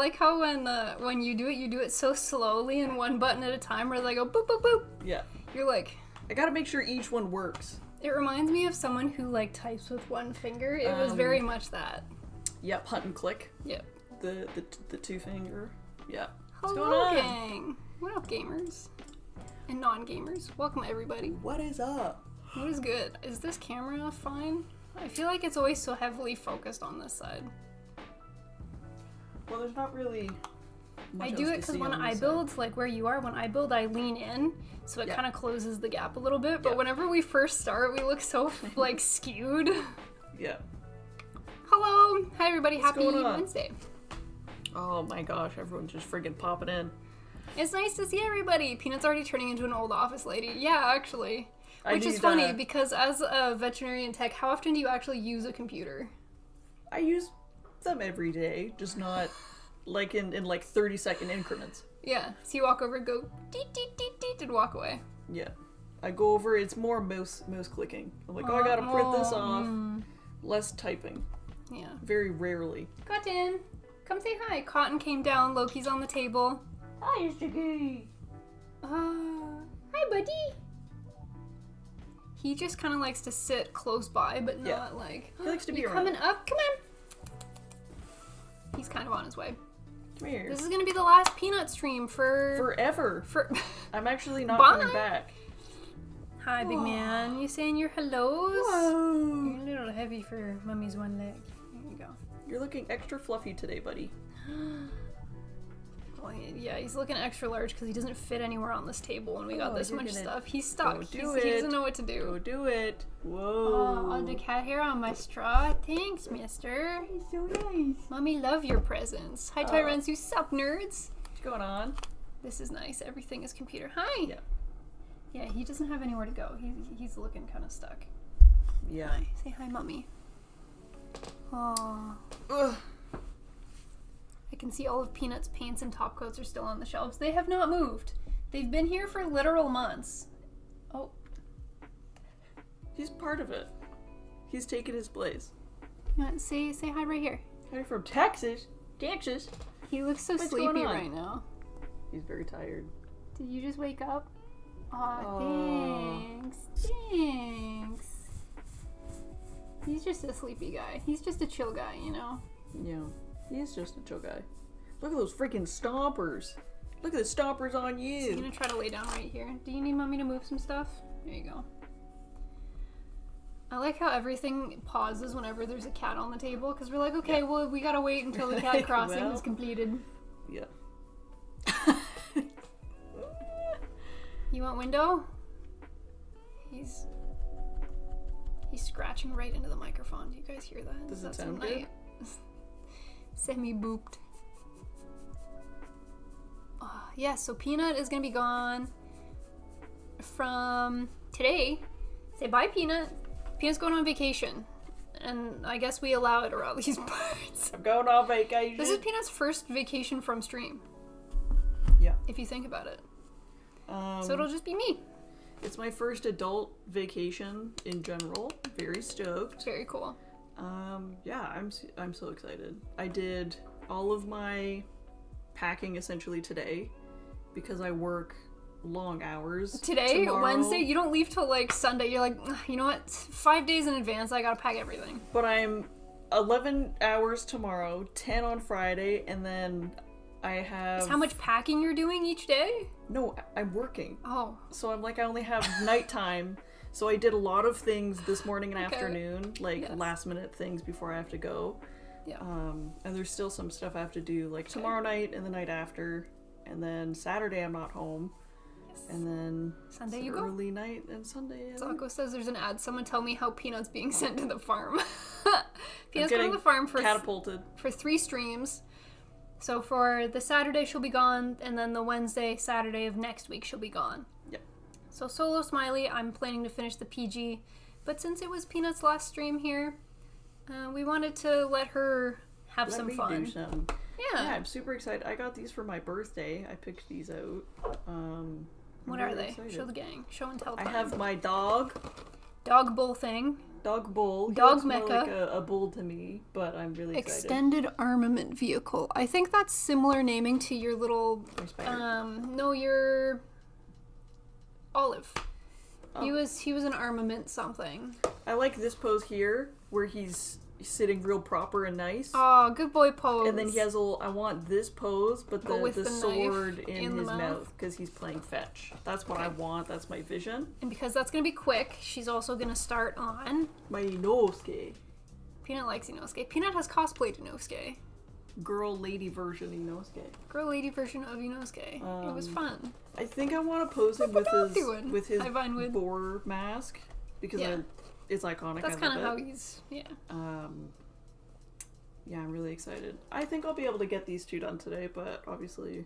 like how when you do it so slowly and one button at a time, where they go boop boop boop. Yeah. You're like, I gotta make sure each one works. it reminds me of someone who like types with one finger. It was very much that. Yep, hunt and click. Yep. The two finger. Yeah. Hello, gang. What up, gamers and non-gamers? Welcome, everybody. What is up? What is good? Is this camera fine? I feel like it's always so heavily focused on this side. Well, there's not really much I do it because when I build, like where you are, when I build, I lean in, so it kind of closes the gap a little bit. But whenever we first start, we look so like skewed. Yeah. Hello, hi everybody. What's Happy going on? Wednesday. Oh my gosh, everyone's just friggin' popping in. It's nice to see everybody. Peanut's already turning into an old office lady. Yeah, actually. Which is need, funny because as a veterinarian tech, how often do you actually use a computer? I use them every day, just not like in like 30-second increments. Yeah, so you walk over and go deet deet deet deet and walk away. Yeah. I go over, it's more mouse clicking. I'm like, I gotta print this off. Less typing. Yeah. Very rarely. Cotton, come say hi. Cotton came down, Loki's on the table. Hi, Inosuke. Hi buddy. He just kind of likes to sit close by, but not like... He likes to be you around. coming up? Come on! He's kind of on his way. Come here. This is going to be the last Peanut stream for... Forever. I'm actually not Bye. coming back. Hi, big man. You saying your hellos? Whoa. You're a little heavy for Mummy's one leg. There you go. You're looking extra fluffy today, buddy. Well, yeah, he's looking extra large because he doesn't fit anywhere on this table when we got this much stuff. He's stuck. He doesn't know what to do. Go do it. Whoa. Oh, all the cat hair on my straw. Thanks, mister. It's so nice. Mommy love your presents. Hi, Tyransu. Sup, nerds? What's going on? This is nice. Everything is computer. Hi. Yeah. Yeah, he doesn't have anywhere to go. He's looking kind of stuck. Yeah. Hi. Say hi, Mommy. Aww. Ugh. I can see all of Peanut's paints and top coats are still on the shelves. They have not moved. They've been here for literal months. Oh. He's part of it. He's taken his place. Say hi right here. Hey, from Texas. Texas. He looks so What's sleepy going on? right now. He's very tired. Did you just wake up? Aw, Oh. thanks. Thanks. He's just a sleepy guy. He's just a chill guy, you know? Yeah. He is just a chill guy. Look at those freaking stompers. Look at the stompers on you. So I'm gonna try to lay down right here. Do you need Mommy to move some stuff? There you go. I like how everything pauses whenever there's a cat on the table, because we're like, okay, well, we gotta wait until the cat crossing is completed. Yeah. You want window? He's scratching right into the microphone. Do you guys hear that? Does it That's sound a good? Semi-booped. Yeah, so Peanut is gonna be gone from today. Say bye, Peanut. Peanut's going on vacation. And I guess we allow it around these parts. I'm going on vacation. This is Peanut's first vacation from stream. Yeah. If you think about it. So it'll just be me. It's my first adult vacation in general. Very stoked. Very cool. Yeah, I'm so excited. I did all of my packing essentially today because I work long hours. Today, tomorrow. Wednesday, you don't leave till like Sunday. You're like, you know what? 5 days in advance, I gotta pack everything. But I'm 11 hours tomorrow, 10 on Friday, and then I have... Is how much packing you're doing each day? No, I'm working. Oh. So I'm like, I only have nighttime. So I did a lot of things this morning and afternoon, like last minute things before I have to go. Yeah. And there's still some stuff I have to do, like tomorrow night and the night after, and then Saturday I'm not home, and then Sunday you go? Early night and Sunday. Zocco says there's an ad. Someone tell me how Peanut's being sent to the farm. Peanut's going going to the farm for catapulted for 3 streams. So for the Saturday she'll be gone, and then the Wednesday, Saturday of next week she'll be gone. Yep. So Solo Smiley, I'm planning to finish the PG, but since it was Peanut's last stream here, we wanted to let her have some fun. Do some. Yeah. Yeah, I'm super excited. I got these for my birthday. I picked these out. What are they? Excited. Show the gang. Show and tell. I have my dog bowl thing. Dog bull. He Dog looks more mecha. like a bull to me, but I'm really excited. Extended armament vehicle. I think that's similar naming to your little, Or spider. no, your Olive. Oh. He was an armament something. I like this pose here, where he's sitting real proper and nice. Oh, good boy pose. And then he has a little, I want this pose, but with the the sword knife in in the his mouth. mouth, because he's playing fetch. That's what I want, that's my vision. And because that's gonna be quick, she's also gonna start on. My Inosuke. Peanut likes Inosuke. Peanut has cosplayed Inosuke. Girl lady version Inosuke. Girl lady version of Inosuke. It was fun. I think I want to pose him What's the dog doing? with his Hi, Vinewood. boar mask, because Yeah. it's iconic. That's I kind of how love it. he's, yeah. Yeah, I'm really excited. I think I'll be able to get these two done today, but obviously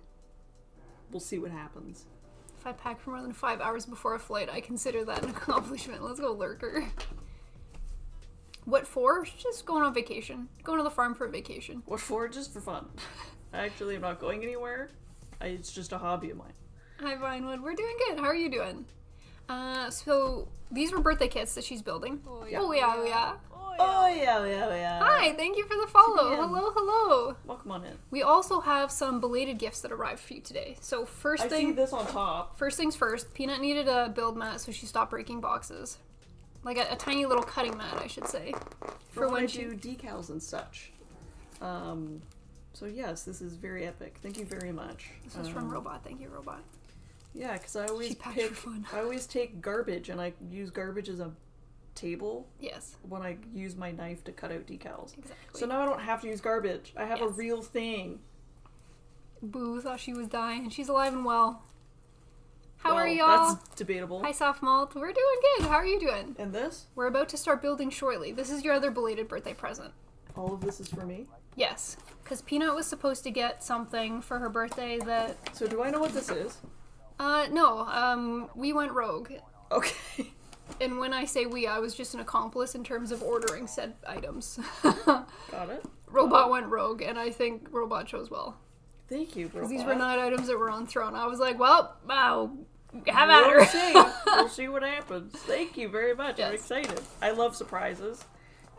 we'll see what happens. If I pack for more than 5 hours before a flight, I consider that an accomplishment. Let's go, Lurker. What for? Just going on vacation. Going to the farm for a vacation. What for? Just for fun. Actually, I'm not going anywhere. It's just a hobby of mine. Hi, Vinewood. We're doing good. How are you doing? So these were birthday kits that she's building. Oh, yeah. Oh, yeah. Oh yeah. Hi, thank you for the follow. Yeah. Hello. Welcome on in. We also have some belated gifts that arrived for you today. So I see this on top. First things first, Peanut needed a build mat, so she stopped breaking boxes. Like a tiny little cutting mat, I should say. For when I do decals and such. So yes, this is very epic. Thank you very much. This is from Robot. Thank you, Robot. Yeah, because I always I always take garbage and I use garbage as a table. Yes. When I use my knife to cut out decals. Exactly. So now I don't have to use garbage. I have a real thing. Boo thought she was dying. She's alive and well. How are y'all? That's debatable. Hi, Soft Malt. We're doing good. How are you doing? And this? We're about to start building shortly. This is your other belated birthday present. All of this is for me? Yes. Because Peanut was supposed to get something for her birthday that... So do I know what this is? No. We went rogue. Okay. And when I say we, I was just an accomplice in terms of ordering said items. Got it. Robot went rogue, and I think Robot chose well. Thank you, Robot. Because these were not items that were on throne. I was like, well, wow, have at her. We'll see. We'll see what happens. Thank you very much. Yes. I'm excited. I love surprises.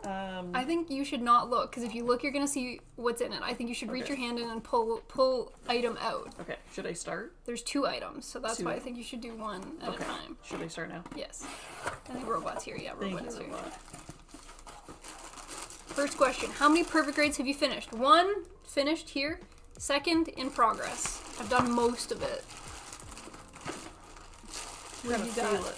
I think you should not look, because if you look, you're going to see what's in it. I think you should reach your hand in and pull item out. Okay, should I start? There's 2 items, so that's Two. why I think you should do one at a time. Should I start now? Yes. I think Robot's here. Yeah, Robot is here. Robot. First question. How many perfect grades have you finished? 1, finished here. 2nd, in progress. I've done most of it. What do you got?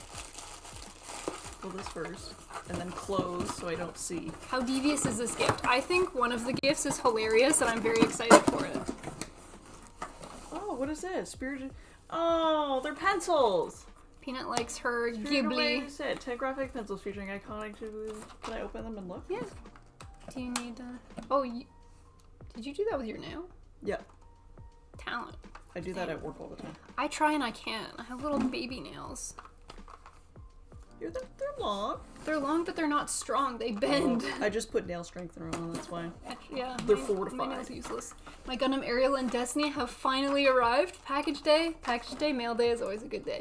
Pull this first, and then close so I don't see. How devious is this gift? I think one of the gifts is hilarious, and I'm very excited for it. Oh, what is this? Spirited... Oh, they're pencils! Peanut likes her Spirited Away Ghibli. set. 10 graphic pencils featuring iconic... Can I open them and look? Yeah. Do you need Oh, did you do that with your nail? Yeah. Talent. I do that at work all the time. I try and I can't. I have little baby nails. Yeah, they're long. They're long, but they're not strong. They bend. I just put nail strengthener on, that's why. Yeah, They're 4 to my 5. nails useless. My Gundam Ariel and Destiny have finally arrived. Package day, mail day is always a good day.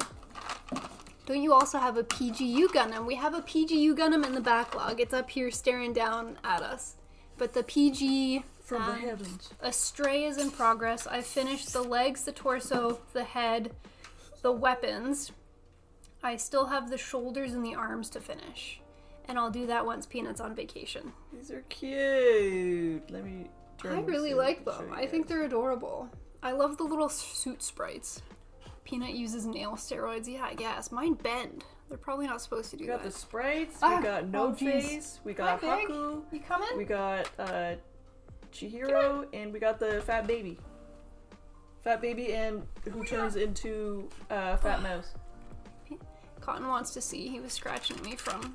Don't you also have a PGU Gundam? We have a PGU Gundam in the backlog. It's up here staring down at us. But the PG From the heavens. Astray is in progress. I've finished the legs, the torso, the head, the weapons. I still have the shoulders and the arms to finish. And I'll do that once Peanut's on vacation. These are cute. Let me turn I them really so I like can show them. you I think guys. they're adorable. I love the little suit sprites. Peanut uses nail steroids. Yeah, I guess. Mine bend. They're probably not supposed to do We got that. the sprites, Ah, we got No oh, jeez. Face, we got Hi, Big. Haku, You coming? we got Chihiro, and we got the Fat Baby. Fat Baby and who turns into Fat Mouse. Cotton wants to see. He was scratching me from...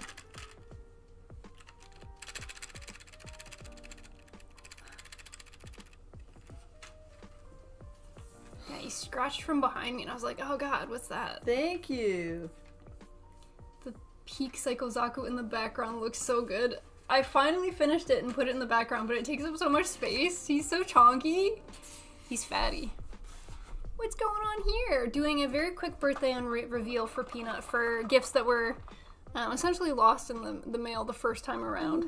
Yeah, he scratched from behind me and I was like, oh god, what's that? Thank you. The Peak Psychozaku in the background looks so good. I finally finished it and put it in the background, but it takes up so much space. He's so chonky. He's fatty. What's going on here? Doing a very quick birthday reveal for Peanut for gifts that were Essentially lost in the mail the first time around.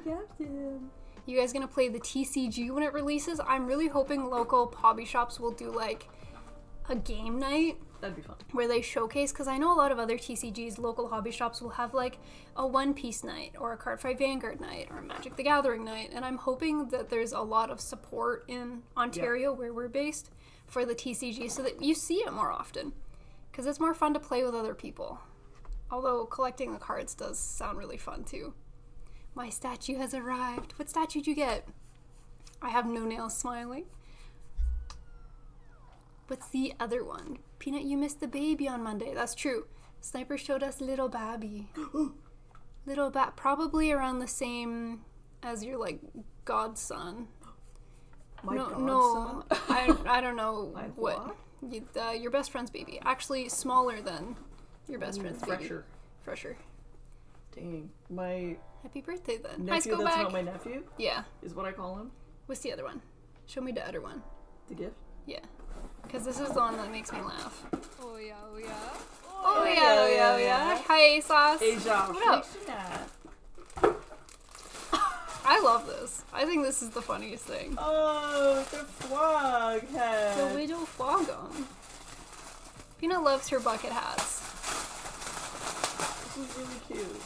You guys gonna play the TCG when it releases? I'm really hoping local hobby shops will do like a game night. That'd be fun. Where they showcase, because I know a lot of other TCGs, local hobby shops will have like a One Piece night or a Cardfight Vanguard night or a Magic the Gathering night, and I'm hoping that there's a lot of support in Ontario where we're based for the TCG so that you see it more often, because it's more fun to play with other people. Although collecting the cards does sound really fun too. My statue has arrived. What statue did you get? I have no nails, smiling. What's the other one? Peanut, you missed the baby on Monday. That's true. Sniper showed us little babby. Little probably around the same as your like godson. My godson? No, I don't know My what. Your best friend's baby. Actually, smaller than your best friend's baby. Fresher. Dang. My Happy birthday then. nephew Nice, that's back. not my nephew Yeah. is what I call him. What's the other one? Show me the other one. The gift? Yeah. Because this is the one that makes me laugh. Oh yeah, oh yeah. Oh yeah. Hi, Sauce. Hey, Josh. What up? I love this. I think this is the funniest thing. Oh, the frog head. The little frog on. Peanut loves her bucket hats. This is really cute.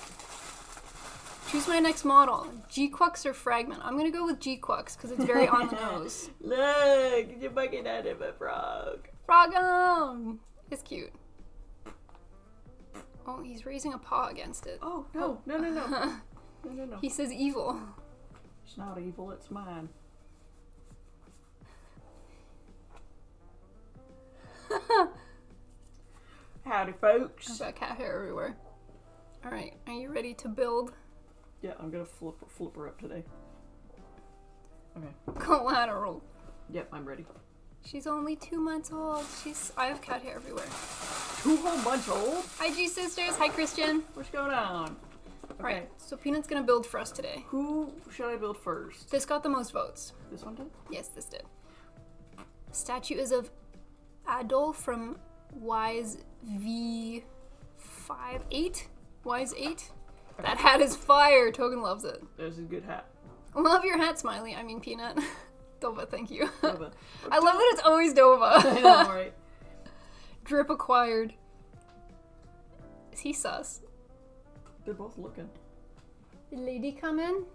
Choose my next model. G-Quux or Fragment? I'm gonna go with G-Quux because it's very on the nose. Look, your bucket head of a frog. Frog on! It's cute. Oh, he's raising a paw against it. Oh, no. No. He says evil. It's not evil, it's mine. Howdy, folks. I've got cat hair everywhere. Alright, are you ready to build? Yeah, I'm gonna flip her up today. Okay. Collateral. Yep, I'm ready. She's only 2 months old. I have cat hair everywhere. 2 whole months old? Hi, G Sisters. Hi, Christian. What's going on? Okay. Alright, so Peanut's gonna build for us today. Who should I build first? This got the most votes. This one did? Yes, this did. Statue is of Adol from Wise V58? Wise 8? That hat is fire. Token loves it. There's a good hat. Love your hat, Smiley. I mean, Peanut. Dova, thank you. Nova. I love that it's always Dova. I know, right? Drip acquired. Is he sus? They're both looking. Did Lady come in?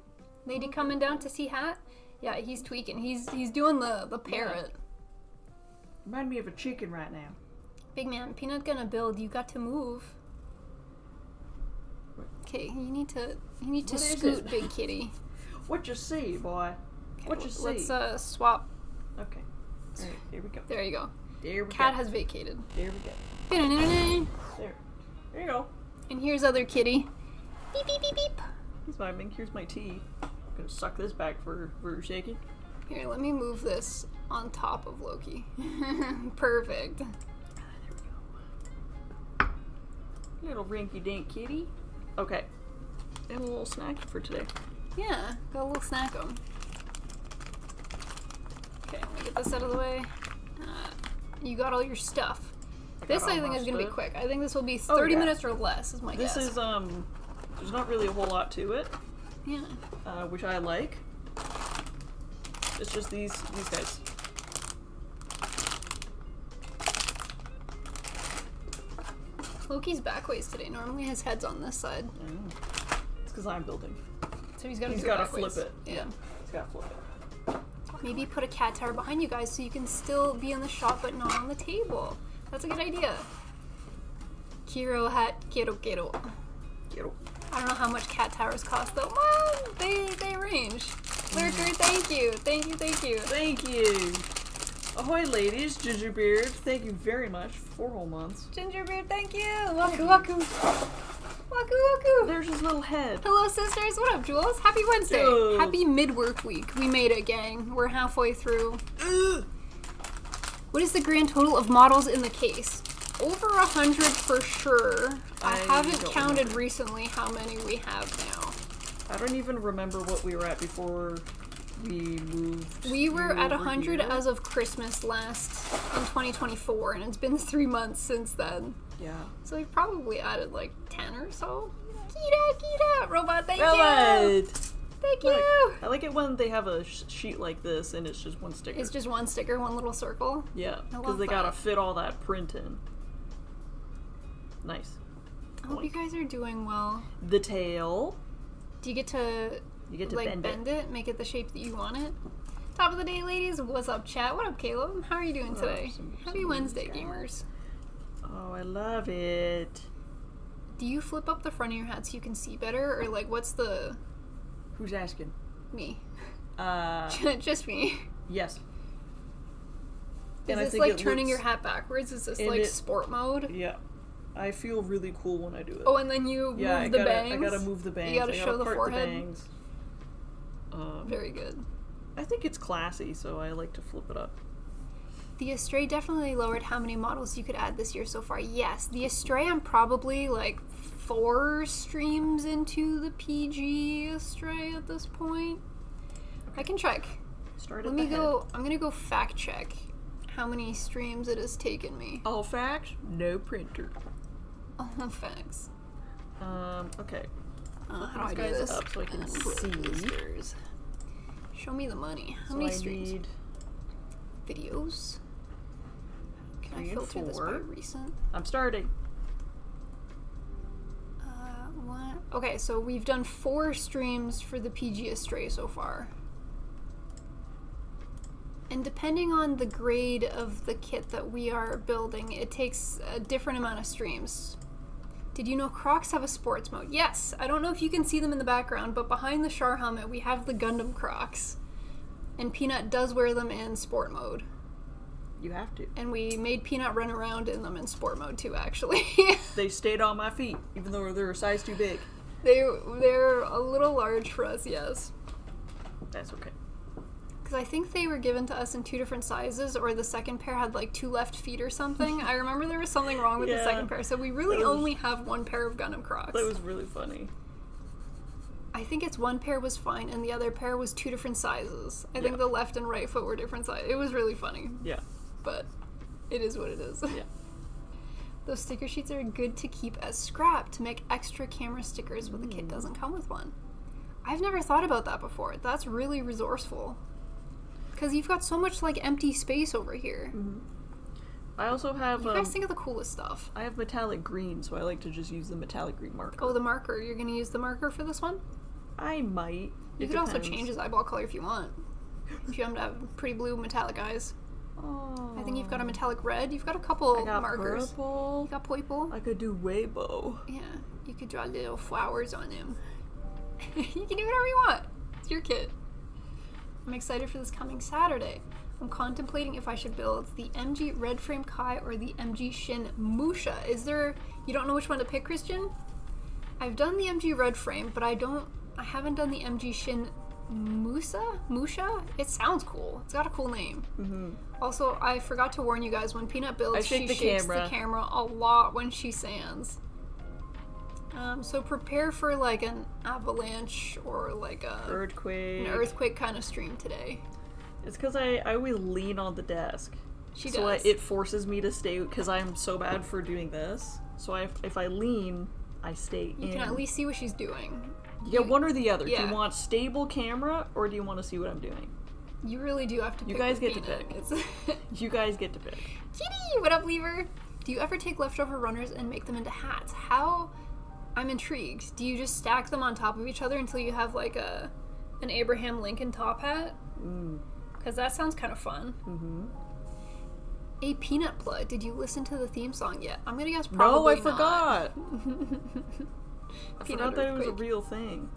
Lady coming down to see hat? Yeah, he's tweaking. He's doing the parrot. Remind me of a chicken right now. Big man, Peanut gonna build. You got to move. Okay, you need to What is scoot, it? big kitty. What you see, boy? Okay, What you see? let's swap. Okay. Alright, here we go. There you go. There we Cat go. has vacated. There we go. And There. There you go. here's other kitty. Beep beep beep beep. That's what I mean. Here's my tea. I'm gonna suck this back for a second. Here, let me move this on top of Loki. Perfect. Little rinky dink kitty. Okay. And a little snack for today. Yeah, got a little snack on. Okay, let me get this out of the way. You got all your stuff. This I think is gonna be quick. I think this will be 30 minutes or less is my guess. This is there's not really a whole lot to it. Yeah. Which I like. It's just these guys. Loki's back ways today. Normally his head's on this side. I know. It's because I'm building. So he's gotta He's do gotta back ways. flip it. Yeah. He's gotta flip it. Maybe put a cat tower behind you guys so you can still be in the shop but not on the table. That's a good idea. Kiro hat, kiro. Kiddo. I don't know how much cat towers cost though. Well, they range. Lurker, thank you. Thank you. Thank you. Ahoy, ladies. Gingerbeard, thank you very much. 4 whole months. Gingerbeard, thank you. Waku. There's his little head. Hello, sisters. What up, Jules? Happy Wednesday. Jules. Happy mid-work week. We made it, gang. We're halfway through. What is the grand total of models in the case? Over 100 for sure. I haven't don't counted remember. recently how many we have now. I don't even remember what we were at before we moved. We were at over 100 here. as of Christmas last in 2024, and it's been 3 months since then. Yeah. So we've probably added like 10 or so. Kira! Robot, thank you! Robot! Thank Look, you! I like it when they have a sheet like this and it's just one sticker. It's just one sticker, one little circle. Yeah, I because love they that. gotta fit all that print in. Nice. I hope you guys are doing well. The tail. Do you get to like bend it, make it the shape that you want it? Top of the day, ladies. What's up, chat? What up, Caleb? How are you doing today? Happy Wednesday, gamers. Oh, I love it. Do you flip up the front of your hat so you can see better, or like what's the... Who's asking? Me. Just me. Yes. Is this like turning your hat backwards? Is this like sport mode? Yeah. I feel really cool when I do it. Oh, and then you move the bangs? I gotta move the bangs. You gotta show the part forehead? The bangs. Very good. I think it's classy, so I like to flip it up. The Astray definitely lowered how many models you could add this year so far. Yes, the Astray, I'm probably like 4 streams into the PG Astray at this point. I can check. Let me go. I'm gonna go fact check how many streams it has taken me. All facts, no printer. All facts. Okay. How do I do this? Up so I can see. Boosters. Show me the money. How many streams? Need videos. Can I filter this by recent? I'm starting. What? Okay, so we've done 4 streams for the PG Astray so far. And depending on the grade of the kit that we are building, it takes a different amount of streams. Did you know Crocs have a sports mode? Yes! I don't know if you can see them in the background, but behind the Char helmet we have the Gundam Crocs. And Peanut does wear them in sport mode. You have to. And we made Peanut run around in them in sport mode too, actually. They stayed on my feet, even though they're a size too big. They're a little large for us, yes. That's okay. Because I think they were given to us in 2 different sizes, or the second pair had like 2 left feet or something. I remember there was something wrong with the second pair, so we really only have 1 pair of Gundam Crocs. That was really funny. I think it's 1 pair was fine, and the other pair was 2 different sizes. I think the left and right foot were different sizes. It was really funny. Yeah. But it is what it is. Yeah. Those sticker sheets are good to keep as scrap to make extra camera stickers when the kit doesn't come with one. I've never thought about that before. That's really resourceful. Because you've got so much like empty space over here. Mm-hmm. I also have... You guys think of the coolest stuff. I have metallic green, so I like to just use the metallic green marker. Oh, the marker. You're going to use the marker for this one? I might. You could also change his eyeball color if you want. If you happen to have pretty blue metallic eyes. Oh. I think you've got a metallic red. You've got a couple I got markers. Purple. You got purple. I could do rainbow. Yeah, you could draw little flowers on him. You can do whatever you want. It's your kid. I'm excited for this coming Saturday. I'm contemplating if I should build the MG Red Frame Kai or the MG Shin Musha. You don't know which one to pick, Christian? I've done the MG Red Frame, but I haven't done the MG Shin Musha? It sounds cool. It's got a cool name. Mm-hmm. Also, I forgot to warn you guys, when Peanut builds, she shakes the camera a lot when she sands. So prepare for like an avalanche or like an earthquake kind of stream today. It's because I always lean on the desk. She does. So it forces me to stay, because I'm so bad for doing this. So if I lean, I stay in. You can at least see what she's doing. You get one or the other. Yeah. Do you want stable camera, or do you want to see what I'm doing? You really do have to pick. You guys get to pick. You guys get to pick. Kitty! What up, Lever? Do you ever take leftover runners and make them into hats? How? I'm intrigued. Do you just stack them on top of each other until you have like an Abraham Lincoln top hat? Because that sounds kind of fun. Mm-hmm. A Peanut Blood. Did you listen to the theme song yet? I'm gonna guess probably not. No, I forgot. I forgot that it was a real thing.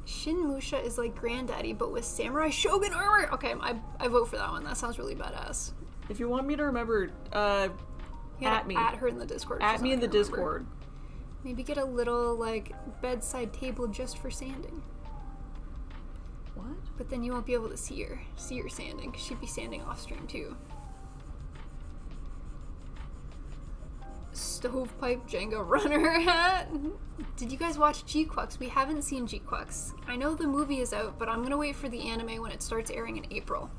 Shin Musha is like Granddaddy, but with Samurai Shogun armor. Okay, I vote for that one. That sounds really badass. If you want me to remember, at me. At her in the Discord. At me in the Discord. Maybe get a little like bedside table just for sanding. What? But then you won't be able to see her sanding, because she'd be sanding off stream too. Stovepipe Jenga runner hat. Did you guys watch G-Quux? We haven't seen G-Quux. I know the movie is out, but I'm gonna wait for the anime when it starts airing in April.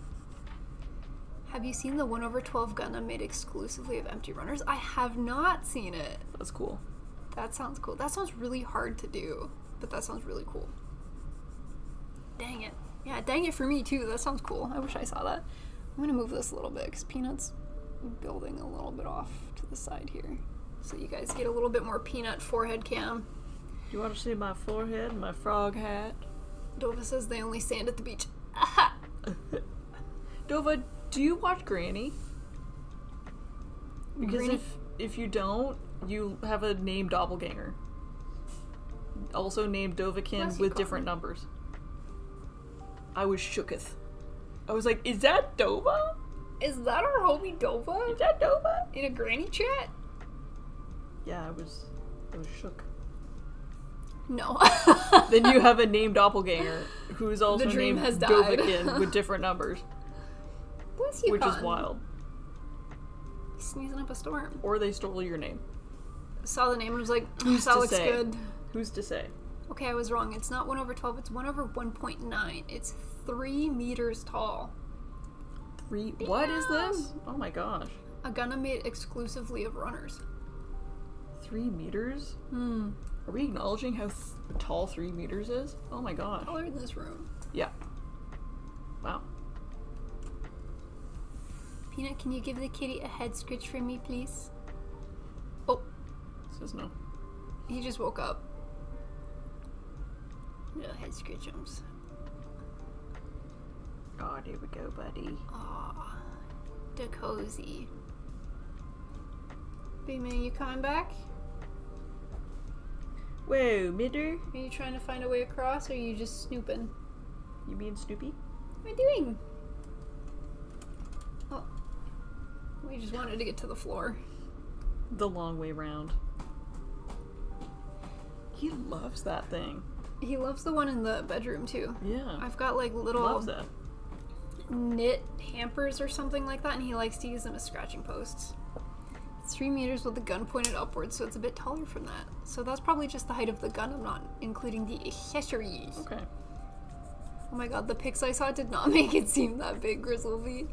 Have you seen the 1/12 Gundam made exclusively of empty runners? I have not seen it. That's cool. That sounds cool. That sounds really hard to do, but that sounds really cool. Dang it. Yeah, dang it for me too. That sounds cool. I wish I saw that. I'm gonna move this a little bit because Peanut's building a little bit off to the side here. So you guys get a little bit more Peanut forehead cam. You want to see my forehead and my frog hat? Dova says they only sand at the beach. Dova, do you watch Granny? Because Granny? if you don't, you have a named doppelganger. Also named Dovakin Yes, you with call different me. numbers. I was shooketh. I was like, is that Dova? Is that our homie Dova? Is that Dova? In a granny chat? Yeah, I was shook. No. Then you have a named doppelganger who's also The dream named has died. Dovakin with different numbers, Bless you, which is Con. wild. He's sneezing up a storm. Or they stole your name. Saw the name and was like, Who's that to looks say? good. Who's to say? Okay, I was wrong. It's not 1 over 12, it's 1 over 1.9. It's 3 meters tall. What is this? Oh my gosh. A Gundam made exclusively of runners. 3 meters? Hmm. Are we acknowledging how tall 3 meters is? Oh my gosh. Taller in this room. Yeah. Wow. Peanut, can you give the kitty a head scratch for me, please? Oh, Says no. he just woke up. No head scratchums. Oh, there we go, buddy. Aw, the cozy. Big man, you coming back? Whoa, Midder? Are you trying to find a way across, or are you just snooping? You being Snoopy? What are you doing? Oh, we just wanted to get to the floor. The long way round. He loves that thing. He loves the one in the bedroom too. Yeah. I've got like little Loves that. knit hampers or something like that, and he likes to use them as scratching posts. It's 3 meters with the gun pointed upwards, so it's a bit taller from that. So that's probably just the height of the gun. I'm not including the accessories. Okay. Oh my god, the pics I saw did not make it seem that big, Grizzleby.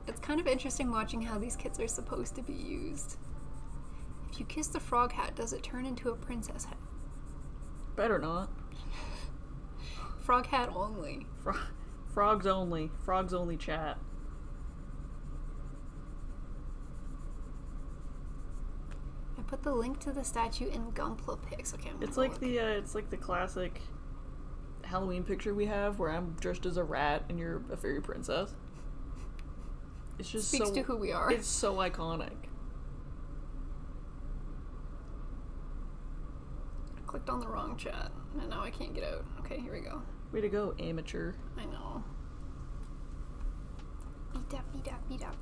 It's kind of interesting watching how these kits are supposed to be used. If you kiss the frog hat, does it turn into a princess hat? Better not. Frog hat only. Frogs only. Frogs only chat. I put the link to the statue in Gunpla pics. Okay, I'm gonna It's go like look. it's like the classic Halloween picture we have where I'm dressed as a rat and you're a fairy princess. It's just Speaks so to who we are. It's so iconic. I clicked on the wrong chat, and now I can't get out. Okay, here we go. Way to go, amateur. I know. Beat up, beat up, beat up.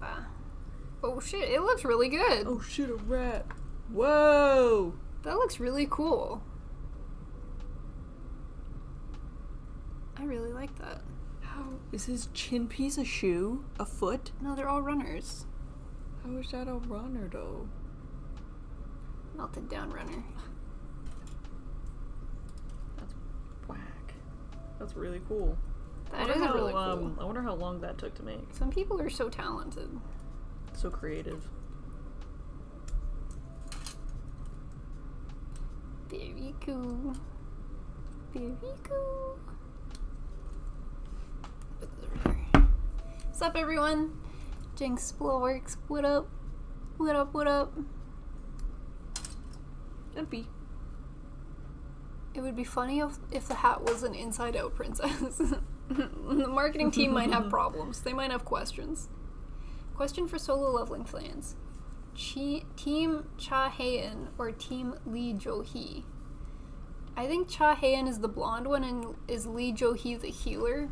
Oh shit, it looks really good. Oh shit, a rat. Whoa! That looks really cool. I really like that. How is his chin piece a shoe? A foot? No, they're all runners. How is that a runner though? Melted down runner. That's whack. That's really cool. That is really cool. I wonder how long that took to make. Some people are so talented. So creative. Very cool. Very cool. Put this over here. What's up, everyone? Jinx Blowworks. What up? What up? What up? MP. It would be funny if the hat was an inside-out princess. The marketing team might have problems. They might have questions. Question for solo leveling fans. Team Cha Haein or Team Lee Jo-hee? I think Cha Haein is the blonde one and is Lee Jo-hee the healer.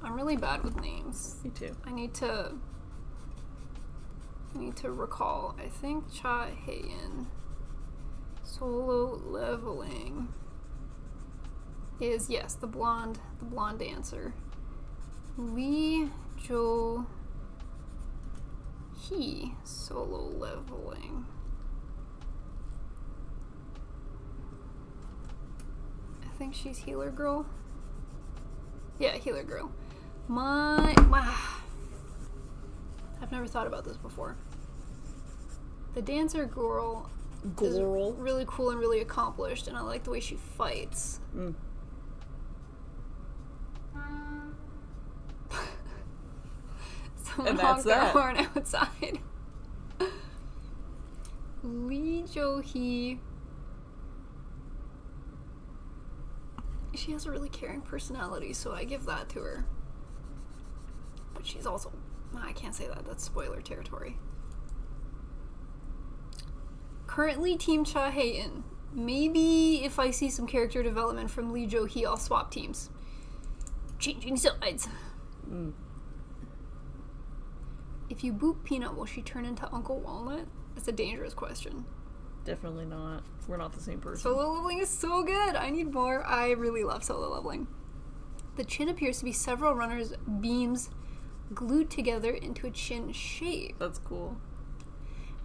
I'm really bad with names. Me too. I need to recall. I think Cha Haein solo leveling is, yes, the blonde dancer. Lee Jo-hee solo leveling. I think she's healer girl. Yeah, healer girl. I've never thought about this before. The dancer girl Goral. really cool and really accomplished, and I like the way she fights. Mm. Someone And that's honked their that. horn outside. Lee Jo-hee. She has a really caring personality, so I give that to her. But she's also... I can't say that. That's spoiler territory. Currently Team Cha Hae-in. Maybe if I see some character development from Lee Jo-hee, I'll swap teams. Changing sides. Mm. If you boot Peanut, will she turn into Uncle Walnut? That's a dangerous question. Definitely not. We're not the same person. Solo leveling is so good. I need more. I really love solo leveling. The chin appears to be several runners' beams glued together into a chin shape. That's cool.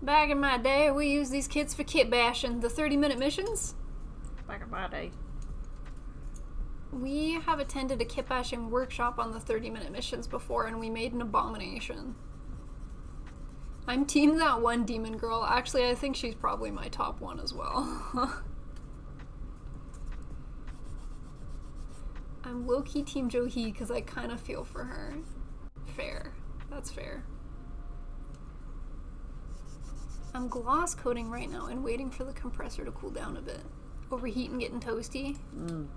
Back in my day, we used these kits for kit bashing. The 30-minute missions? Back in my day. We have attended a kit bashing workshop on the 30-minute missions before, and we made an abomination. I'm team that one demon girl. Actually, I think she's probably my top one as well. I'm low-key team Jo-hee because I kind of feel for her. Fair. That's fair. I'm gloss coating right now and waiting for the compressor to cool down a bit. Overheat and getting toasty. Mm.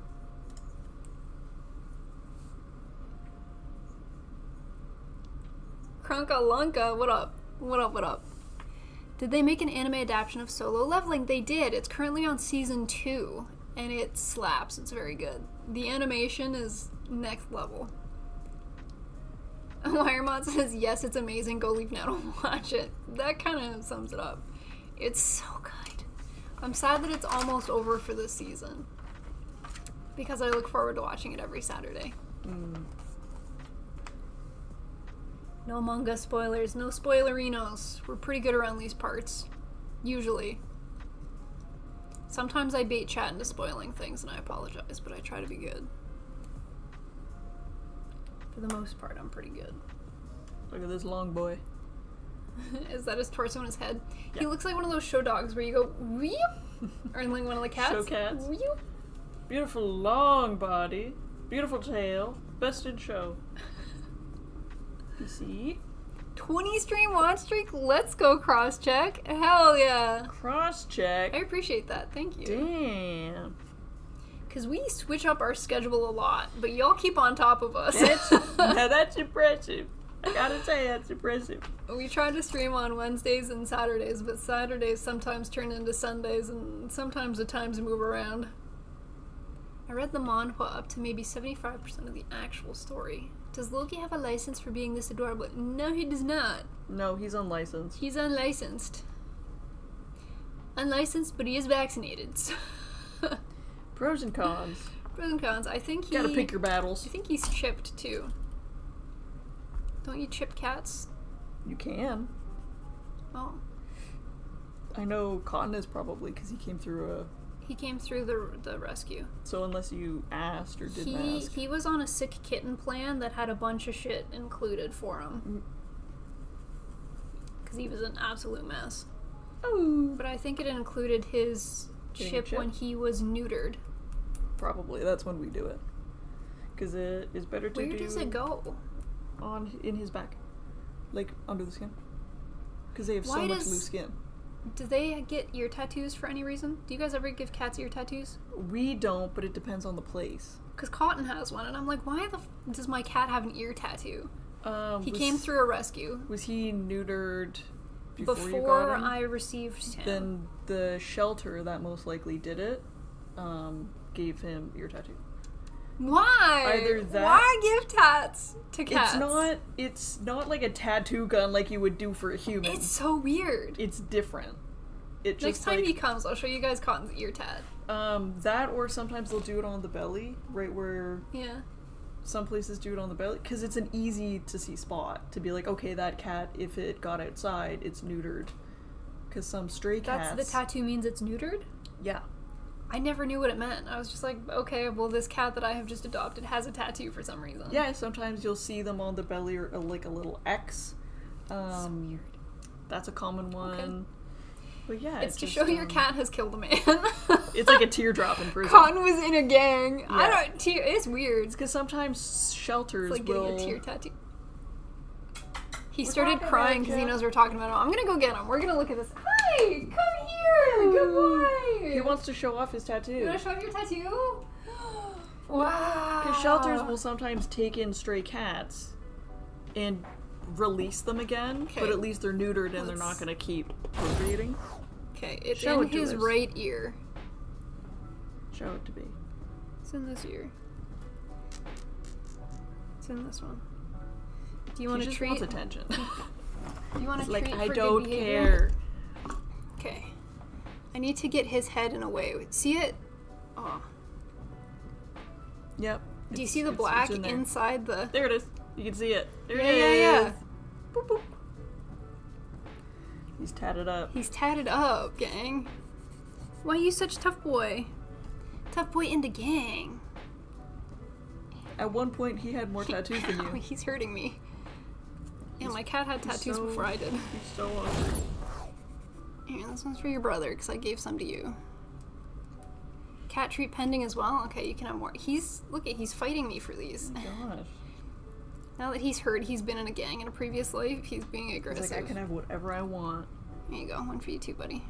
Krunkalunka, what up? What up, what up? Did they make an anime adaptation of Solo Leveling? They did. It's currently on season 2, and it slaps. It's very good. The animation is next level. Wiremod says, yes, it's amazing. Go leave now to watch it. That kind of sums it up. It's so good. I'm sad that it's almost over for this season, because I look forward to watching it every Saturday. Mm. No manga spoilers, no spoilerinos. We're pretty good around these parts. Usually. Sometimes I bait chat into spoiling things, and I apologize, but I try to be good. For the most part, I'm pretty good. Look at this long boy. Is that his torso and his head? Yeah. He looks like one of those show dogs where you go, wheep, or like one of the cats. Show cats. Wheep. Beautiful long body. Beautiful tail. Best in show. You see? 20 stream watch streak. Let's go cross check. Hell yeah. Cross check. I appreciate that. Thank you. Damn. Because we switch up our schedule a lot, but y'all keep on top of us. Now that's impressive. I gotta say, that's impressive. We try to stream on Wednesdays and Saturdays, but Saturdays sometimes turn into Sundays, and sometimes the times move around. I read the manhwa up to maybe 75% of the actual story. Does Loki have a license for being this adorable? No, he does not. No, he's unlicensed. He's unlicensed. Unlicensed, but he is vaccinated. Pros and cons. Pros and cons. I think he... Gotta pick your battles. I think he's chipped, too. Don't you chip cats? You can. Oh. I know Cotton is probably because he came through a... He came through the rescue. So unless you asked or didn't ask. He was on a sick kitten plan that had a bunch of shit included for him. Because he was an absolute mess. Oh. But I think it included his chip when he was neutered. Probably. That's when we do it. Because it is better to do... Where does it go? In his back. Like, under the skin. Because they have Why so much does- loose skin. Do they get ear tattoos for any reason? Do you guys ever give cats ear tattoos? We don't, but it depends on the place. Because Cotton has one, and I'm like, why does my cat have an ear tattoo? He came through a rescue. Was he neutered before you got Before him? I received him. Then the shelter that most likely did it gave him ear tattoo. Why? Either that- Why give tats to cats? It's not like a tattoo gun like you would do for a human. It's so weird. It's different. It just Next time like, he comes, I'll show you guys Cotton's ear tat. that, or sometimes they'll do it on the belly, right where Yeah. some places do it on the belly, because it's an easy to see spot to be like, okay, that cat, if it got outside, it's neutered. Because some stray cats. The tattoo means it's neutered? Yeah. I never knew what it meant. I was just like, okay, well, this cat that I have just adopted has a tattoo for some reason. Yeah, sometimes you'll see them on the belly or like a little X. So weird. That's a common one. Okay. But yeah, It's to show your cat has killed a man. It's like a teardrop in prison. Cotton was in a gang. Yeah. I don't. It's weird. Because sometimes shelters It's like will. getting a tear tattoo. He We're started talking crying about because he it, knows we're talking about him. I'm gonna go get him. We're gonna look at this. Hi! Come here! Good boy! He wants to show off his You tattoo. wanna show off your tattoo? Wow! Because shelters will sometimes take in stray cats and release them again, Okay. but at least they're neutered and they're not going to keep procreating. Okay, it's Show in it to his us. right ear. Show it to me. It's in this ear. It's in this one. Do you want He to just treat? wants attention. Do you want to It's like, treat I for don't good behavior? care. Okay. I need to get his head in a way. See it? Oh. Yep. Do you It's- see the it's black in there. inside the... There it is. You can see it. There Yeah, it yeah, is. yeah. Boop, boop. He's tatted up. He's tatted up, gang. Why are you such a tough boy? Tough boy in the gang. At one point, he had more tattoos than Ow, you. he's hurting me. Yeah, my cat had he's tattoos so- before I did. He's so hungry. Here, this one's for your brother, because I gave some to you. Cat treat pending as well? Okay, you can have more. Look at, he's fighting me for these. Gosh. Now that he's heard he's been in a gang in a previous life, he's being He's aggressive. like, I can have whatever I want. There you go, one for you too, buddy.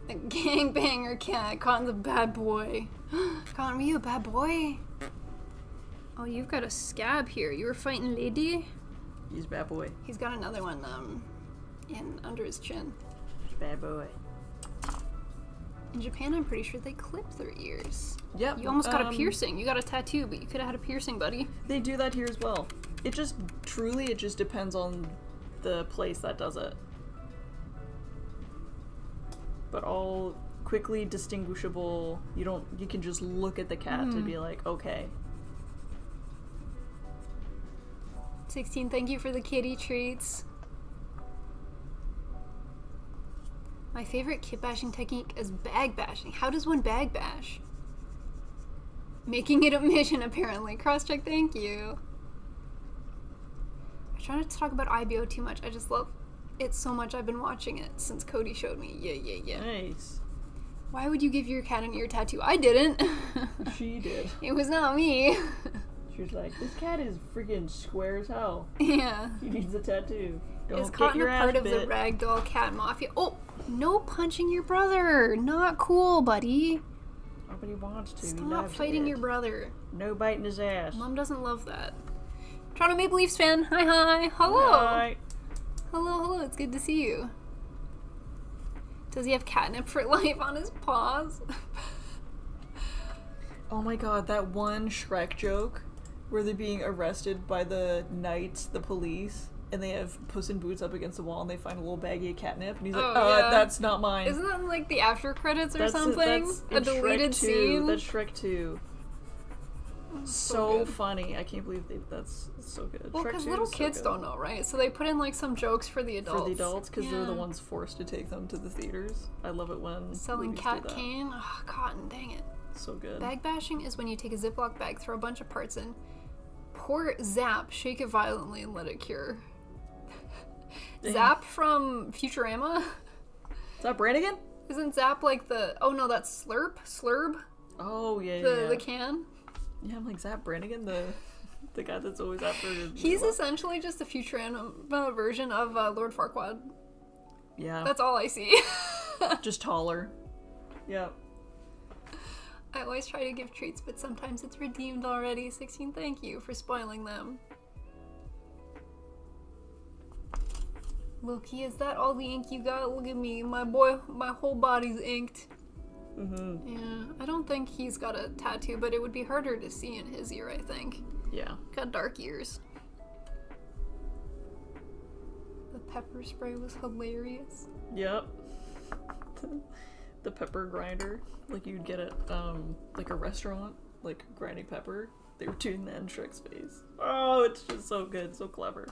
A gangbanger cat. Cotton's a bad boy. Cotton, were you a bad boy? Oh, you've got a scab here. You were fighting lady? He's a bad boy. He's got another one, in under his chin. Bad boy. In Japan, I'm pretty sure they clip their ears. Yep. You almost got a piercing. You got a tattoo, but you could have had a piercing, buddy. They do that here as well. It just depends on the place that does it. But all quickly distinguishable. You can just look at the cat to be like, okay. 16, thank you for the kitty treats. My favorite kit bashing technique is bag bashing. How does one bag bash? Making it a mission, apparently. Cross-check, thank you. I try not to talk about IBO too much. I just love it so much. I've been watching it since Cody showed me. Yeah. Nice. Why would you give your cat an ear tattoo? I didn't. She did. It was not me. She was like, this cat is freaking square as hell. Yeah. He needs a tattoo. Don't Is get Cotton your a ass part of the bit. ragdoll cat mafia? Oh, no punching your brother. Not cool, buddy. Nobody wants to. He Stop loves fighting it. your brother. No biting his ass. Mom doesn't love that. Toronto Maple Leafs fan. Hi. Hello. Hi. Hello. It's good to see you. Does he have catnip for life on his paws? Oh my god, that one Shrek joke where they're being arrested by the knights, the police, and they have Puss in Boots up against the wall and they find a little baggie of catnip and he's like, Oh, yeah. that's not mine. Isn't that in, like the after credits or That's something? A in deleted Shrek 2. scene? That's Shrek 2. So good. funny. I can't believe that's so good. Well, Shrek because 2 little is so kids good. don't know, right? So they put in like some jokes for the adults. For the adults, because they're the Yeah. ones forced to take them to the theaters. I love it when Selling movies do cat that. cane. Oh, Cotton, dang it. So good. Bag bashing is when you take a Ziploc bag, throw a bunch of parts in, pour Zap, shake it violently, and let it cure. Damn. Zap from Futurama? Is that Brannigan? Isn't Zap like the... Oh no, that's Slurp? Slurb? Oh yeah, The can? Yeah, I'm like Zap Brannigan, the guy that's always after. He's essentially just a Futurama version of Lord Farquaad. Yeah, That's all I see. just taller. Yeah. I always try to give treats, but sometimes it's redeemed already. 16, thank you for spoiling them. Loki, is that all the ink you got? Look at me, my boy, my whole body's inked. Mm-hmm. Yeah, I don't think he's got a tattoo, but it would be harder to see in his ear, I think. Yeah. Got dark ears. The pepper spray was hilarious. Yep. The pepper grinder, like you'd get at like a restaurant, like grinding pepper. They were doing that in Shrek's face. Oh, it's just so good, so clever.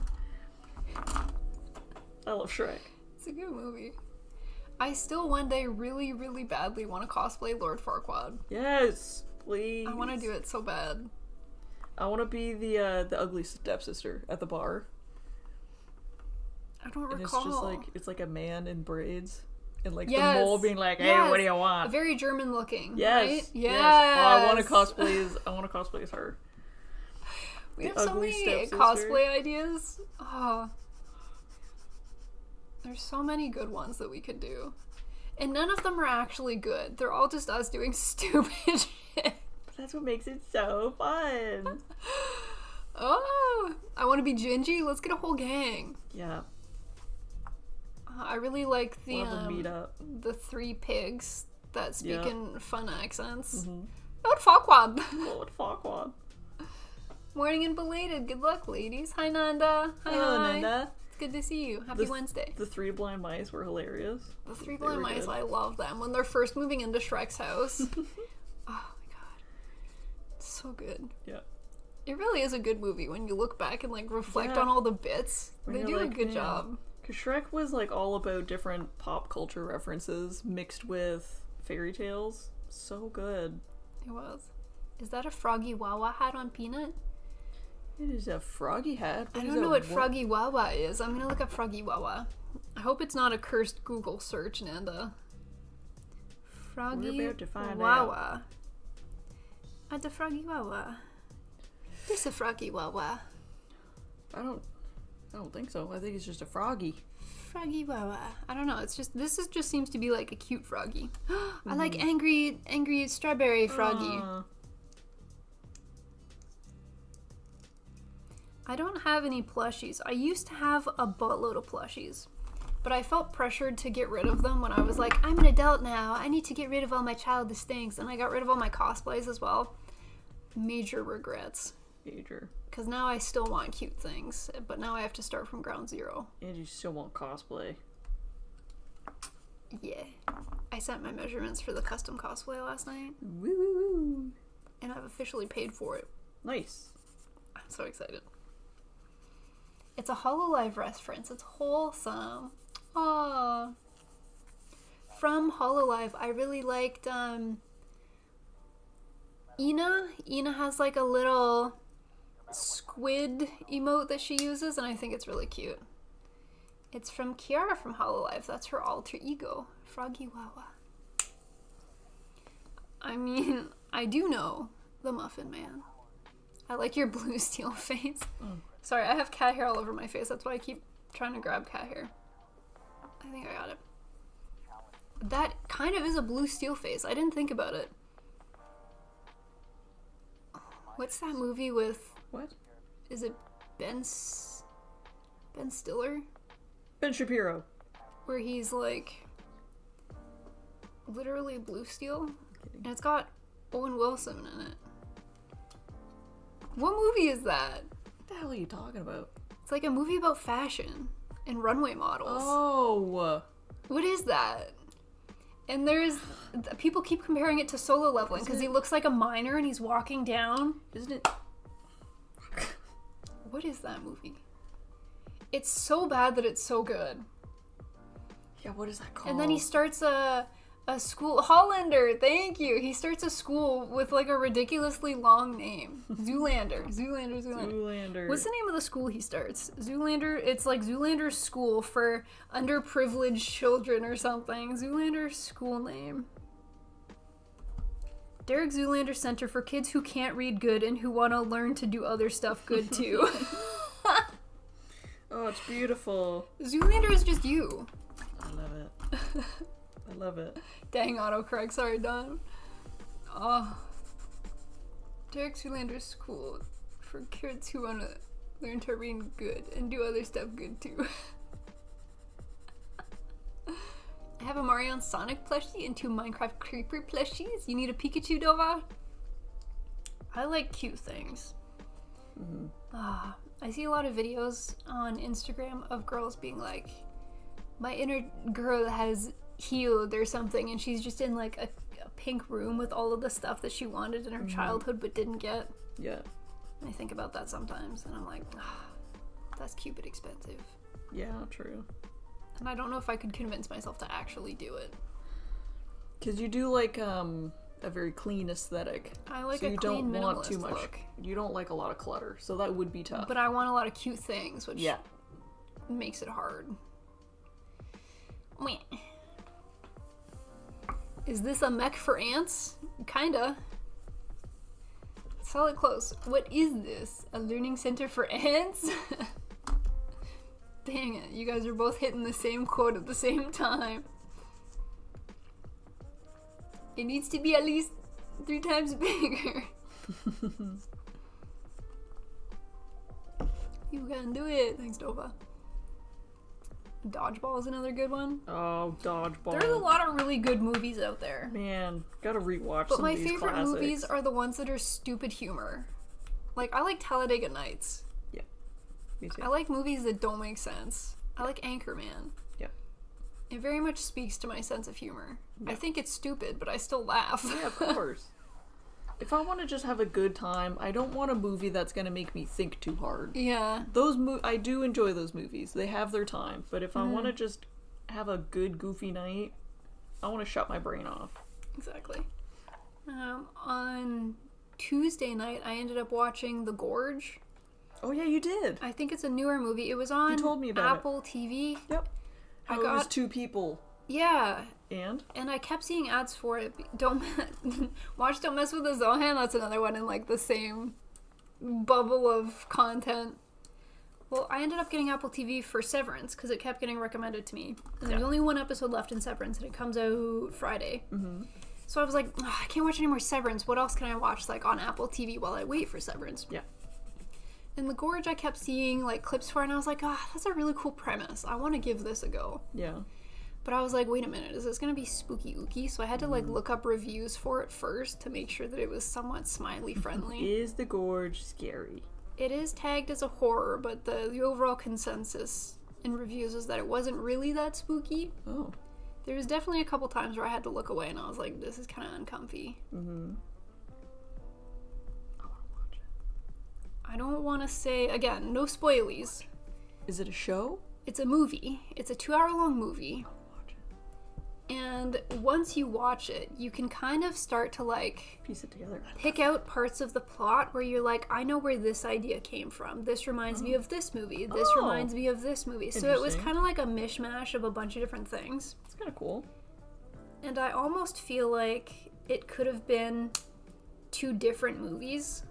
I love Shrek. It's a good movie. I still one day really, really badly want to cosplay Lord Farquaad. Yes, please. I want to do it so bad. I want to be the ugly stepsister at the bar. I don't And recall. it's just like, it's like a man in braids. And like Yes. the mole being like, hey, Yes. what do you want? Very German looking. Yes. Right? Yes. Oh, I want to Yes. cosplay as her. We The have so ugly many stepsister. cosplay ideas. Oh. There's so many good ones that we could do. And none of them are actually good. They're all just us doing stupid shit. That's what makes it so fun. Oh, I want to be Gingy. Let's get a whole gang. Yeah. I really like the We'll have a meetup. the 3 pigs that speak Yeah. in fun accents. Mm-hmm. Lord Farquaad. Lord Farquaad. Morning and belated. Good luck, ladies. Hi, Nanda. Hi, Hello, hi. Nanda. It's good to see you. Happy The- Wednesday. The 3 blind mice were hilarious. The 3 They blind were mice, good. I love them. When they're first moving into Shrek's house. Oh my god. It's so good. Yeah. It really is a good movie when you look back and like reflect Yeah. on all the bits. When They you're do a like, good man. job. Because Shrek was like all about different pop culture references mixed with fairy tales. So good. It was. Is that a Froggy Wawa hat on Peanut? It is a froggy hat. I is don't know a what Froggy Wawa is. I'm gonna look up Froggy Wawa. I hope it's not a cursed Google search, Nanda. Froggy We're about to find Wawa. At the Froggy Wawa. This a Froggy Wawa. I don't think so. I think it's just a froggy. Froggy Wawa. I don't know. It's just just seems to be like a cute froggy. I like angry strawberry froggy. I don't have any plushies. I used to have a buttload of plushies, but I felt pressured to get rid of them when I was like, I'm an adult now. I need to get rid of all my childish things, and I got rid of all my cosplays as well. Major regrets. Major. Because now I still want cute things, but now I have to start from ground zero. And you still want cosplay. Yeah. I sent my measurements for the custom cosplay last night, Woo woo woo. and I've officially paid for it. Nice. I'm so excited. It's a HoloLive reference. It's wholesome. Aww. From HoloLive, I really liked, Ina. Ina has like a little squid emote that she uses, and I think it's really cute. It's from Kiara from HoloLive. That's her alter ego, Froggy Wawa. I mean, I do know the Muffin Man. I like your blue steel face. Oh. Sorry, I have cat hair all over my face. That's why I keep trying to grab cat hair. I think I got it. That kind of is a blue steel face. I didn't think about it. What's that movie with... What? Is it Ben Stiller? Ben Shapiro. Where he's like... literally blue steel? And it's got Owen Wilson in it. What movie is that? What the hell are you talking about? It's like a movie about fashion and runway models. Oh. What is that? And there's... people keep comparing it to Solo Leveling because he looks like a miner and he's walking down. Isn't it? What is that movie? It's so bad that it's so good. Yeah, what is that called? And then he starts a school... Hollander, thank you! He starts a school with like a ridiculously long name. Zoolander. Zoolander. What's the name of the school he starts? Zoolander. It's like Zoolander's school for underprivileged children or something. Zoolander's school name. Derek Zoolander Center for kids who can't read good and who want to learn to do other stuff good too. Oh, it's beautiful. Zoolander is just you. I love it. I love it. Dang, autocorrect. Sorry, Don. Oh. Derek Zoolander's school for kids who want to learn to read good and do other stuff good too. I have a Mario and Sonic plushie and 2 Minecraft Creeper plushies. You need a Pikachu, Dova? I like cute things. Mm-hmm. I see a lot of videos on Instagram of girls being like, my inner girl has healed or something, and she's just in like a pink room with all of the stuff that she wanted in her childhood but didn't get. Yeah. And I think about that sometimes, and I'm like, that's cute but expensive. Yeah, true. And I don't know if I could convince myself to actually do it. Because you do like a very clean aesthetic. I like so a you clean don't want minimalist too much. look. You don't like a lot of clutter, so that would be tough. But I want a lot of cute things, which Yeah. makes it hard. Wait. Is this a mech for ants? Kinda. Solid close. What is this? A learning center for ants? Dang it, you guys are both hitting the same quote at the same time. It needs to be at least 3 times bigger. You can do it. Thanks, Dova. Dodgeball is another good one. Oh, Dodgeball. There's a lot of really good movies out there. Man, gotta rewatch But some my of these favorite classics. movies are the ones that are stupid humor. Like, I like Talladega Nights. Yeah, me too. I like movies that don't make sense. I like Anchorman. Yeah. It very much speaks to my sense of humor. Yeah. I think it's stupid, but I still laugh. Yeah, of course. If I want to just have a good time, I don't want a movie that's gonna make me think too hard. Yeah. I do enjoy those movies. They have their time. But if I want to just have a good, goofy night, I want to shut my brain off. Exactly. On Tuesday night, I ended up watching The Gorge. Oh yeah, you did. I think it's a newer movie. It was on told me about Apple TV. Yep. How it was 2 people. Yeah. And I kept seeing ads for it. Don't Mess with the Zohan. That's another one in like the same bubble of content. Well, I ended up getting Apple TV for Severance because it kept getting recommended to me. And there's only 1 episode left in Severance, and it comes out Friday. Mm-hmm. So I was like, I can't watch any more Severance. What else can I watch like on Apple TV while I wait for Severance? Yeah. And The Gorge, I kept seeing like clips for, and I was like, that's a really cool premise. I want to give this a go. Yeah. But I was like, wait a minute, is this gonna be spooky ooky? So I had to like look up reviews for it first to make sure that it was somewhat smiley friendly. Is The Gorge scary? It is tagged as a horror, but the overall consensus in reviews is that it wasn't really that spooky. Oh. There was definitely a couple times where I had to look away and I was like, this is kind of uncomfy. Mm-hmm. I want to watch it. I don't want to say, again, no spoilies. Is it a show? It's a movie. It's a 2-hour-long movie. I want to watch it. And once you watch it, you can kind of start to like Piece it together. pick out parts of the plot where you're like, I know where this idea came from. This reminds me of this movie. This reminds me of this movie. So it was Interesting. kind of like a mishmash of a bunch of different things. It's kind of cool. And I almost feel like it could have been 2 different movies.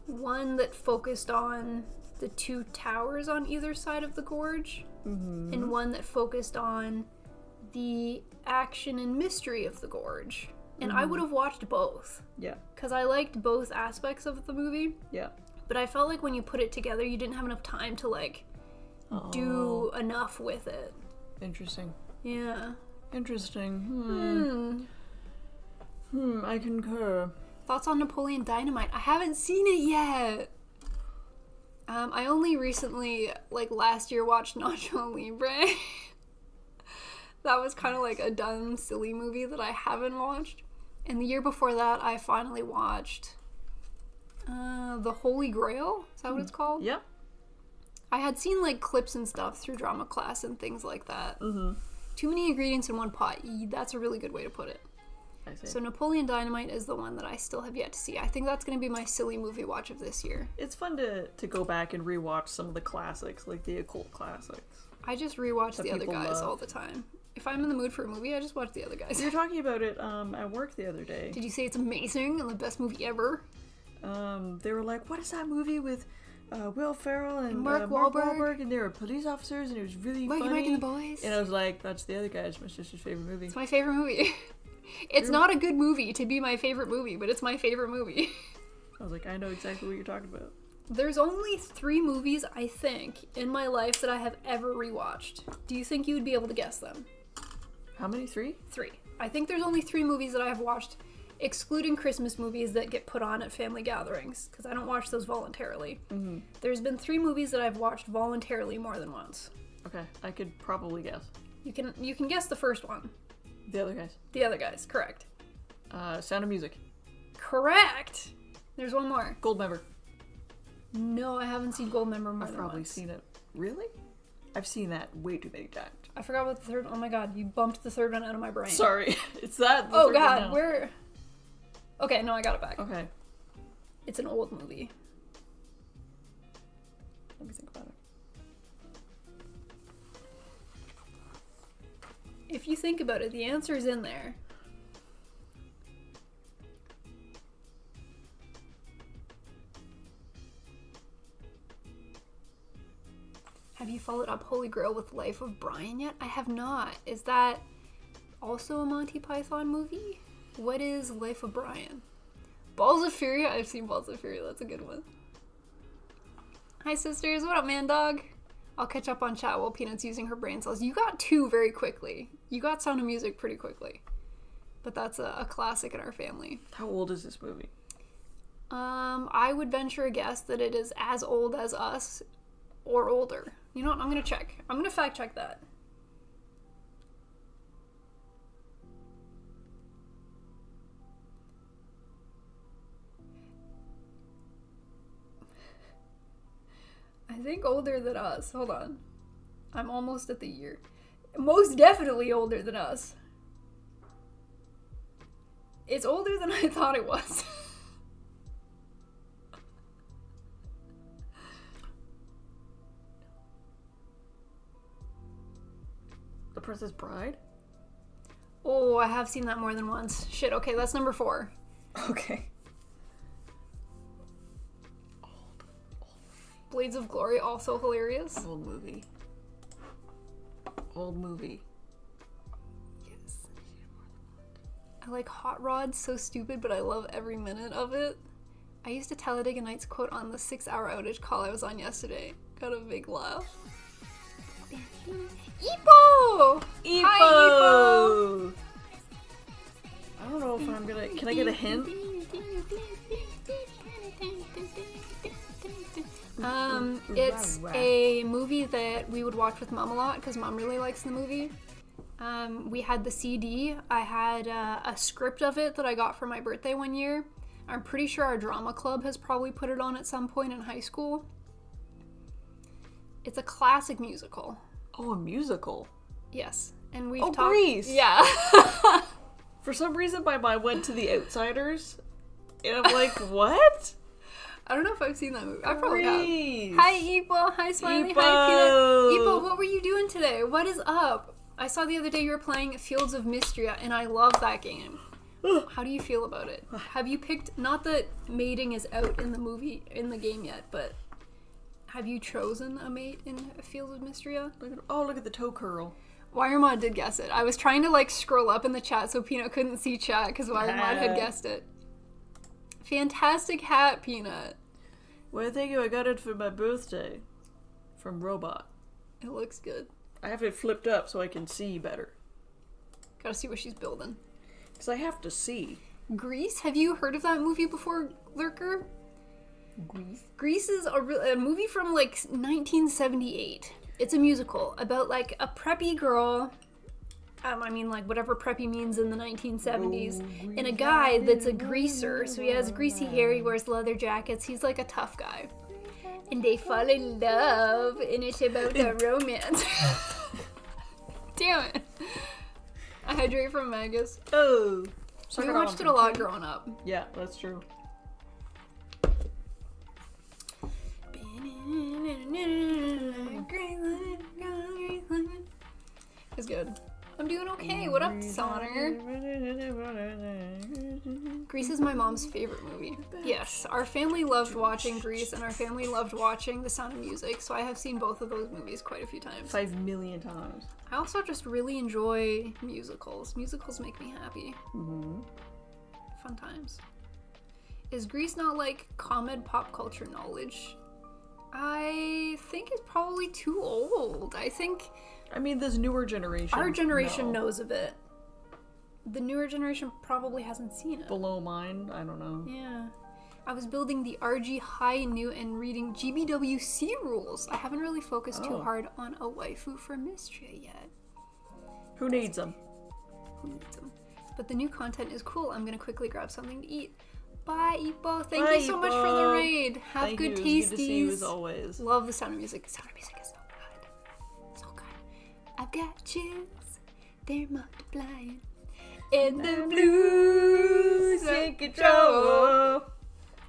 One that focused on the 2 towers on either side of the gorge, and one that focused on the action and mystery of the gorge. And I would have watched both. Yeah. Because I liked both aspects of the movie. Yeah. But I felt like when you put it together, you didn't have enough time to, like, do enough with it. Interesting. Yeah. Interesting. I concur. Thoughts on Napoleon Dynamite? I haven't seen it yet. I only recently, like, last year watched Nacho Libre. That was kind of like a dumb, silly movie that I haven't watched. And the year before that, I finally watched The Holy Grail. Is that what it's called? Yep. I had seen like clips and stuff through drama class and things like that. Too many ingredients in one pot. That's a really good way to put it. I see. So Napoleon Dynamite is the one that I still have yet to see. I think that's going to be my silly movie watch of this year. It's fun to go back and rewatch some of the classics, like the occult classics. I just rewatch That The Other people Guys love. all the time. If I'm in the mood for a movie, I just watch The Other Guys. We were talking about it at work the other day. Did you say it's amazing and the best movie ever? They were like, what is that movie with Will Ferrell and Mark Mark Wahlberg? Wahlberg, and they were police officers, and it was really What, funny. you making the boys? And I was like, that's The Other Guys, my sister's favorite movie. It's my favorite movie. It's not a good movie to be my favorite movie, but it's my favorite movie. I was like, I know exactly what you're talking about. There's only 3 movies, I think, in my life that I have ever rewatched. Do you think you would be able to guess them? How many? 3? 3. I think there's only 3 movies that I have watched, excluding Christmas movies that get put on at family gatherings, because I don't watch those voluntarily. There's been 3 movies that I've watched voluntarily more than once. Okay, I could probably guess. You can guess the first one. The Other Guys. The Other Guys, correct. Sound of Music. Correct! There's one more. Goldmember. No, I haven't seen Goldmember more I've than probably once. seen it. Really? I've seen that way too many times. I forgot about the third. Oh my god, you bumped the third one out of my brain. Sorry. It's that. the Oh third one god, now. where? Okay, no, I got it back. Okay. It's an old movie. Let me think about it. If you think about it, the answer is in there. Have you followed up Holy Grail with Life of Brian yet? I have not. Is that also a Monty Python movie? What is Life of Brian? Balls of Fury? I've seen Balls of Fury. That's a good one. Hi, sisters. What up, man dog? I'll catch up on chat while Peanut's using her brain cells. You got 2 very quickly. You got Sound of Music pretty quickly. But that's a classic in our family. How old is this movie? I would venture a guess that it is as old as us or older. You know what? I'm going to check. I'm going to fact check that. I think older than us. Hold on. I'm almost at the year. Most definitely older than us. It's older than I thought it was. The Princess Bride? Oh, I have seen that more than once. Shit, okay, that's number 4. Okay. Blades of Glory, also hilarious. Old movie. Old movie. Yes. I like Hot Rod, so stupid, but I love every minute of it. I used to Talladega Nights quote on the 6-hour outage call I was on yesterday. Got a big laugh. Ippo! Ippo! Hi, Ippo! I don't know if I'm gonna... Can I get a hint? It's a movie that we would watch with Mom a lot because Mom really likes the movie. We had the CD. I had a script of it that I got for my birthday one year. I'm pretty sure our drama club has probably put it on at some point in high school. It's a classic musical. Oh, a musical? Yes. And we've talked... Grease! Yeah. For some reason, my mind went to The Outsiders. And I'm like, what? I don't know if I've seen that movie. I probably Grease. have. Hi, Ippo. Hi, Smiley. Ippo. Hi, Peanut. Ippo, what were you doing today? What is up? I saw the other day you were playing Fields of Mystria, and I love that game. How do you feel about it? Have you picked... Not that mating is out in the game yet, but... Have you chosen a mate in Fields of Mystria? Look at the toe curl. Wiremod did guess it. I was trying to, scroll up in the chat so Peanut couldn't see chat, because Wiremod had guessed it. Fantastic hat, Peanut. Well, thank you. I got it for my birthday. From Robot. It looks good. I have it flipped up so I can see better. Gotta see what she's building. Because I have to see. Grease? Have you heard of that movie before, Lurker? Grease? Grease is a movie from, 1978. It's a musical about, a preppy girl... whatever preppy means in the 1970s. And a guy that's a greaser. So he has greasy hair, he wears leather jackets. He's a tough guy. And they fall in love, and it's about a romance. Damn it. I hydrate from Magus. Oh. So we watched it a lot growing up. Yeah, that's true. It's good. I'm doing okay. What up, Sonner? Grease is my mom's favorite movie. Yes, our family loved watching Grease, and our family loved watching The Sound of Music, so I have seen both of those movies quite a few times. 5 million times. I also just really enjoy musicals. Musicals make me happy. Mm-hmm. Fun times. Is Grease not common pop culture knowledge? I think it's probably too old. This newer generation. Our generation knows of it. The newer generation probably hasn't seen it. Below mine, I don't know. Yeah. I was building the RG High New and reading GBWC rules. I haven't really focused too hard on a waifu for Mystria yet. Who needs them? Who needs them? But the new content is cool. I'm gonna quickly grab something to eat. Bye, Ippo. Thank you so much for the raid. Have good tasties. Good to see you as always. Love The Sound of Music. The Sound of Music is so good. So good. I've got chills. They're multiplying. And the blues take control.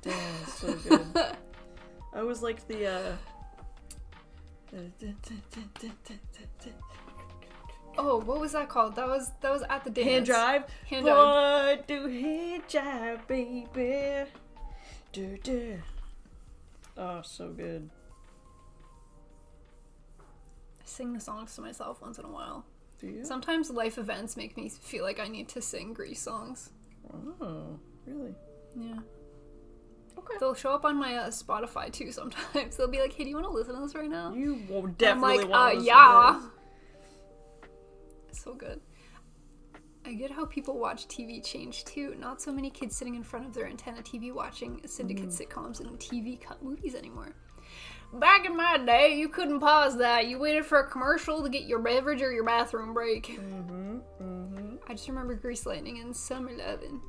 Damn, so good. I always liked the Oh, what was that called? That was at the dance. Hand jive. Hand jive. Boy, do hand jive, baby. Do, do. Oh, so good. I sing the songs to myself once in a while. Do you? Sometimes life events make me feel like I need to sing Grease songs. Oh, really? Yeah. Okay. They'll show up on my Spotify too sometimes. They'll be like, hey, do you want to listen to this right now? You will I'm definitely like, want to listen yeah. to this. So good. I get how people watch TV change too. Not so many kids sitting in front of their antenna TV watching syndicate sitcoms and TV cut movies anymore. Back in my day, you couldn't pause that. You waited for a commercial to get your beverage or your bathroom break. I just remember Grease Lightning and Summer Lovin'.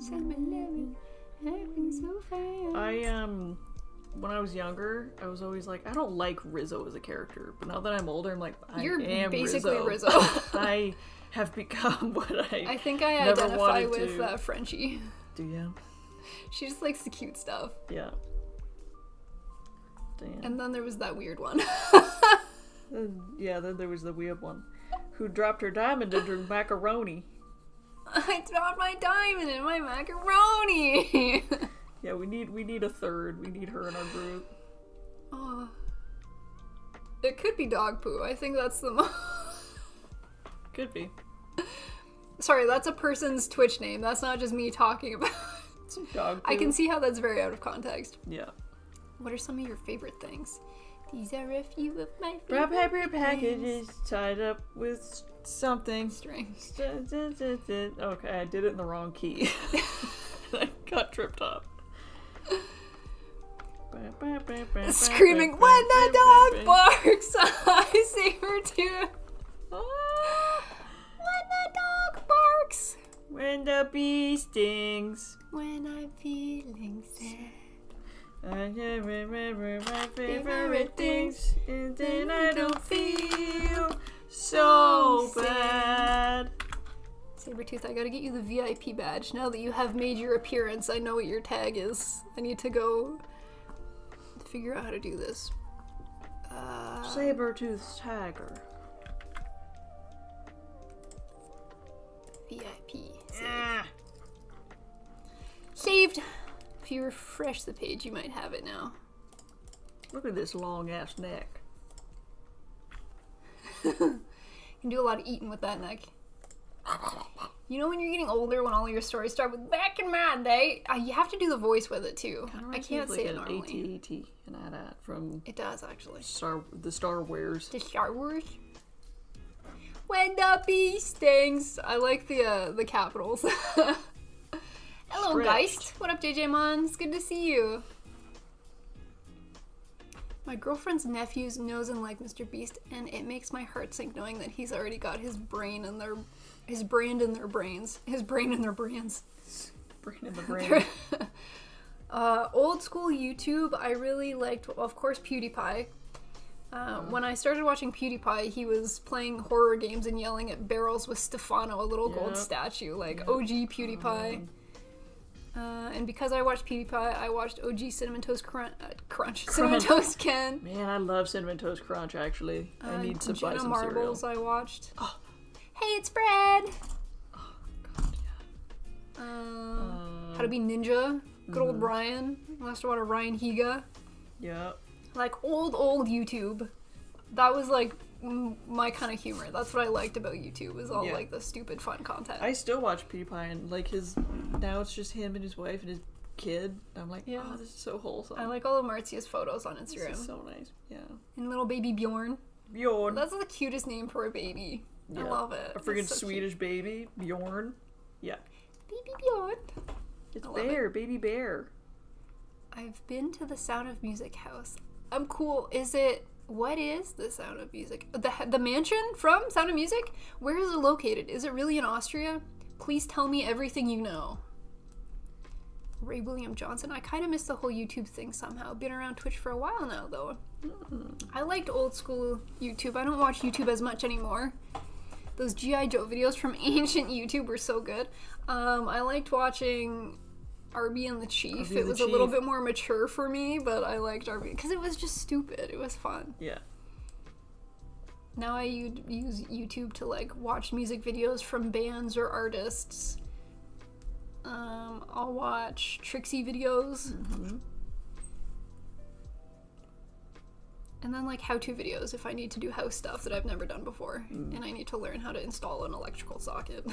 Summer Lovin', happened so fast. When I was younger, I was always like, I don't like Rizzo as a character. But now that I'm older, I'm like, You're am basically Rizzo. I have become what I think I never identify wanted with to. Frenchie. Do you? She just likes the cute stuff. Yeah. Damn. And then there was that weird one. Yeah, then there was the weird one. Who dropped her diamond into macaroni. I dropped my diamond in my macaroni. Yeah, we need a third. We need her in our group. Oh. It could be dog poo. I think that's the most... Could be. Sorry, that's a person's Twitch name. That's not just me talking about Some dog I poo. can see how that's very out of context. Yeah. What are some of your favorite things? These are a few of my Wrap favorite paper packages things. tied up with something. Strings. Okay, I did it in the wrong key. I got tripped up. Screaming, when the dog barks, I saber too. When the dog barks. When the bee stings. When I'm feeling sad. I can remember my favorite things, and then I don't feel so bad. Sabretooth, I gotta get you the VIP badge. Now that you have made your appearance, I know what your tag is. I need to go figure out how to do this. Sabertooth's tagger. VIP. Saved. If you refresh the page, you might have it now. Look at this long ass neck. You can do a lot of eating with that neck. You know when you're getting older, when all your stories start with "back in my day," you have to do the voice with it too. I can't say it normally. AT-AT and that from It does actually. the Star Wars. The Star Wars. When the bee stings. I like the capitals. Hello, Stretched. Geist. What up, JJ Mon? It's good to see you. My girlfriend's nephews knows and like Mr. Beast, and it makes my heart sink knowing that he's already got his brain in their brain in their brands. Brain in the brain. Old school YouTube, I really liked, of course, PewDiePie. When I started watching PewDiePie, he was playing horror games and yelling at barrels with Stefano, a little gold statue, like OG PewDiePie. And because I watched PewDiePie, I watched OG Cinnamon Toast Crunch. Cinnamon Toast Ken. Man, I love Cinnamon Toast Crunch, actually. I need to buy Jenna some Marbles cereal. I watched. Oh. Hey, it's Fred! Oh, God, yeah. How to Be Ninja. Good old Ryan. Last one of Ryan Higa. Yeah. Like old YouTube. That was like my kind of humor. That's what I liked about YouTube, is all like the stupid fun content. I still watch PewDiePie, and like now it's just him and his wife and his kid. I'm like, oh, this is so wholesome. I like all of Marzia's photos on Instagram. This is so nice. Yeah. And little baby Bjorn. Bjorn. That's the cutest name for a baby. Yeah. I love it. A freaking so Swedish baby, Bjorn. Yeah. Baby Bjorn. It's Bear, baby bear. I've been to the Sound of Music house. I'm cool. What is the Sound of Music? The mansion from Sound of Music? Where is it located? Is it really in Austria? Please tell me everything you know. Ray William Johnson. I kind of missed the whole YouTube thing somehow. Been around Twitch for a while now, though. I liked old school YouTube. I don't watch YouTube as much anymore. Those G.I. Joe videos from ancient YouTube were so good. I liked watching Arby and the Chief. It was a little bit more mature for me, but I liked Arby because it was just stupid. It was fun. Yeah. Now I use YouTube to like watch music videos from bands or artists. I'll watch Trixie videos. Mm-hmm. And then like how-to videos if I need to do house stuff that I've never done before. And I need to learn how to install an electrical socket.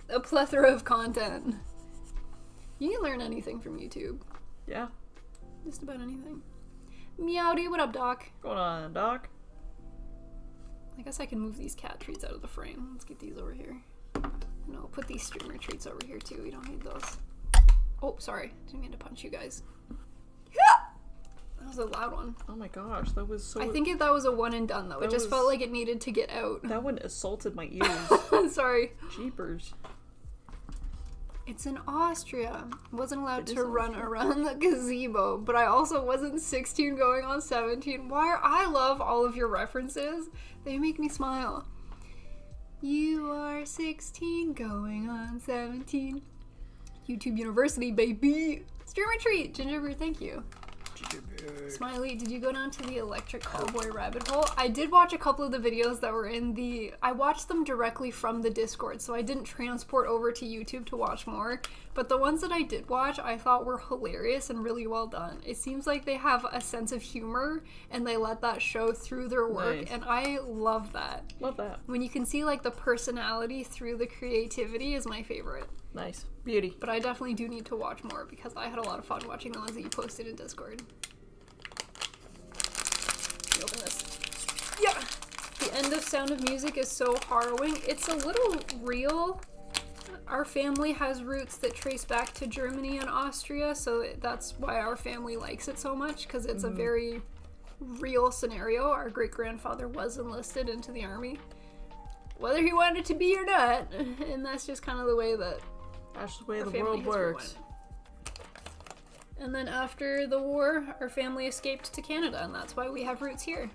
A plethora of content. You can learn anything from YouTube. Yeah. Just about anything. Meowdy, what up, Doc? What's going on, Doc? I guess I can move these cat treats out of the frame. Let's get these over here. No, put these streamer treats over here too. We don't need those. Oh, sorry. Didn't mean to punch you guys. That was a loud one. Oh my gosh, that was so... I think that was a one and done though. It just felt like it needed to get out. That one assaulted my ears. Sorry. Jeepers. It's in Austria. Wasn't allowed to run around the gazebo, but I also wasn't 16 going on 17. I love all of your references. They make me smile. You are 16 going on 17. YouTube University, baby. Streamer treat. Gingerbread, thank you. Smiley, did you go down to the electric cowboy rabbit hole? I did watch a couple of the videos that were in the... I watched them directly from the Discord, so I didn't transport over to YouTube to watch more. But the ones that I did watch, I thought were hilarious and really well done. It seems like they have a sense of humor, and they let that show through their work, Nice. and I love that. Love that. When you can see, like, the personality through the creativity is my favorite. Nice. Beauty. But I definitely do need to watch more, because I had a lot of fun watching the ones that you posted in Discord. Open this. Yeah! The end of Sound of Music is so harrowing. It's a little real. Our family has roots that trace back to Germany and Austria, so that's why our family likes it so much, because it's a very real scenario. Our great-grandfather was enlisted into the army, whether he wanted to be or not, and that's just kind of the way that That's the way our the family world history works. went. And then after the war, our family escaped to Canada, and that's why we have roots here.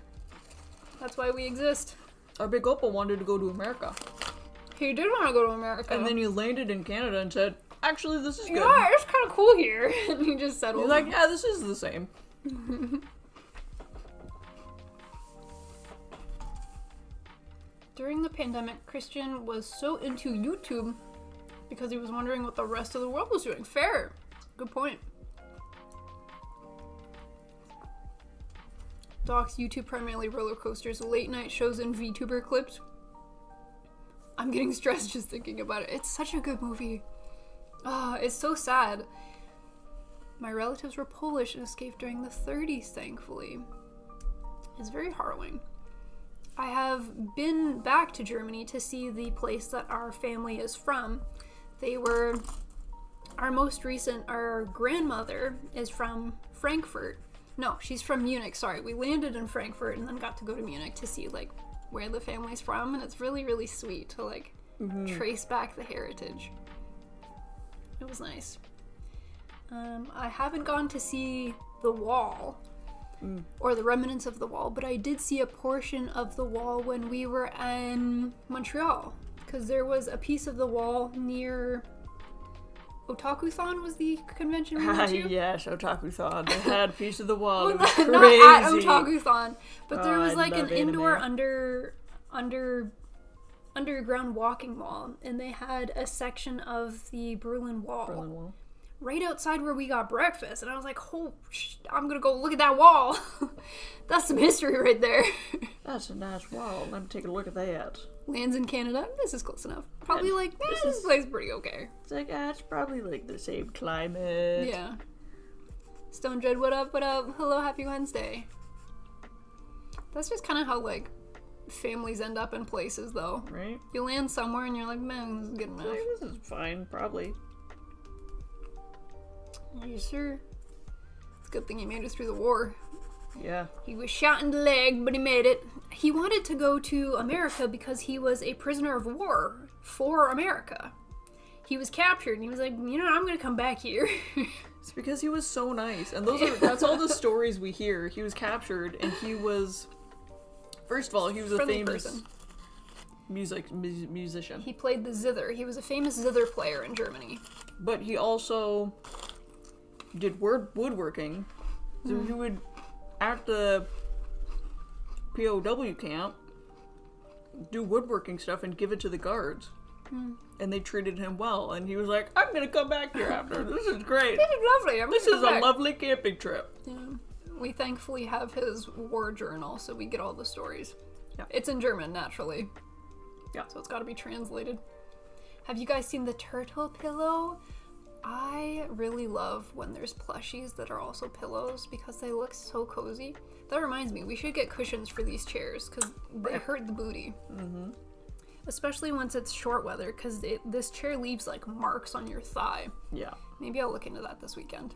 That's why we exist. Our big oppa wanted to go to America. He did want to go to America. And then he landed in Canada and said, actually, this is good. Yeah, it's kind of cool here. And he just settled. He's like, yeah, this is the same. During the pandemic, Christian was so into YouTube because he was wondering what the rest of the world was doing. Fair. Good point. Doc's YouTube primarily roller coasters, late night shows, and VTuber clips. I'm getting stressed just thinking about it. It's such a good movie. Ah, it's so sad. My relatives were Polish and escaped during the 30s, thankfully. It's very harrowing. I have been back to Germany to see the place that our family is from. They were... Our grandmother is from Frankfurt. No, she's from Munich, sorry. We landed in Frankfurt and then got to go to Munich to see, like, where the family's from, and it's really, really sweet to, like, trace back the heritage. It was nice. I haven't gone to see the wall, or the remnants of the wall, but I did see a portion of the wall when we were in Montreal, because there was a piece of the wall near... Otaku-thon was the convention we went to? Yes, Otaku-thon. They had a piece of the wall. It was Not crazy. at Otaku-thon, but there was I like an love indoor anime. underground walking wall, and they had a section of the Berlin Wall right outside where we got breakfast, and I was like, I'm gonna go look at that wall. That's some history right there. That's a nice wall. Let me take a look at that. Lands in Canada. This is close enough. Probably Yeah, like, this this is- place is pretty okay. It's like, it's probably like the same climate. Yeah. Stone Dread, what up, what up? Hello, happy Wednesday. That's just kind of how, like, families end up in places, though. Right? You land somewhere and you're like, man, this is good enough. Like, this is fine, probably. Are you sure? It's a good thing he made it through the war. Yeah. He was shot in the leg, but he made it. He wanted to go to America because he was a prisoner of war for America. He was captured, and he was like, you know what, I'm gonna come back here. It's because he was so nice. And that's all the stories we hear. He was captured, and he was... First of all, he was a Friendly famous person. musician. He played the zither. He was a famous zither player in Germany. But he also did woodworking. So he would, at the POW camp, do woodworking stuff, and give it to the guards. And they treated him well, and he was like, I'm gonna come back here after. This is great. This is lovely. This is a lovely camping trip. Yeah. We thankfully have his war journal, so we get all the stories. Yeah. It's in German, naturally. Yeah. So it's got to be translated. Have you guys seen the turtle pillow? I really love when there's plushies that are also pillows because they look so cozy. That reminds me, we should get cushions for these chairs because they hurt the booty. Mm-hmm. Especially once it's short weather because this chair leaves like marks on your thigh. Yeah. Maybe I'll look into that this weekend.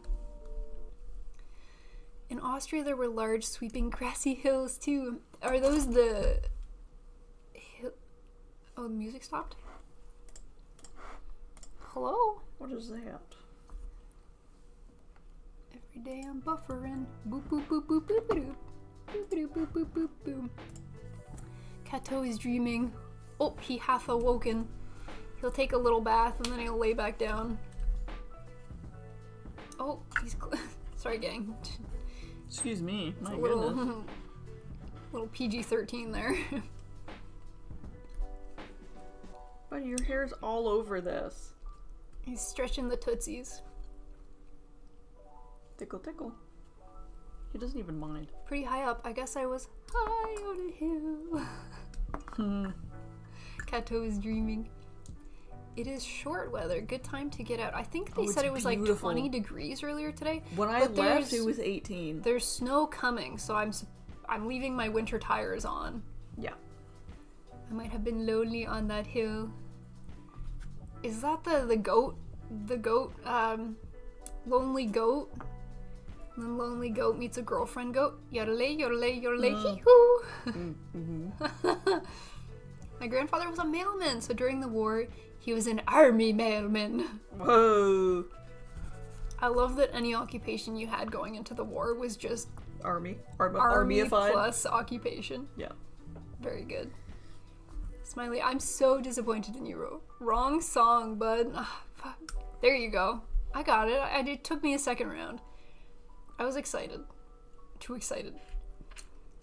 In Austria, there were large, sweeping, grassy hills, too. Are those the... Oh, the music stopped? Hello? What is that? Every day I'm buffering. Boop, boop, boop, boop, boop, boop. Boop, boop, boop, boop, boop, boop. Kato is dreaming. Oh, he hath awoken. He'll take a little bath and then he'll lay back down. Oh, he's... Sorry, gang. Excuse me. My little, goodness. Little PG-13 there. Buddy, your hair's all over this. He's stretching the tootsies. Tickle, tickle. He doesn't even mind. Pretty high up. I guess I was high on a hill. Kato is dreaming. It is short weather. Good time to get out. I think they said it was beautiful. like 20 degrees earlier today. When I left, it was 18. There's snow coming, so I'm leaving my winter tires on. Yeah. I might have been lonely on that hill. Is that the goat? The goat, lonely goat? And then lonely goat meets a girlfriend goat. Yodelay, yodelay, yodelay, hee-hoo! Mm-hmm. My grandfather was a mailman, so during the war, he was an army mailman. Whoa! I love that any occupation you had going into the war was just Army armyified plus occupation. Yeah. Very good. Smiley, I'm so disappointed in you. Wrong song, bud. There you go. I got it. It took me a second round. I was excited. Too excited.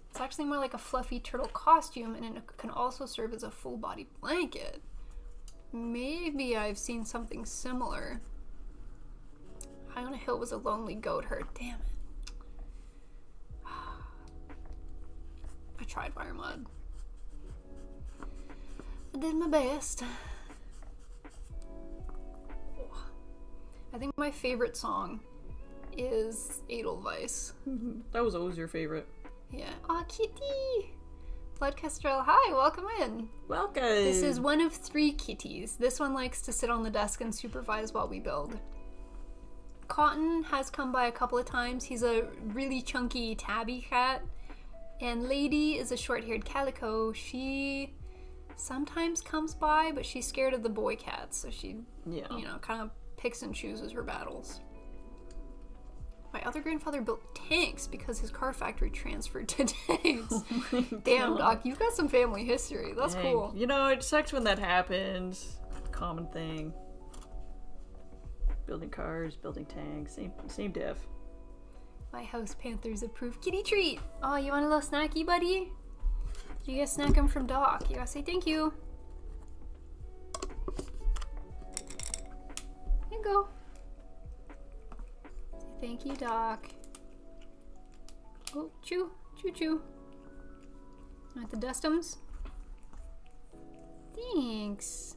It's actually more like a fluffy turtle costume, and it can also serve as a full-body blanket. Maybe I've seen something similar. High on a hill was a lonely goat herd. Damn it. I tried Fire Mud. I did my best. I think my favorite song is Edelweiss. That was always your favorite. Yeah. Aw, kitty! Blood Kestrel, hi, welcome in. Welcome! This is one of 3 kitties. This one likes to sit on the desk and supervise while we build. Cotton has come by a couple of times. He's a really chunky tabby cat. And Lady is a short-haired calico. She sometimes comes by, but she's scared of the boy cats, so she, kind of picks and chooses her battles. My other grandfather built tanks because his car factory transferred to tanks. Oh Damn, Doc, you've got some family history. That's Dang. cool. You know, it sucks when that happens. Common thing. Building cars, building tanks, same diff. My house Panthers approved kitty treat. Oh, you want a little snacky, buddy? You gotta snack him from Doc. You gotta say thank you. Here you go. Say thank you, Doc. Oh, chew, chew, chew. Want the dustums? Thanks.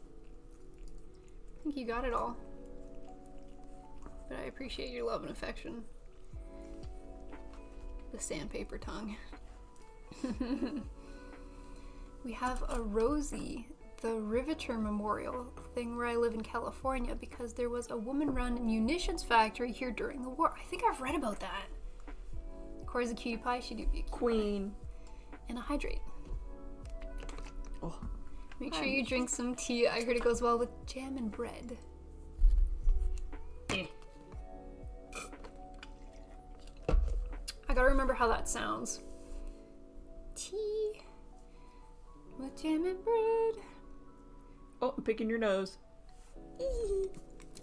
I think you got it all. But I appreciate your love and affection. The sandpaper tongue. We have a Rosie, the Riveter Memorial thing where I live in California because there was a woman-run munitions factory here during the war. I think I've read about that. Cora's a cutie pie. She do be a Queen. And a hydrate. Oh. Make sure you drink some tea. I heard it goes well with jam and bread. I gotta remember how that sounds. Tea with jam and bread. Oh, I'm picking your nose.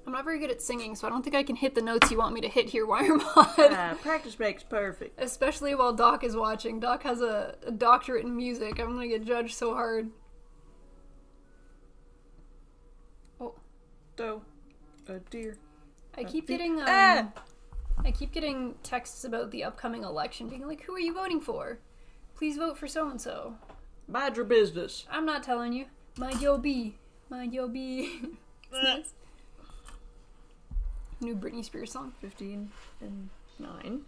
I'm not very good at singing, so I don't think I can hit the notes you want me to hit here, Wiremod. Practice makes perfect. Especially while Doc is watching. Doc has a doctorate in music. I'm gonna get judged so hard. Oh. Doe. A deer. I keep getting texts about the upcoming election being like, who are you voting for? Please vote for so-and-so. Mind your business. I'm not telling you. Mind your bee. Mind your bee. Nice. New Britney Spears song. 15 and 9.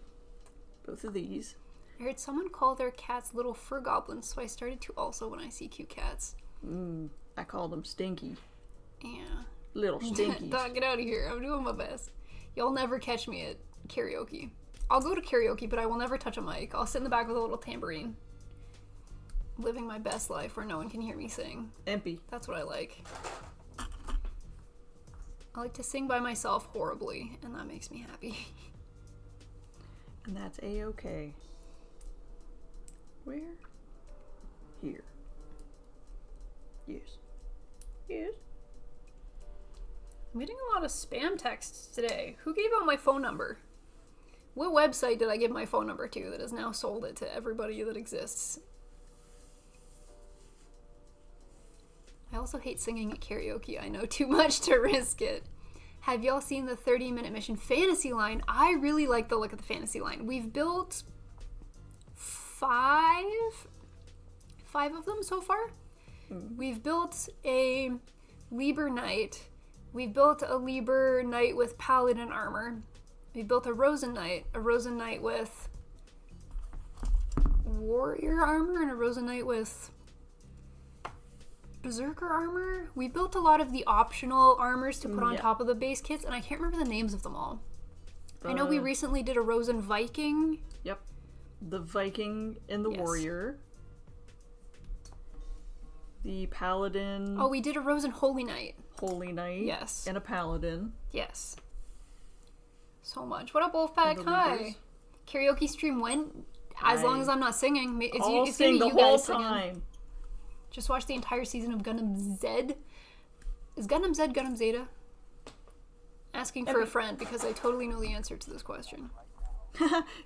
Both of these. I heard someone call their cats little fur goblins, so I started to also when I see cute cats. I call them Stinky. Yeah. Little Stinkies. Doc, get out of here. I'm doing my best. You'll never catch me at karaoke. I'll go to karaoke, but I will never touch a mic. I'll sit in the back with a little tambourine. Living my best life where no one can hear me sing. Empty. That's what I like. I like to sing by myself horribly, and that makes me happy. And that's A-okay. Where? Here. Yes. Yes. I'm getting a lot of spam texts today. Who gave out my phone number? What website did I give my phone number to that has now sold it to everybody that exists? I also hate singing at karaoke. I know too much to risk it. Have y'all seen the 30-minute mission fantasy line? I really like the look of the fantasy line. We've built five of them so far. We've built a Liber Knight. We've built a Liber Knight with Paladin armor. We've built a Rosen Knight with Warrior armor, and a Rosen Knight with Berserker armor. We built a lot of the optional armors to put on top of the base kits, and I can't remember the names of them all. I know we recently did a Rosen Viking. Yep. The Viking and the Warrior. The Paladin. Oh, we did a Rosen Holy Knight. Holy Knight. Yes. And a Paladin. Yes. So much. What up, Wolfpack? Hi. Karaoke stream when? As long as I'm not singing. It's sing the you whole guys time. Singing. Just watch the entire season of Gundam Z. Is Gundam Z Gundam Zeta? Asking for a friend because I totally know the answer to this question.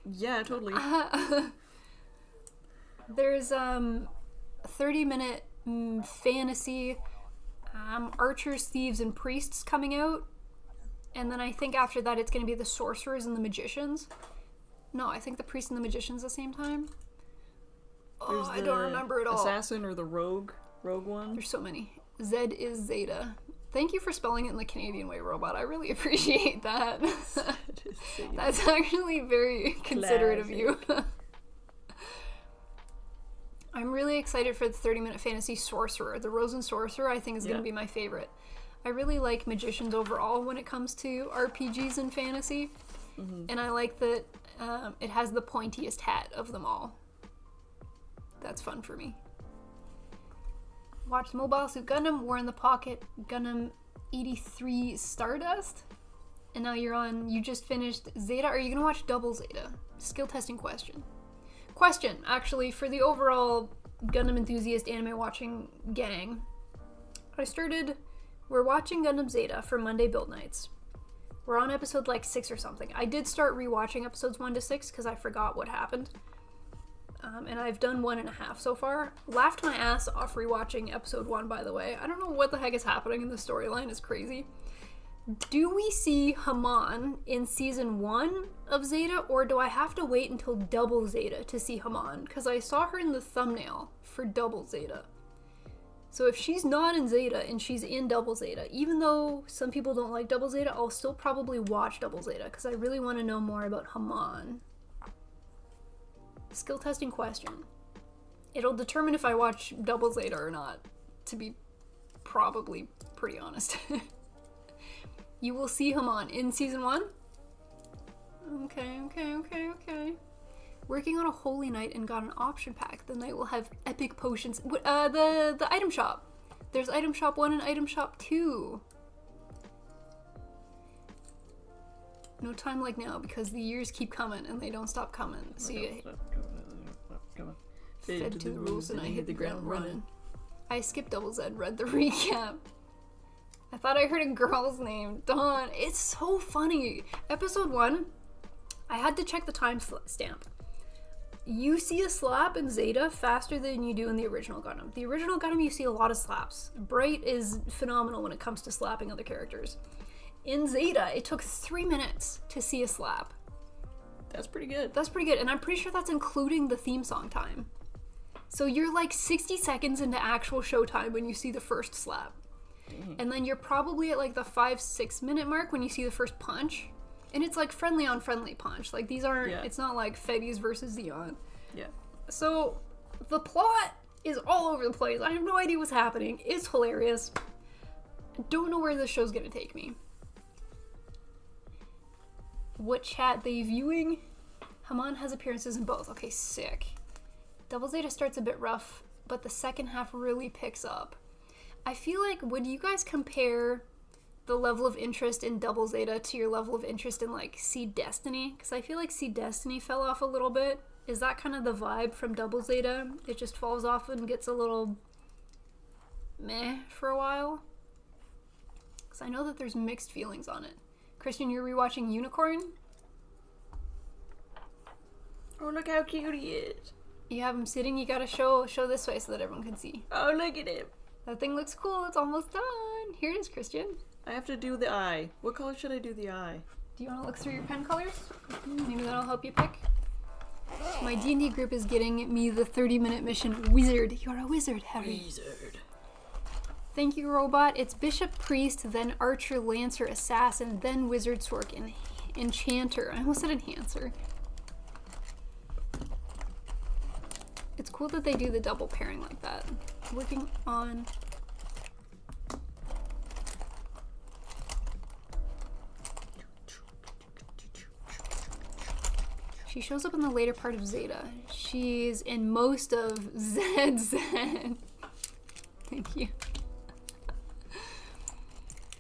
Yeah, totally. There's a 30-minute fantasy archers, thieves, and priests coming out. And then I think after that it's going to be the sorcerers and the magicians. No, I think the priests and the magicians at the same time. Oh, I don't remember it all. Assassin or the rogue one. There's so many. Z is Zeta. Thank you for spelling it in the Canadian way, Robot. I really appreciate that. That's actually very considerate of you. I'm really excited for the 30-minute fantasy sorcerer. The Rosen Sorcerer I think is going to be my favorite. I really like magicians overall when it comes to RPGs and fantasy. And I like that it has the pointiest hat of them all. That's fun for me. Watched Mobile Suit Gundam, War in the Pocket, Gundam 83 Stardust. And now you just finished Zeta. Are you going to watch Double Zeta? Skill testing question. Question, actually, for the overall Gundam enthusiast anime watching gang. We're watching Gundam Zeta for Monday build nights. We're on episode 6 or something. I did start rewatching episodes 1 to 6 because I forgot what happened. And I've done 1.5 so far. Laughed my ass off rewatching episode 1, by the way. I don't know what the heck is happening in the storyline. It's crazy. Do we see Haman in season 1 of Zeta, or do I have to wait until Double Zeta to see Haman? Because I saw her in the thumbnail for Double Zeta. So if she's not in Zeta and she's in Double Zeta, even though some people don't like Double Zeta, I'll still probably watch Double Zeta because I really want to know more about Haman. Skill testing question. It'll determine if I watch Double Zeta or not, to be probably pretty honest. You will see Haman in season 1? Okay. Working on a Holy Knight and got an option pack. The knight will have epic potions. The item shop. There's item shop 1 and item shop 2. No time like now because the years keep coming and they don't stop coming. See, fed to the rules and I hit the ground running. I skipped Double Z, read the recap. I thought I heard a girl's name. Dawn. It's so funny. Episode 1, I had to check the time stamp. You see a slap in Zeta faster than you do in the original Gundam. The original Gundam, you see a lot of slaps. Bright is phenomenal when it comes to slapping other characters. In Zeta, it took 3 minutes to see a slap. That's pretty good. That's pretty good, and I'm pretty sure that's including the theme song time. So you're like 60 seconds into actual showtime when you see the first slap. Dang. And then you're probably at like the 5-6 minute mark when you see the first punch. And it's like friendly on friendly punch. Like these aren't, It's not like Fetties versus Zeon. Yeah. So the plot is all over the place. I have no idea what's happening. It's hilarious. I don't know where this show's gonna take me. What chat they viewing? Haman has appearances in both. Okay, sick. Double Zeta starts a bit rough, but the second half really picks up. I feel like, would you guys compare the level of interest in Double Zeta to your level of interest in, like, See Destiny? Because I feel like See Destiny fell off a little bit. Is that kind of the vibe from Double Zeta? It just falls off and gets a little meh for a while? Because I know that there's mixed feelings on it. Christian, you're rewatching Unicorn? Oh, look how cute he is. You have him sitting, you gotta show this way so that everyone can see. Oh, look at him. That thing looks cool, it's almost done. Here it is, Christian. I have to do the eye. What color should I do the eye? Do you want to look through your pen colors? Maybe that'll help you pick. My D&D group is getting me the 30-minute mission. Wizard. You're a wizard, Harry. Wizard. Thank you, robot. It's Bishop, Priest, then Archer, Lancer, Assassin, then Wizard, Sork, and Enchanter. I almost said Enhancer. It's cool that they do the double pairing like that. Working on... She shows up in the later part of Zeta. She's in most of ZZ. Thank you.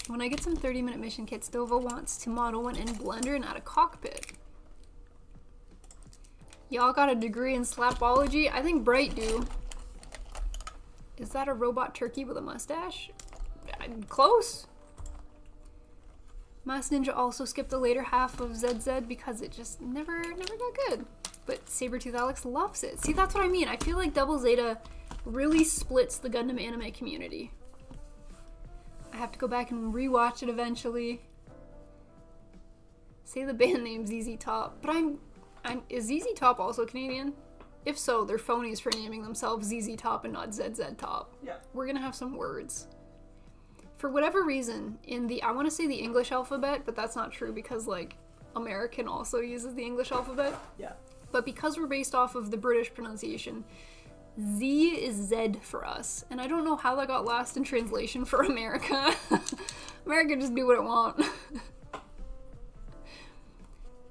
When I get some 30-minute mission kits, Dova wants to model one in Blender and add a cockpit. Y'all got a degree in slapology? I think Bright do. Is that a robot turkey with a mustache? Close. Masked Ninja also skipped the later half of ZZ because it just never got good. But Sabretooth Alex loves it. See, that's what I mean. I feel like Double Zeta really splits the Gundam anime community. I have to go back and rewatch it eventually. Say the band name ZZ Top. But is ZZ Top also Canadian? If so, they're phonies for naming themselves ZZ Top and not ZZ Top. Yeah. We're gonna have some words. For whatever reason, in the, I want to say the English alphabet, but that's not true because, like, American also uses the English alphabet. Yeah. But because we're based off of the British pronunciation, Z is Z for us. And I don't know how that got lost in translation for America. America just do what it want.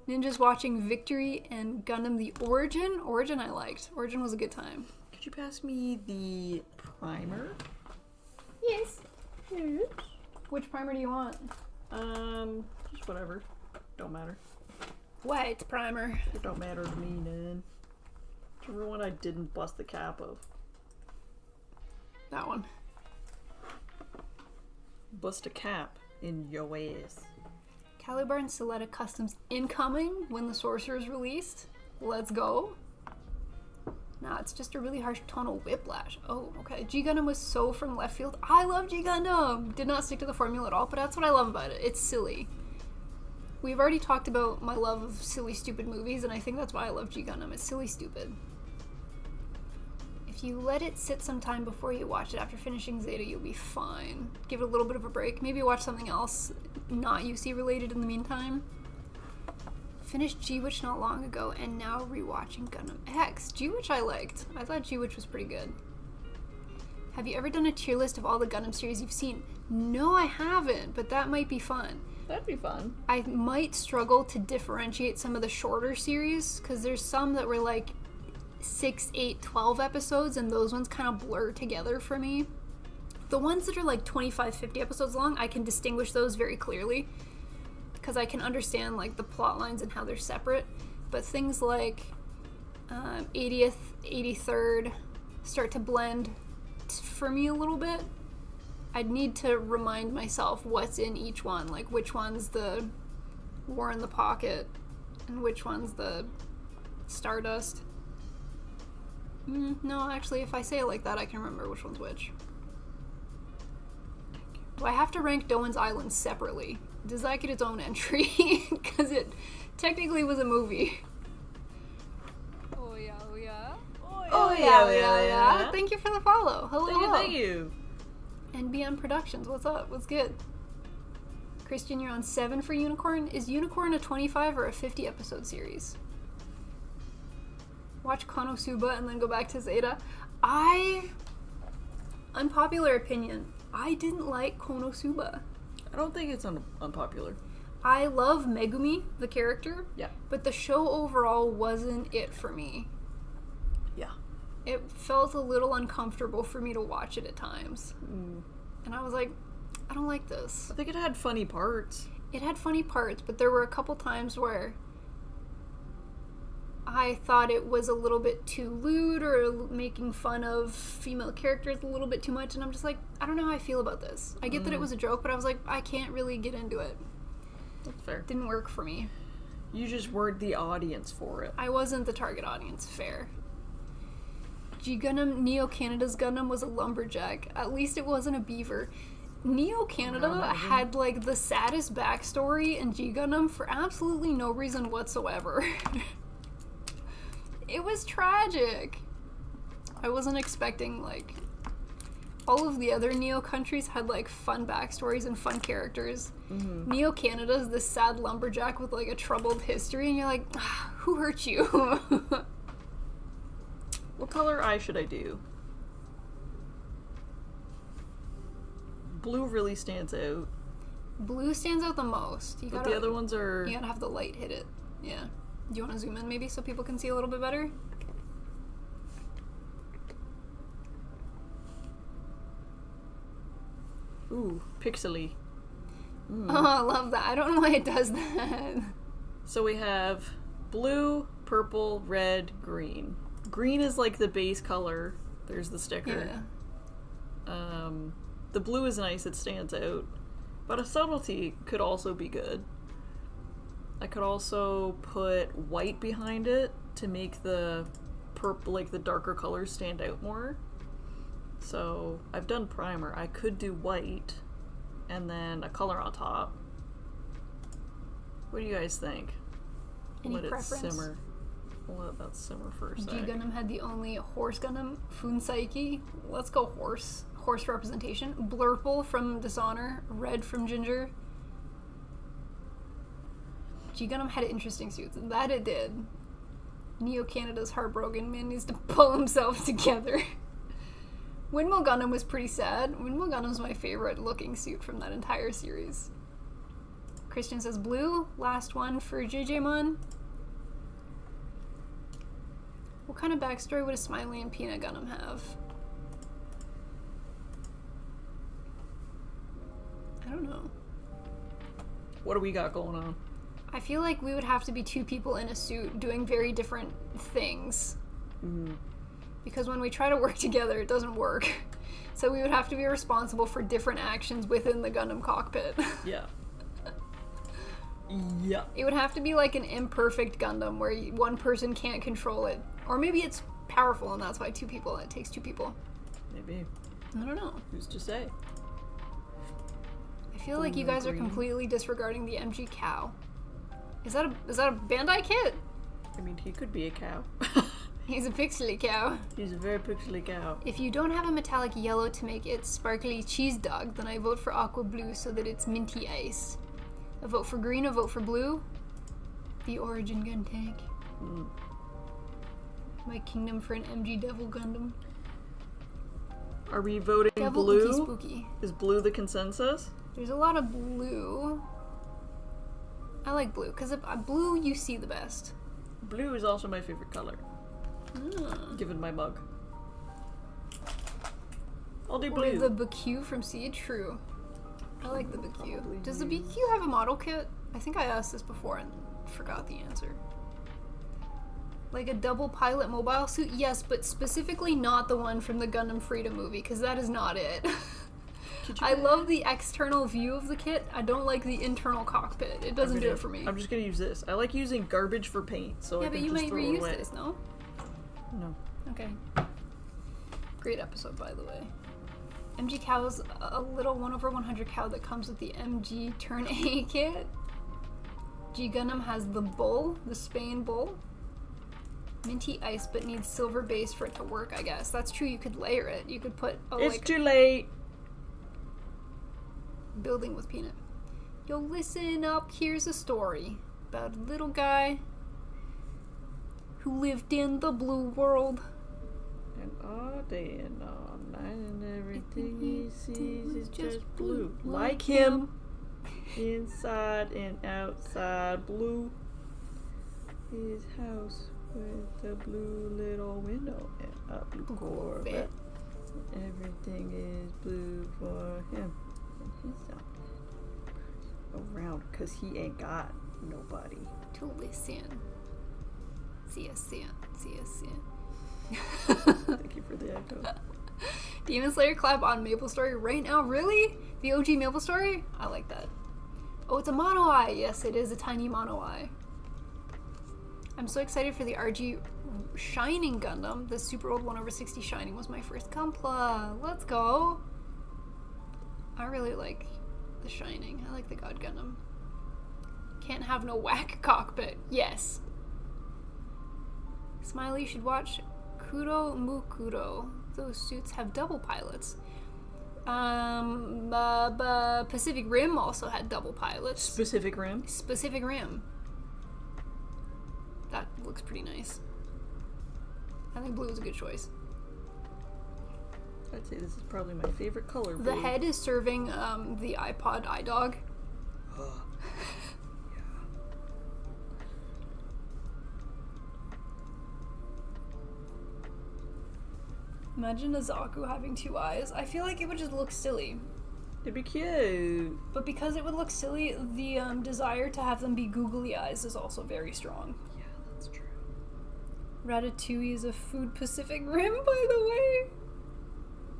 Ninja's watching Victory and Gundam the Origin. Origin I liked. Origin was a good time. Could you pass me the primer? Yes. Which primer do you want? Just whatever. Don't matter. White primer. It don't matter to me, none. Whichever one I didn't bust the cap of. That one. Bust a cap in yo ass. Calibar and Soletta Customs incoming when the Sorcerer is released. Let's go. Nah, it's just a really harsh tonal whiplash. Oh, okay. G Gundam was so from left field. I love G Gundam! Did not stick to the formula at all, but that's what I love about it. It's silly. We've already talked about my love of silly, stupid movies, and I think that's why I love G Gundam. It's silly, stupid. If you let it sit some time before you watch it after finishing Zeta, you'll be fine. Give it a little bit of a break. Maybe watch something else not UC related in the meantime. Finished G-Witch not long ago and now rewatching Gundam X. G-Witch I liked. I thought G-Witch was pretty good. Have you ever done a tier list of all the Gundam series you've seen? No, I haven't, but that might be fun. That'd be fun. I might struggle to differentiate some of the shorter series because there's some that were like 6, 8, 12 episodes and those ones kind of blur together for me. The ones that are like 25, 50 episodes long, I can distinguish those very clearly because I can understand like the plot lines and how they're separate. But things like 80th, 83rd start to blend for me a little bit. I'd need to remind myself what's in each one, like which one's the War in the Pocket and which one's the Stardust. No, actually, if I say it like that, I can remember which one's which. Do I have to rank Doan's Island separately? Does that get its own entry? Because it technically was a movie. Oh yeah, oh yeah. Oh yeah. Thank you for the follow. Hello. Thank you. NBM Productions, what's up? What's good? Christian, you're on 7 for Unicorn. Is Unicorn a 25 or a 50 episode series? Watch Konosuba and then go back to Zeta. Unpopular opinion, I didn't like Konosuba. I don't think it's unpopular. I love Megumi, the character. Yeah. But the show overall wasn't it for me. Yeah. It felt a little uncomfortable for me to watch it at times. And I was like, I don't like this. I think it had funny parts. It had funny parts, but there were a couple times where I thought it was a little bit too lewd or making fun of female characters a little bit too much, and I'm just like, I don't know how I feel about this. I get that it was a joke, but I was like, I can't really get into it. That's fair. It didn't work for me. You just weren't the audience for it. I wasn't the target audience, fair. G Gundam, Neo Canada's Gundam was a lumberjack. At least it wasn't a beaver. Neo Canada had like the saddest backstory in G Gundam for absolutely no reason whatsoever. It was tragic. I wasn't expecting, like, all of the other Neo countries had, like, fun backstories and fun characters. Neo Canada's this sad lumberjack with, like, a troubled history, and you're like, who hurt you? What color eye should I do? Blue really stands out. Blue stands out the most. But the other ones are... You gotta have the light hit it. Yeah. Do you want to zoom in maybe so people can see a little bit better? Ooh, pixely. Oh, I love that. I don't know why it does that. So we have blue, purple, red, green. Green is like the base color. There's the sticker. Yeah. The blue is nice, it stands out. But a subtlety could also be good. I could also put white behind it to make the purple, like the darker colors stand out more. So I've done primer. I could do white and then a color on top. What do you guys think? Any Let preference? it simmer. We'll let that simmer for a G sec. Gundam had the only horse Gundam, Funsaiki. Let's go horse. Horse representation. Blurple from Dishonor. Red from Ginger. G Gundam had interesting suits. That it did. Neo Canada's heartbroken. Man needs to pull himself together. Windmill Gundam was pretty sad. Windmill Gundam's my favorite looking suit from that entire series. Christian says blue. Last one for JJmon. What kind of backstory would a Smiley and Peanut Gundam have? I don't know. What do we got going on? I feel like we would have to be two people in a suit doing very different things. Because when we try to work together, it doesn't work. So we would have to be responsible for different actions within the Gundam cockpit. Yeah. Yeah. It would have to be like an imperfect Gundam where one person can't control it. Or maybe it's powerful and that's why it takes two people. Maybe. I don't know. Who's to say? I feel like you guys are completely disregarding the MG cow. Is that a Bandai kit? I mean, he could be a cow. He's a pixely cow. He's a very pixely cow. If you don't have a metallic yellow to make it sparkly cheese dog, then I vote for aqua blue so that it's minty ice. A vote for green, a vote for blue. The origin gun tank. My kingdom for an MG Devil Gundam. Are we voting Devil blue? Ookie Spooky. Is blue the consensus? There's a lot of blue. I like blue, because blue you see the best. Blue is also my favorite color. Given my mug. I'll do blue. Or the BQ from Seed? True. I like the BQ. Probably Does the you. BQ have a model kit? I think I asked this before and forgot the answer. Like a double pilot mobile suit? Yes, but specifically not the one from the Gundam Freedom movie, because that is not it. I love the external view of the kit. I don't like the internal cockpit. It doesn't do it for me. I'm just gonna use this. I like using garbage for paint, so I can just throw it away. Yeah, but you might reuse this, no? No. Okay. Great episode, by the way. MG Cow's a little 1/100 cow that comes with the MG Turn A kit. G Gundam has the bull, the Spain bull. Minty ice, but needs silver base for it to work, I guess. That's true, you could layer it. You could put It's too late! Building with peanut. Yo, listen up, here's a story about a little guy who lived in the blue world. And all day and all night and everything he sees is just blue. Like him. Inside and outside blue. His house with the blue little window and a blue Corvette. Everything is blue for him. And he's not around because he ain't got nobody to listen. See us soon. See us soon. Thank you for the echo. Demon Slayer clap on Maple Story right now? Really? The OG Maple Story? I like that. Oh, it's a mono eye. Yes, it is a tiny mono eye. I'm so excited for the RG Shining Gundam. The super old 1/60 Shining was my first Gunpla. Let's go. I really like the Shining. I like the God Gundam. Can't have no whack cockpit. Yes. Smiley, you should watch Kuro Mukuro. Those suits have double pilots. Pacific Rim also had double pilots. Specific Rim? Specific Rim. That looks pretty nice. I think blue is a good choice. I'd say this is probably my favorite color. Blue. The head is serving the iPod iDog. Imagine a Zaku having two eyes. I feel like it would just look silly. It'd be cute. But because it would look silly, the desire to have them be googly eyes is also very strong. Yeah, that's true. Ratatouille is a food Pacific Rim, by the way.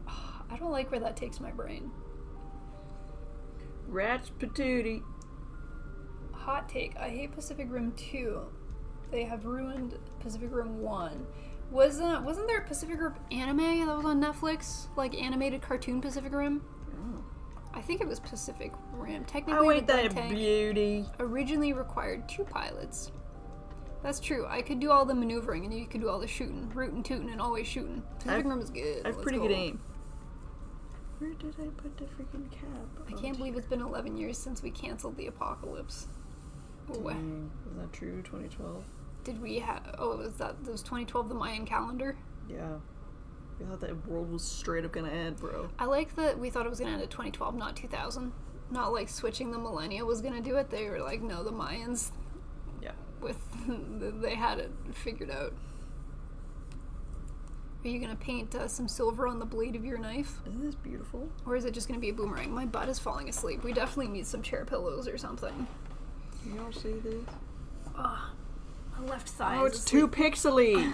Oh, I don't like where that takes my brain. Rats patootie. Hot take. I hate Pacific Rim 2. They have ruined Pacific Rim 1. Wasn't there a Pacific Rim anime that was on Netflix? Like animated cartoon Pacific Rim? Oh. I think it was Pacific Rim. Technically, ain't that a beauty? Originally required 2 pilots. That's true. I could do all the maneuvering and you could do all the shooting. Rootin' tootin' and always shooting. Pacific Rim is good. I have pretty good aim. Where did I put the freaking cap? I can't believe it's been 11 years since we canceled the apocalypse. Dang. Is that true? 2012? Did we have... Oh, was 2012 the Mayan calendar? Yeah. We thought that world was straight up gonna end, bro. I like that we thought it was gonna end at 2012, not 2000. Not like switching the millennia was gonna do it. They were like, no, the Mayans... Yeah. They had it figured out. Are you gonna paint some silver on the blade of your knife? Isn't this beautiful? Or is it just gonna be a boomerang? My butt is falling asleep. We definitely need some chair pillows or something. Can y'all see this? My left thigh. Oh, it's too pixely.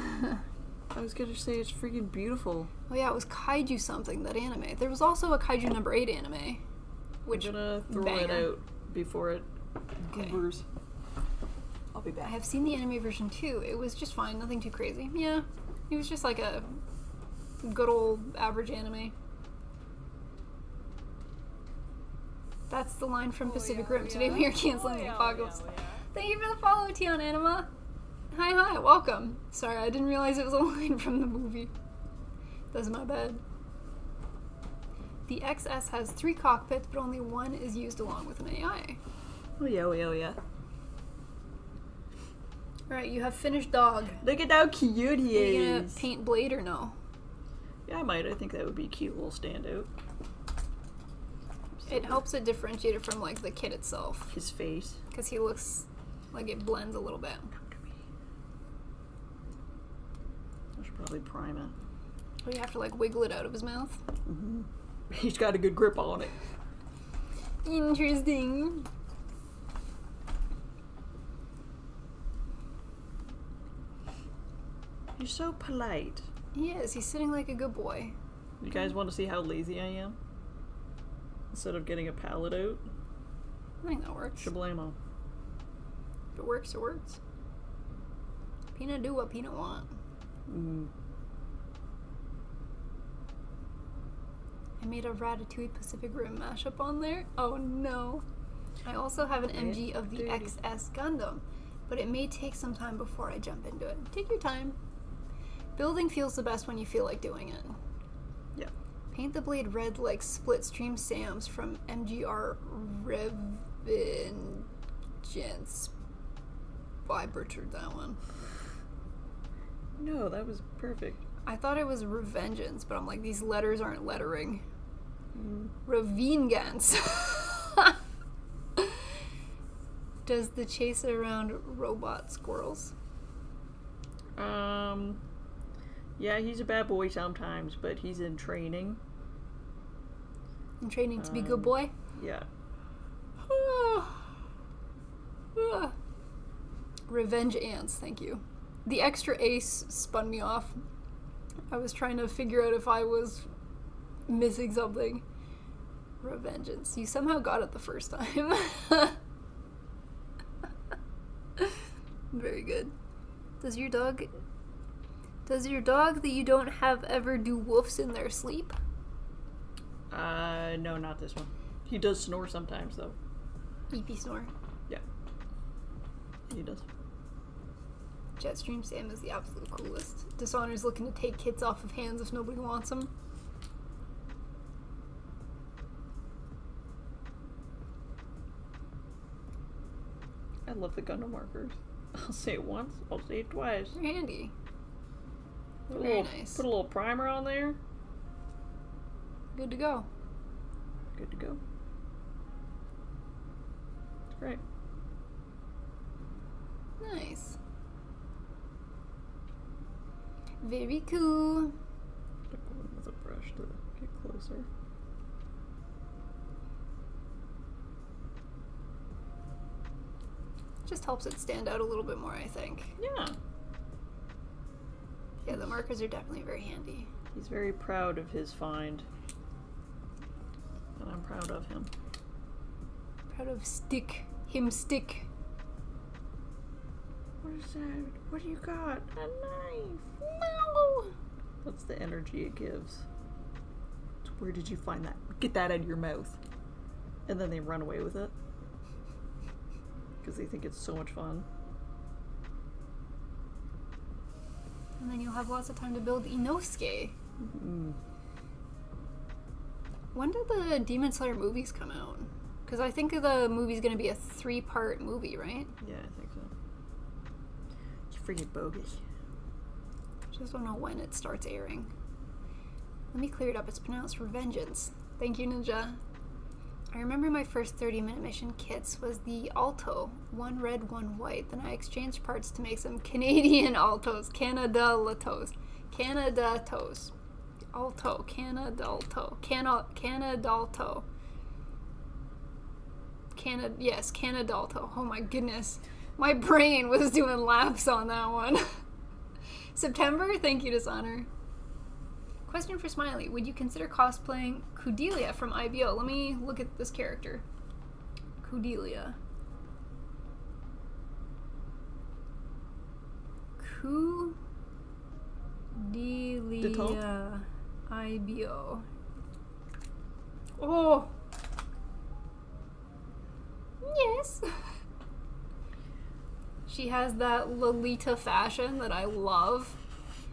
I was gonna say it's freaking beautiful. Oh yeah, it was Kaiju something, that anime. There was also a Kaiju number 8 anime. Which I'm gonna throw it out before it goobers. I'll be back. I have seen the anime version too. It was just fine, nothing too crazy. Yeah, it was just like a good old average anime. That's the line from Pacific Rim. Today we are canceling the apocalypse. Thank you for the follow, Tion Anima. Hi, welcome. Sorry, I didn't realize it was a line from the movie. That's my bad. The XS has 3 cockpits, but only 1 is used along with an AI. Oh yeah. Alright, you have finished Dog. Look at how cute he is. Are you gonna paint Blade or no? Yeah, I might. I think that would be a cute little standout. It helps it differentiate it from like the kit itself. His face. Because he looks like it blends a little bit. Come to me. I should probably prime it. Or you have to like wiggle it out of his mouth. Mm-hmm. He's got a good grip on it. Interesting. You're so polite. He is. He's sitting like a good boy. You guys want to see how lazy I am? instead of getting a palette out. I think that works. Shablamo. If it works, it works. Peanut do what Peanut want. I made a Ratatouille Pacific Rim mashup on there. Oh no. I also have an MG of the XS Gundam, but it may take some time before I jump into it. Take your time. Building feels the best when you feel like doing it. Yeah. Paint the blade red like Splitstream Sam's from MGR Revengeance. Oh, I butchered that one. No, that was perfect. I thought it was Revengeance, but I'm like, these letters aren't lettering. Revengeance. Does the chase around robot squirrels? Yeah, he's a bad boy sometimes, but he's in training. In training to be good boy? Yeah. Revenge ants, thank you. The extra ace spun me off. I was trying to figure out if I was missing something. Revengeance. You somehow got it the first time. Very good. Does your dog that you don't have ever do woofs in their sleep? No, not this one. He does snore sometimes, though. EP snore. Yeah. He does. Jetstream Sam is the absolute coolest. Dishonor's looking to take kits off of hands if nobody wants them. I love the Gundam markers. I'll say it once, I'll say it twice. They're handy. They're Put very nice. Put a little primer on there. Good to go. Good to go. It's great. Nice. Very cool. I'll go in with a brush to get closer. Just helps it stand out a little bit more, I think. Yeah. Yeah, the markers are definitely very handy. He's very proud of his find. And I'm proud of him. Proud of him stick. What is that? What do you got? A knife. No! That's the energy it gives. Where did you find that? Get that out of your mouth. And then they run away with it. Because they think it's so much fun. And then you'll have lots of time to build Inosuke. Mm-hmm. When did the Demon Slayer movies come out? Because I think the movie's going to be a 3-part movie, right? Yeah, I think so. You freaking bogus. Just don't know when it starts airing. Let me clear it up. It's pronounced Revengeance. Thank you, Ninja. I remember my first 30-minute mission kits was the Alto, 1 red, 1 white. Then I exchanged parts to make some Canadian Altos, Canada-latos, Canada-tos, Alto, Canadalto, Canadalto, yes, Canadalto. Oh my goodness. My brain was doing laps on that one. September? Thank you, Dishonor. Question for Smiley. Would you consider cosplaying Cordelia from IBO? Let me look at this character. Cordelia. Cordelia. IBO. Oh! Yes! She has that Lolita fashion that I love.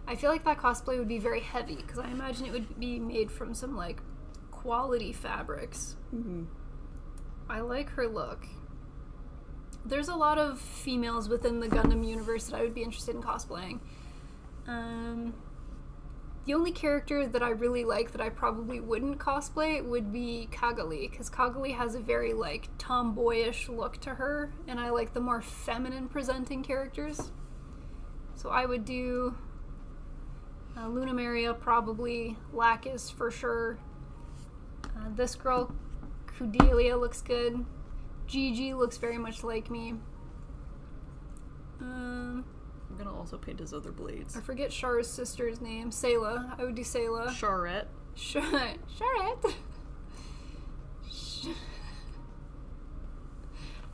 I feel like that cosplay would be very heavy because I imagine it would be made from some like quality fabrics. Mm-hmm. I like her look. There's a lot of females within the Gundam universe that I would be interested in cosplaying. The only character that I really like that I probably wouldn't cosplay would be Kagali, because Kagali has a very like tomboyish look to her, and I like the more feminine presenting characters. So I would do Luna Maria, probably Lacus for sure. This girl, Cordelia, looks good. Gigi looks very much like me. I'm gonna also paint his other blades. I forget Char's sister's name. Sayla. I would do Sayla. Charette. Charette.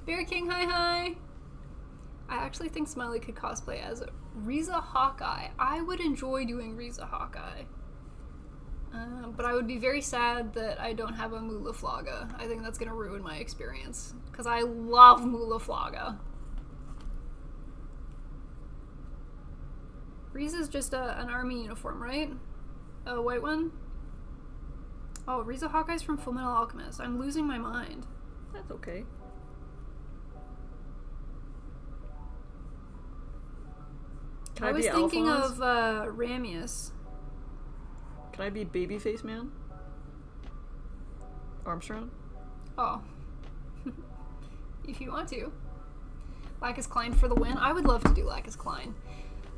Bear King, hi. I actually think Smiley could cosplay as Riza Hawkeye. I would enjoy doing Riza Hawkeye. But I would be very sad that I don't have a Mulaflaga. I think that's going to ruin my experience. Because I love Mulaflaga. Riza's just an army uniform, right? A white one? Oh, Riza Hawkeye's from Fullmetal Alchemist. I'm losing my mind. That's okay. I was thinking of Ramius. Can I be Babyface Man? Armstrong? Oh. If you want to. Lacus Klein for the win. I would love to do Lacus Klein.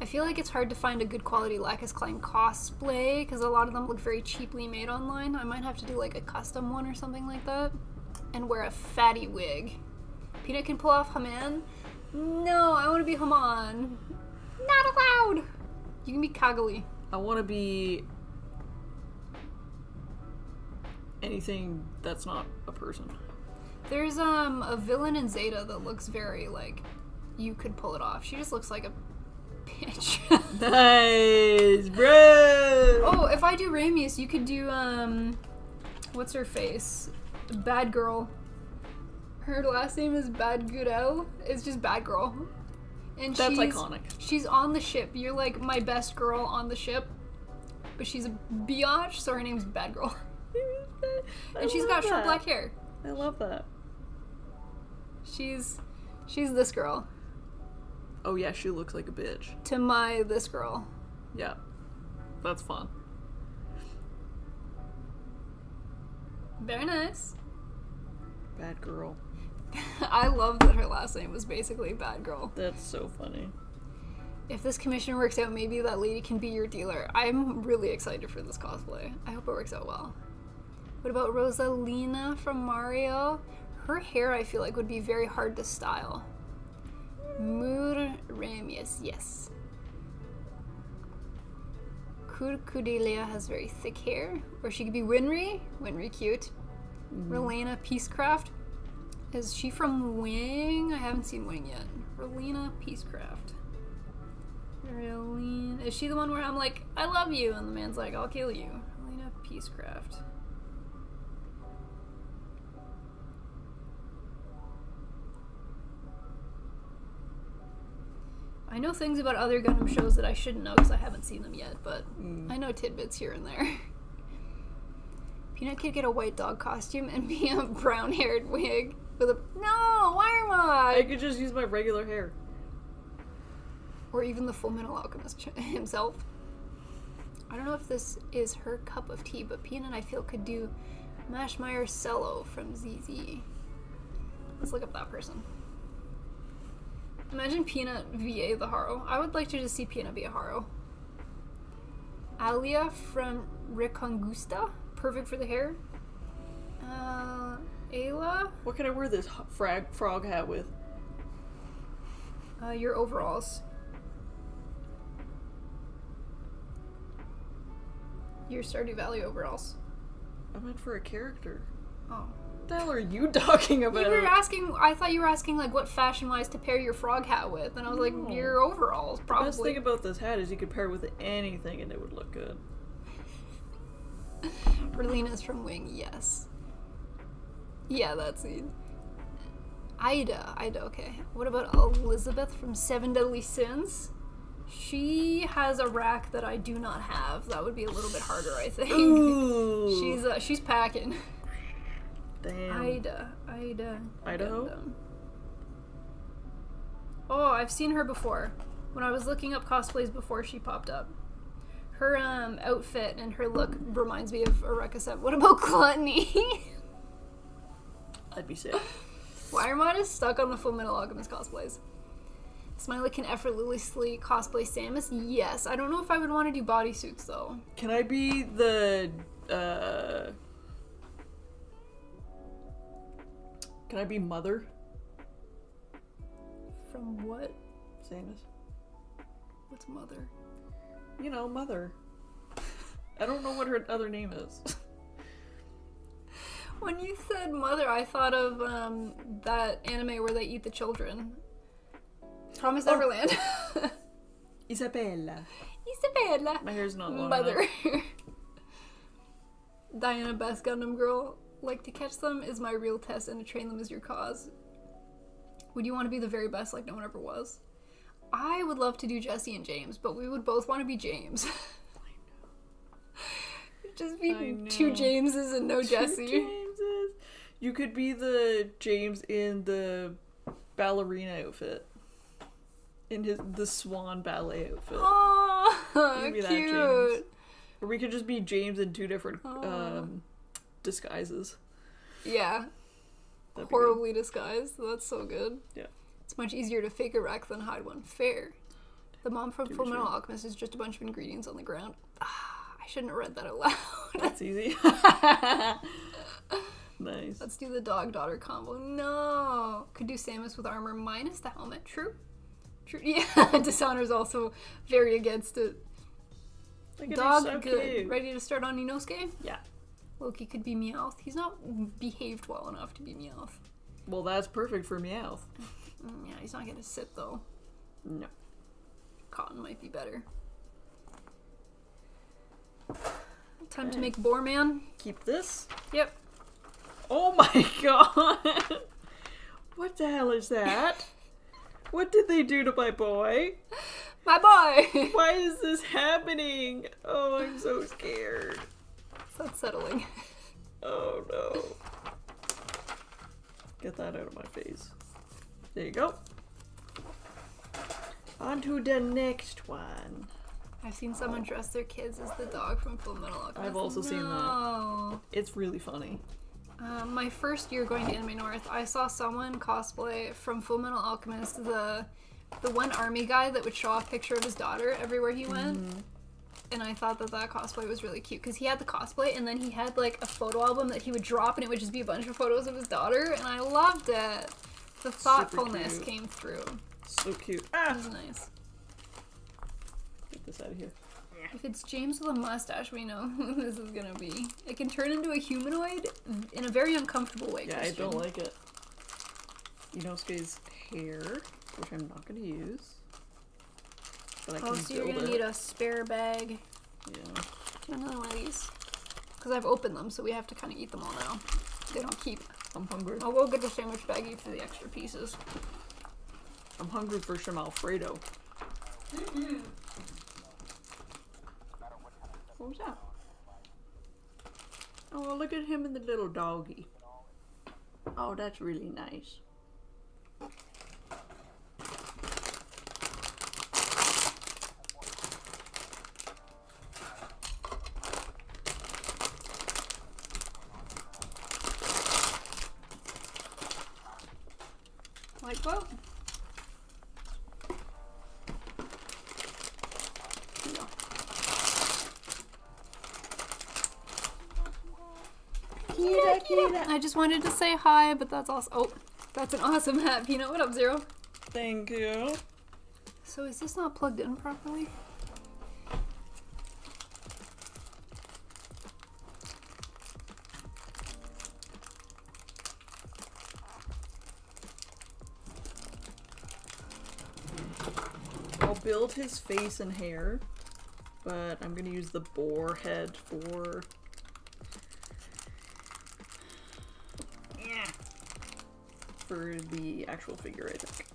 I feel like it's hard to find a good quality Lacus Klein cosplay because a lot of them look very cheaply made online. I might have to do like a custom one or something like that. And wear a fatty wig. Peanut can pull off Haman. No, I want to be Haman. Not allowed! You can be Kagali. I want to be anything that's not a person. There's a villain in Zeta that looks very like you could pull it off. She just looks like a bitch. Nice, bro. Oh, if I do Ramius, you could do what's her face? Bad Girl. Her last name is Bad Goodell. It's just Bad Girl. And that's iconic. She's on the ship. You're like my best girl on the ship. But she's a biatch, so her name's Bad Girl. And she's got short black hair. I love that. She's this girl. Oh yeah, she looks like a bitch. To my this girl. Yeah. That's fun. Very nice. Bad Girl. I love that her last name was basically Bad Girl. That's so funny. If this commission works out, maybe that lady can be your dealer. I'm really excited for this cosplay. I hope it works out well. What about Rosalina from Mario? Her hair, I feel like, would be very hard to style. Mood Ramius, yes. Kurkudelia has very thick hair. Or she could be Winry. Winry, cute. Relena Peacecraft. Is she from Wing? I haven't seen Wing yet. Relena Peacecraft. Relena. Is she the one where I'm like, I love you, and the man's like, I'll kill you? Relena Peacecraft. I know things about other Gundam shows that I shouldn't know because I haven't seen them yet, but I know tidbits here and there. Peanut could get a white dog costume and be a brown-haired wig with a... No! Why am I could just use my regular hair. Or even the Fullmetal Alchemist himself. I don't know if this is her cup of tea, but Peanut, I feel, could do Mashmeyer Cello from ZZ. Let's look up that person. Imagine Peanut VA the Haro. I would like to just see Peanut be a Haro. Alia from Recongusta. Perfect for the hair. Ayla. What can I wear this frog hat with? Your overalls. Your Stardew Valley overalls. I meant for a character. Oh. What the hell are you talking about? You were asking, I thought you were asking like what fashion-wise to pair your frog hat with, and I was like, your overalls, probably. The best thing about this hat is you could pair it with anything and it would look good. Berlina's from Wing, yes. Yeah, that's it. Ida, okay. What about Elizabeth from Seven Deadly Sins? She has a rack that I do not have. That would be a little bit harder, I think. Ooh. She's packing. Damn. Ida. Idaho? Gundam. Oh, I've seen her before. When I was looking up cosplays before she popped up. Her outfit and her look reminds me of Arekasep. What about Gluttony? I'd be sick. Wiremod is stuck on the Fullmetal Alchemist cosplays. Smiley can effortlessly cosplay Samus? Yes. I don't know if I would want to do bodysuits, though. Can I be the, Can I be Mother? From what? Samus. What's Mother? You know, Mother. I don't know what her other name is. When you said mother, I thought of that anime where they eat the children. Promise Neverland. Isabella. Isabella. My hair's not long Mother. enough. Diana, best Gundam girl. Like, to catch them is my real test, and to train them is your cause. Would you want to be the very best like no one ever was? I would love to do Jesse and James, but we would both want to be James. Just be two Jameses and no Jesse. Jameses. You could be the James in the ballerina outfit. In the swan ballet outfit. Oh, cute. cute. Or we could just be James in two different disguises. Yeah. Horribly disguised. That's so good. Yeah. It's much easier to fake a wreck than hide one. Fair. The mom from Fullmetal Alchemist is just a bunch of ingredients on the ground. I shouldn't have read that out loud. That's easy. Nice. Let's do the dog-daughter combo. No. Could do Samus with armor minus the helmet. True. True. Yeah. Dishonor's also very against it. Dog, so good. cute. Ready to start on Inosuke? Yeah. Loki could be Meowth. He's not behaved well enough to be Meowth. Well, that's perfect for Meowth. Yeah, he's not gonna sit though. No. Cotton might be better. Time to make Boar Man. Keep this. Yep. Oh my god! What the hell is that? What did they do to my boy? My boy! Why is this happening? Oh, I'm so scared. It's unsettling. Oh no. Get that out of my face. There you go. On to the next one. I've seen someone dress their kids as the dog from Fullmetal Alchemist. I've also seen that. It's really funny. My first year going to Anime North, I saw someone cosplay from Fullmetal Alchemist, the one army guy that would show off a picture of his daughter everywhere he went. Mm-hmm. And I thought that cosplay was really cute because he had the cosplay and then he had like a photo album that he would drop and it would just be a bunch of photos of his daughter, and I loved it. The thoughtfulness came through. So cute. It was nice. Get this out of here. If it's James with a mustache, we know who this is gonna be. It can turn into a humanoid in a very uncomfortable way. Yeah, Christian. I don't like it. Inosuke's hair, which I'm not gonna use. But I can so you're gonna need a spare bag. Yeah. Do another one of these. Because I've opened them, so we have to kind of eat them all now. They don't keep. I'm hungry. I'll go get the sandwich baggie for the extra pieces. I'm hungry for some Alfredo. Mm-hmm. What was that? Oh, look at him and the little doggy. Oh, that's really nice. Like what? Yeah. I just wanted to say hi, but that's awesome. Oh, that's an awesome hat, Peanut. What up, Zero? Thank you. So is this not plugged in properly? I'll build his face and hair, but I'm gonna use the boar head for the actual figure, I think.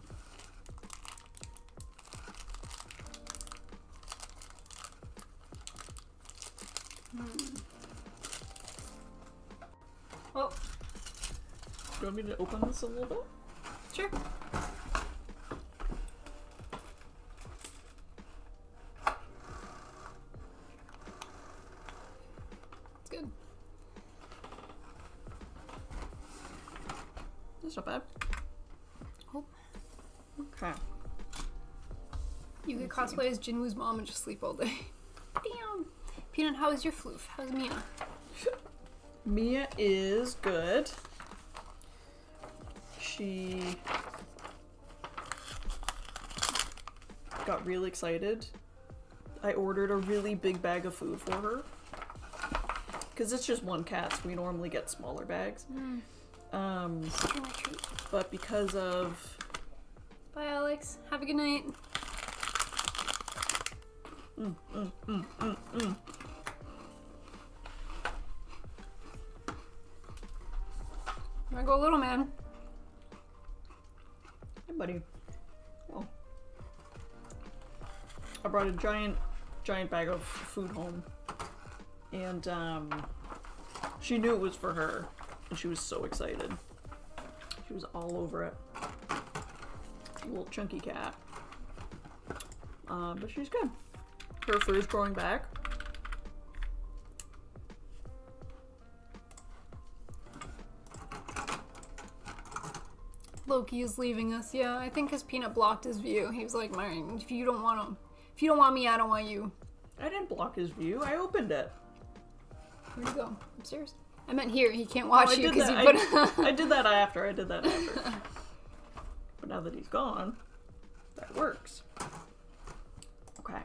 Oh, Do you want me to open this a little bit? sure. It's good. That's not bad. Oh. Okay. You could cosplay as Jinwoo's mom and just sleep all day. Damn. Peanut, how is your floof? How's Mia? Mia is good. She got real excited. I ordered a really big bag of food for her. Because it's just one cat, so we normally get smaller bags. But because of... Bye, Alex. Have a good night. I'm gonna go little man. Hey, buddy. Oh. I brought a giant bag of food home. And, she knew it was for her. And she was so excited. She was all over it. A little chunky cat. But she's good. Her fur is growing back. Loki is leaving us. Yeah, I think his Peanut blocked his view. He was like, "Mine, if you don't want me, I don't want you." I didn't block his view. I opened it. Here you go. Upstairs. I meant here. He can't watch you because you put. I did that after. But now that he's gone, that works. Okay.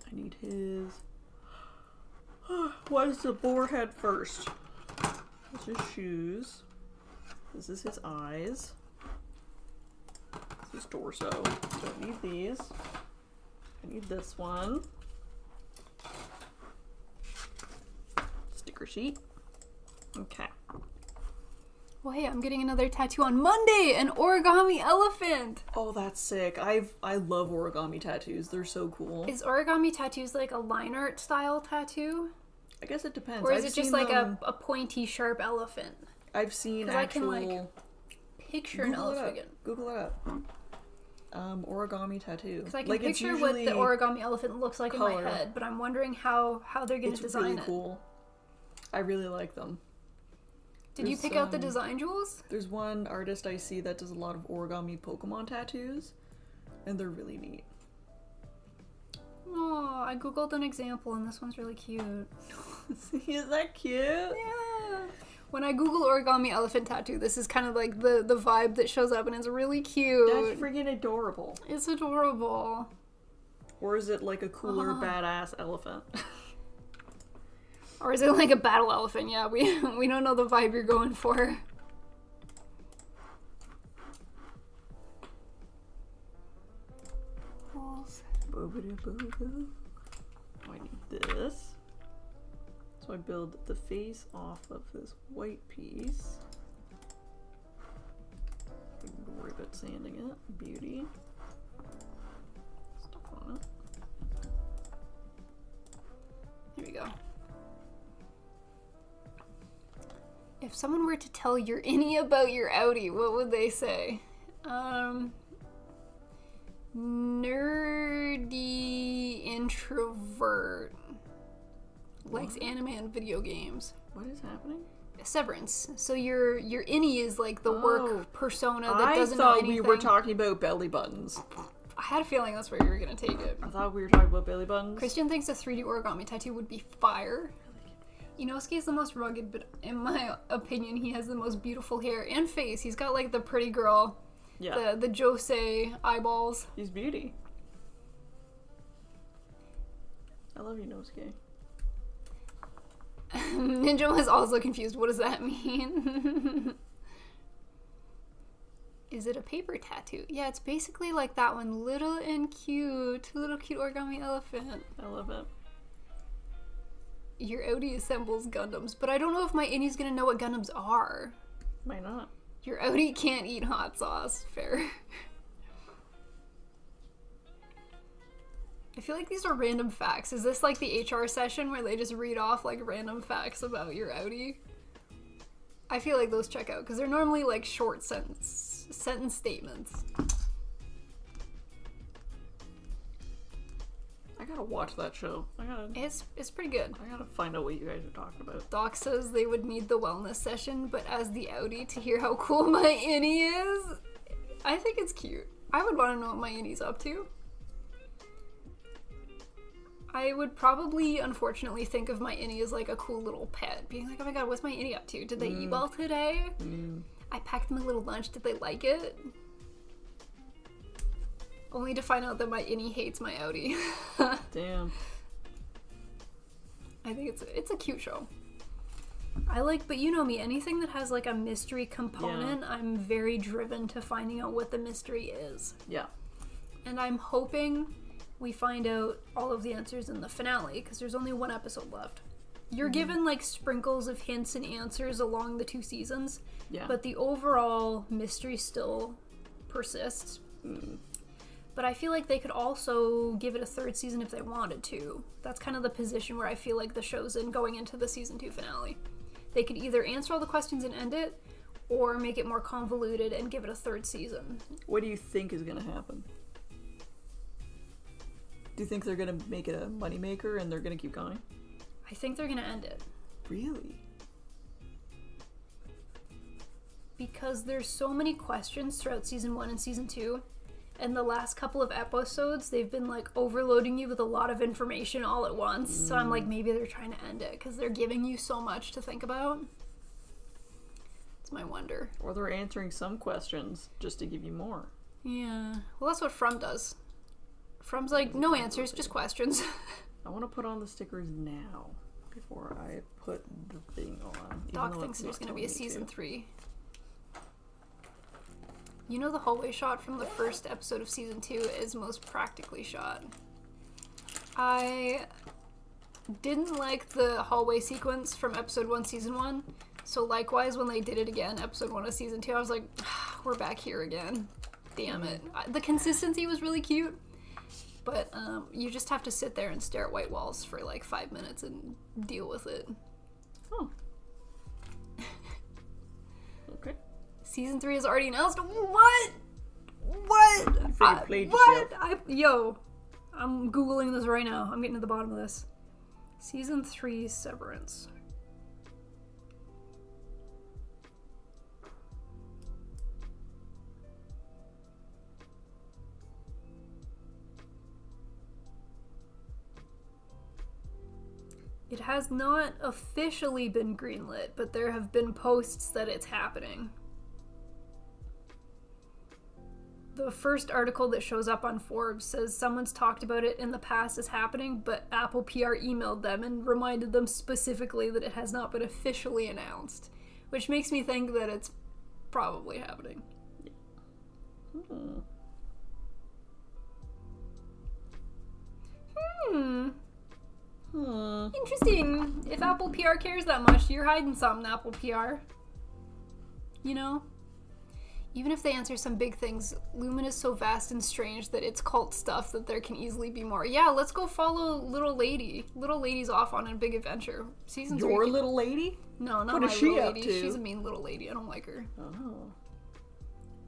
I need his... What is the boar head first? This is his shoes. This is his eyes. This is his torso. Don't need these. I need this one. Sticker sheet. Okay. Well, hey, I'm getting another tattoo on Monday, an origami elephant. Oh, that's sick. I love origami tattoos. They're so cool. Is origami tattoos like a line art style tattoo? I guess it depends. Or is it just like a pointy, sharp elephant? I've seen actual... I can, like, picture an elephant. Google it up. Origami tattoo. Because I can picture what the origami elephant looks like color. in my head, but I'm wondering how they're going to design really cool. I really like them. Did you pick out the design, Jules? There's one artist I see that does a lot of origami Pokemon tattoos, and they're really neat. Oh, I googled an example, and this one's really cute. Is that cute? Yeah. When I Google origami elephant tattoo, this is kind of like the vibe that shows up, and it's really cute. That's freaking adorable. It's adorable. Or is it like a cooler, badass elephant? Or is it like a battle elephant? Yeah, we don't know the vibe you're going for. Oh, I need this. So I build the face off of this white piece. Ribbit sanding it. Beauty. Stuff on it. Here we go. If someone were to tell your innie about your outie, what would they say? Nerdy introvert. Likes anime and video games. What is happening? Severance. So your innie is like the work persona that doesn't know anything. I thought we were talking about belly buttons. I had a feeling that's where you were gonna take it. I thought we were talking about belly buttons. Christian thinks a 3D origami tattoo would be fire. Inosuke is the most rugged, but in my opinion, he has the most beautiful hair and face. He's got like the pretty girl, the Josei eyeballs. He's beauty. I love Inosuke. Ninja was also confused. What does that mean? Is it a paper tattoo? Yeah, it's basically like that one. Little cute origami elephant. I love it. Your outie assembles Gundams, but I don't know if my innie's gonna know what Gundams are. Why not? Your outie can't eat hot sauce. Fair. I feel like these are random facts. Is this like the HR session where they just read off like random facts about your outie? I feel like those check out because they're normally like short sentence statements. I gotta watch that show. It's pretty good. I gotta find out what you guys are talking about. Doc says they would need the wellness session, but as the outie to hear how cool my innie is, I think it's cute. I would want to know what my innie's up to. I would probably, unfortunately, think of my innie as like a cool little pet. Being like, oh my god, what's my innie up to? Did they eat well today? I packed them a little lunch. Did they like it? Only to find out that my innie hates my outie. Damn. I think it's a cute show. I like, but you know me, anything that has like a mystery component, I'm very driven to finding out what the mystery is. Yeah. And I'm hoping we find out all of the answers in the finale, because there's only one episode left. You're given like sprinkles of hints and answers along the 2 seasons, but the overall mystery still persists. But I feel like they could also give it a 3rd season if they wanted to. That's kind of the position where I feel like the show's in going into the season 2 finale. They could either answer all the questions and end it, or make it more convoluted and give it a 3rd season. What do you think is going to happen? Do you think they're going to make it a moneymaker and they're going to keep going? I think they're going to end it. Really? Because there's so many questions throughout season 1 and season 2, and the last couple of episodes, they've been like overloading you with a lot of information all at once. So I'm like, maybe they're trying to end it because they're giving you so much to think about. It's my wonder. Or they're answering some questions just to give you more. Yeah. Well, that's what From does. From's like, no answers, just questions. I want to put on the stickers now before I put the thing on. Doc thinks there's going to be a season 3. You know the hallway shot from the first episode of season 2 is most practically shot. I didn't like the hallway sequence from episode 1 season 1, so likewise when they did it again, episode 1 of season 2, I was like, we're back here again. Damn it. The consistency was really cute, but you just have to sit there and stare at white walls for like 5 minutes and deal with it. Oh. Okay. Season 3 is already announced. What? What? Yo, I'm Googling this right now. I'm getting to the bottom of this. Season 3 Severance. It has not officially been greenlit, but there have been posts that it's happening. The first article that shows up on Forbes says someone's talked about it in the past as happening, but Apple PR emailed them and reminded them specifically that it has not been officially announced, which makes me think that it's probably happening. Interesting. If Apple PR cares that much, you're hiding something, Apple PR. You know? Even if they answer some big things, Lumen is so vast and strange that it's cult stuff that there can easily be more. Yeah, let's go follow Little Lady. Little Lady's off on a big adventure. Season 3. Your little lady? No, not what my is she little up lady. to? She's a mean little lady. I don't like her. Oh.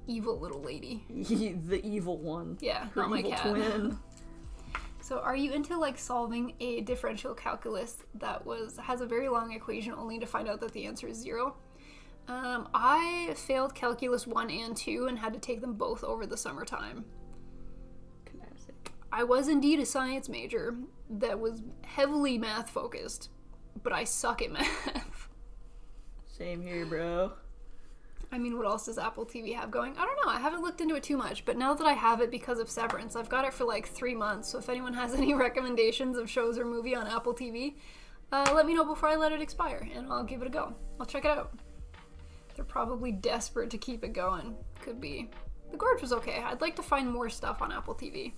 Evil little lady. The evil one. Yeah, her not my evil cat. twin. So are you into like solving a differential calculus that has a very long equation only to find out that the answer is 0? I failed calculus 1 and 2 and had to take them both over the summertime. Classic. I was indeed a science major that was heavily math focused, but I suck at math. Same here, bro. I mean, what else does Apple TV have going? I don't know. I haven't looked into it too much, but now that I have it because of Severance, I've got it for like 3 months. So if anyone has any recommendations of shows or movie on Apple TV, let me know before I let it expire, and I'll give it a go. I'll check it out. They're probably desperate to keep it going. Could be. The Gorge was okay. I'd like to find more stuff on Apple TV.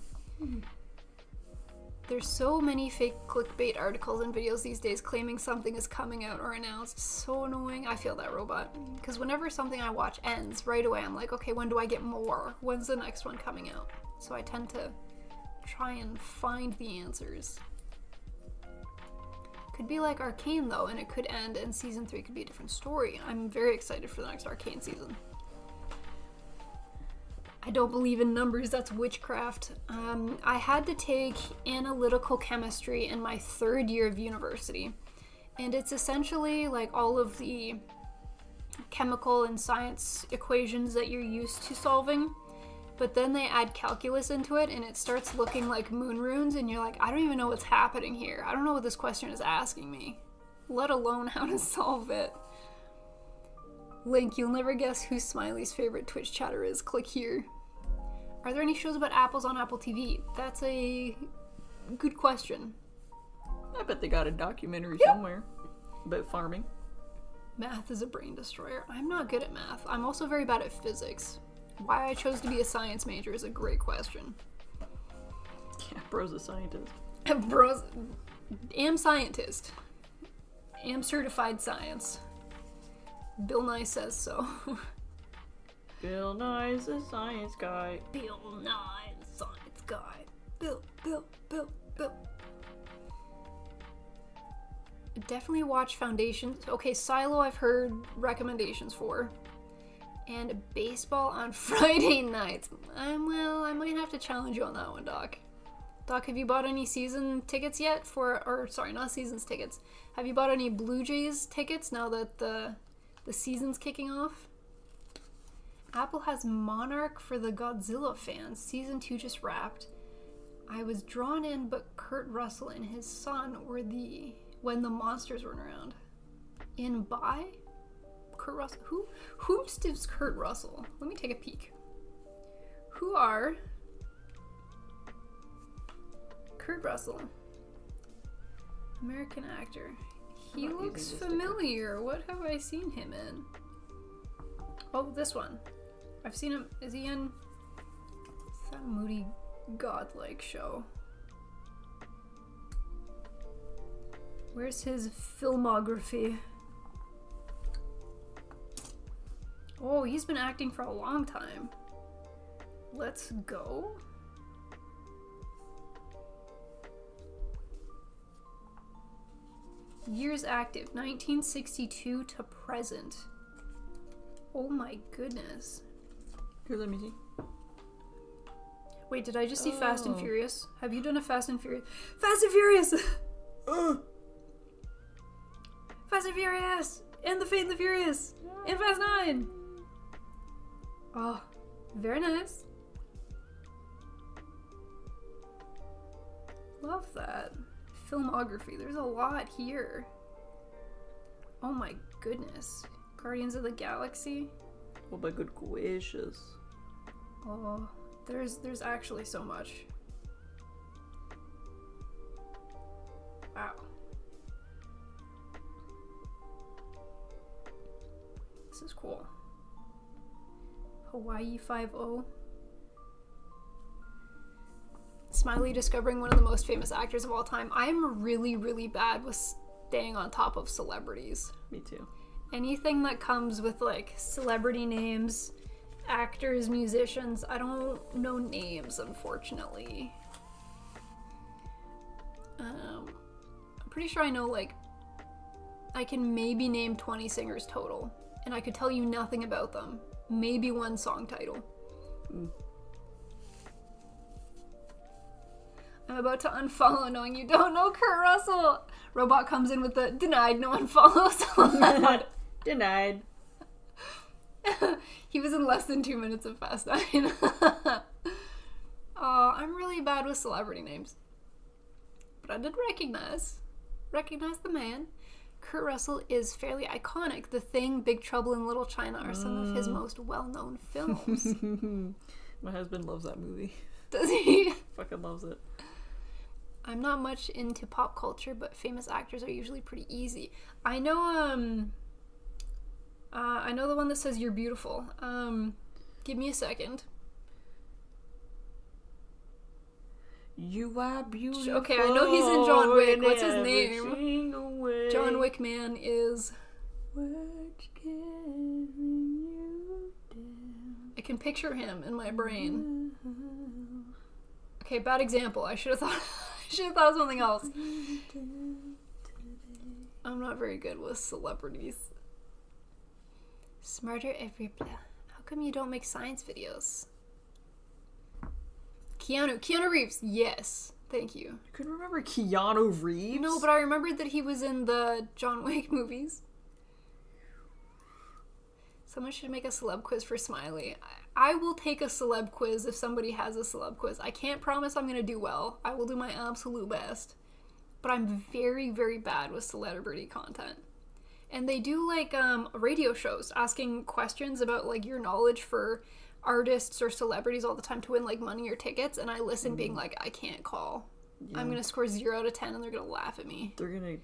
There's so many fake clickbait articles and videos these days claiming something is coming out or announced. So annoying. I feel that, robot. Because whenever something I watch ends, right away I'm like, okay, when do I get more? When's the next one coming out? So I tend to try and find the answers. Could be like Arcane though, and it could end and season 3 could be a different story. I'm very excited for the next Arcane season. I don't believe in numbers, that's witchcraft. I had to take analytical chemistry in my 3rd year of university. And it's essentially like all of the chemical and science equations that you're used to solving. But then they add calculus into it and it starts looking like moon runes and you're like, I don't even know what's happening here. I don't know what this question is asking me, let alone how to solve it. Link, you'll never guess who Smiley's favorite Twitch chatter is. Click here. Are there any shows about apples on Apple TV? That's a good question. I bet they got a documentary somewhere about farming. Math is a brain destroyer. I'm not good at math. I'm also very bad at physics. Why I chose to be a science major is a great question. Yeah, bro's a scientist. Bros, am scientist. Am certified science. Bill Nye says so. Bill Nye's a science guy. Bill Nye, the science guy. Bill. Definitely watch Foundations. Okay, Silo I've heard recommendations for. And baseball on Friday nights. I might have to challenge you on that one, Doc. Doc, have you bought any season tickets yet not seasons tickets. Have you bought any Blue Jays tickets now that the season's kicking off? Apple has Monarch for the Godzilla fans. Season 2 just wrapped. I was drawn in, but Kurt Russell and his son were when the monsters weren't around. In by? Kurt Russell? Who is Kurt Russell? Let me take a peek. Who are Kurt Russell? American actor. He looks familiar. What have I seen him in? Oh, this one. I've seen him. Is he in that moody godlike show? Where's his filmography? Oh, he's been acting for a long time. Let's go. Years active, 1962 to present. Oh my goodness. Here, let me see. Wait, did I just see Fast and Furious? Have you done a Fast and Furious? Fast and Furious! Fast and Furious! And the Fate and the Furious! And Fast 9! Oh, very nice. Love that. Filmography, there's a lot here. Oh my goodness. Guardians of the Galaxy? Oh my good gracious. Oh, there's actually so much. Wow. This is cool. Hawaii 5-0. Smiley discovering one of the most famous actors of all time. I'm really, really bad with staying on top of celebrities. Me too. Anything that comes with like celebrity names, actors, musicians, I don't know names, unfortunately. I'm pretty sure I know, like, I can maybe name 20 singers total, and I could tell you nothing about them. Maybe one song title. I'm about to unfollow knowing you don't know Kurt Russell. Robot comes in with the denied, no one follows. Denied. He was in less than 2 minutes of Fast 9. I'm really bad with celebrity names. But I did recognize the man. Kurt Russell is fairly iconic. The Thing, Big Trouble in Little China are some of his most well-known films. My husband loves that movie. Does he? Fucking loves it. I'm not much into pop culture, but famous actors are usually pretty easy. I know the one that says "You're beautiful." Give me a second. You are beautiful. Okay, I know he's in John Wick. What's his name? John Wick man is. I can picture him in my brain. Okay, bad example. I should have thought of something else. I'm not very good with celebrities. Smarter every blah. How come you don't make science videos? Keanu Reeves. Yes. Thank you. You couldn't remember Keanu Reeves? No, but I remembered that he was in the John Wick movies. Someone should make a celeb quiz for Smiley. I will take a celeb quiz if somebody has a celeb quiz. I can't promise I'm going to do well. I will do my absolute best. But I'm very, very bad with celebrity content. And they do, like, radio shows asking questions about, like, your knowledge for artists or celebrities all the time to win, like, money or tickets. And I listen being like, I can't call. I'm gonna score 0 out of 10 and they're gonna laugh at me. They're gonna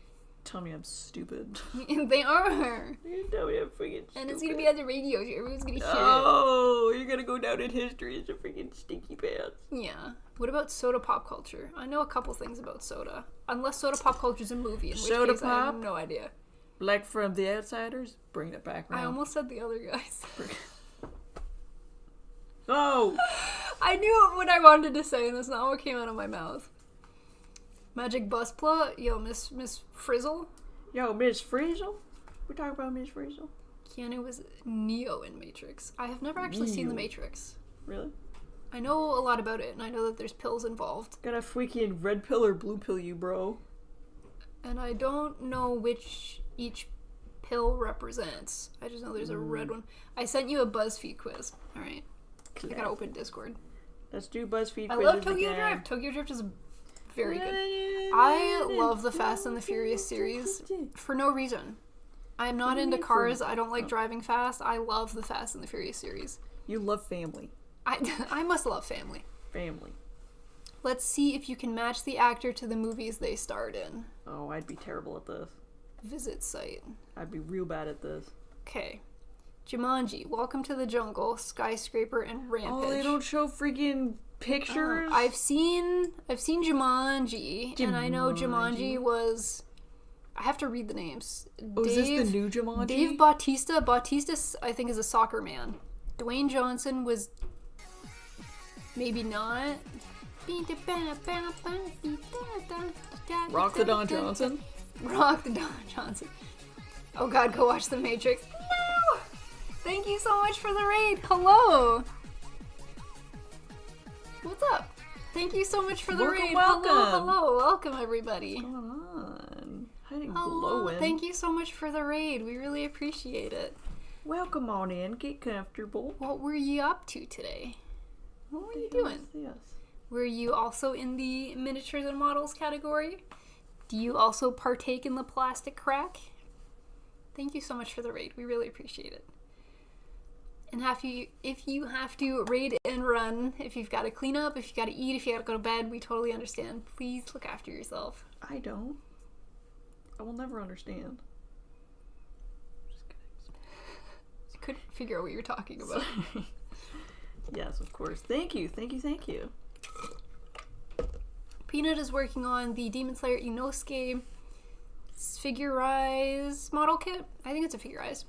tell me I'm stupid. They are. They're gonna tell me I'm freaking stupid. And it's gonna be on the radio, so everyone's gonna hear Oh, you're gonna go down in history as a freaking stinky pants. it. Yeah. What about soda pop culture? I know a couple things about soda. Unless soda pop culture's a movie, in which Soda case I have pop? no idea. Like from The Outsiders? Bring it back around. I almost said the other guys. Oh! I knew what I wanted to say, and that's not what came out of my mouth. Magic Bus Plot? Yo, Miss Frizzle? Yo, Miss Frizzle? We talking about Miss Frizzle? Keanu was Neo in Matrix. I have never actually seen The Matrix. Really? I know a lot about it, and I know that there's pills involved. Got a freaking red pill or blue pill, you bro. And I don't know which each pill represents. I just know there's a red one. I sent you a BuzzFeed quiz. Alright. I gotta open Discord. Let's do BuzzFeed I quizzes love Tokyo again. Drift. Tokyo Drift is very good. I love the Fast and the Furious series for no reason. I'm not into cars. I don't like driving fast. I love the Fast and the Furious series. You love family. I must love family. Family. Let's see if you can match the actor to the movies they starred in. Oh, I'd be terrible at this. Visit site. I'd be real bad at this. Okay. Jumanji, Welcome to the Jungle, Skyscraper, and Rampage. Oh, they don't show freaking pictures? I've seen Jumanji, and I know Jumanji was... I have to read the names. Oh, is this the new Jumanji? Dave Bautista. Bautista, I think, is a soccer man. Dwayne Johnson was... maybe not. Rock the Don Johnson? Rock the Don Johnson. Oh god, go watch The Matrix. No! Thank you so much for the raid. Hello! What's up? Thank you so much for the raid. Welcome. Hello. Welcome, everybody. What's going on? Hiding Hello. glowing. Thank you so much for the raid. We really appreciate it. Welcome on in. Get comfortable. What were you up to today? What were you doing? Yes. Were you also in the miniatures and models category? Do you also partake in the plastic crack? Thank you so much for the raid. We really appreciate it. And if you have to raid and run, if you've got to clean up, if you got to eat, if you got to go to bed, we totally understand. Please look after yourself. I don't. I will never understand. Just kidding. I couldn't figure out what you're talking about. Yes, of course. Thank you. Peanut is working on the Demon Slayer Inosuke figurize model kit. I think it's a figurize.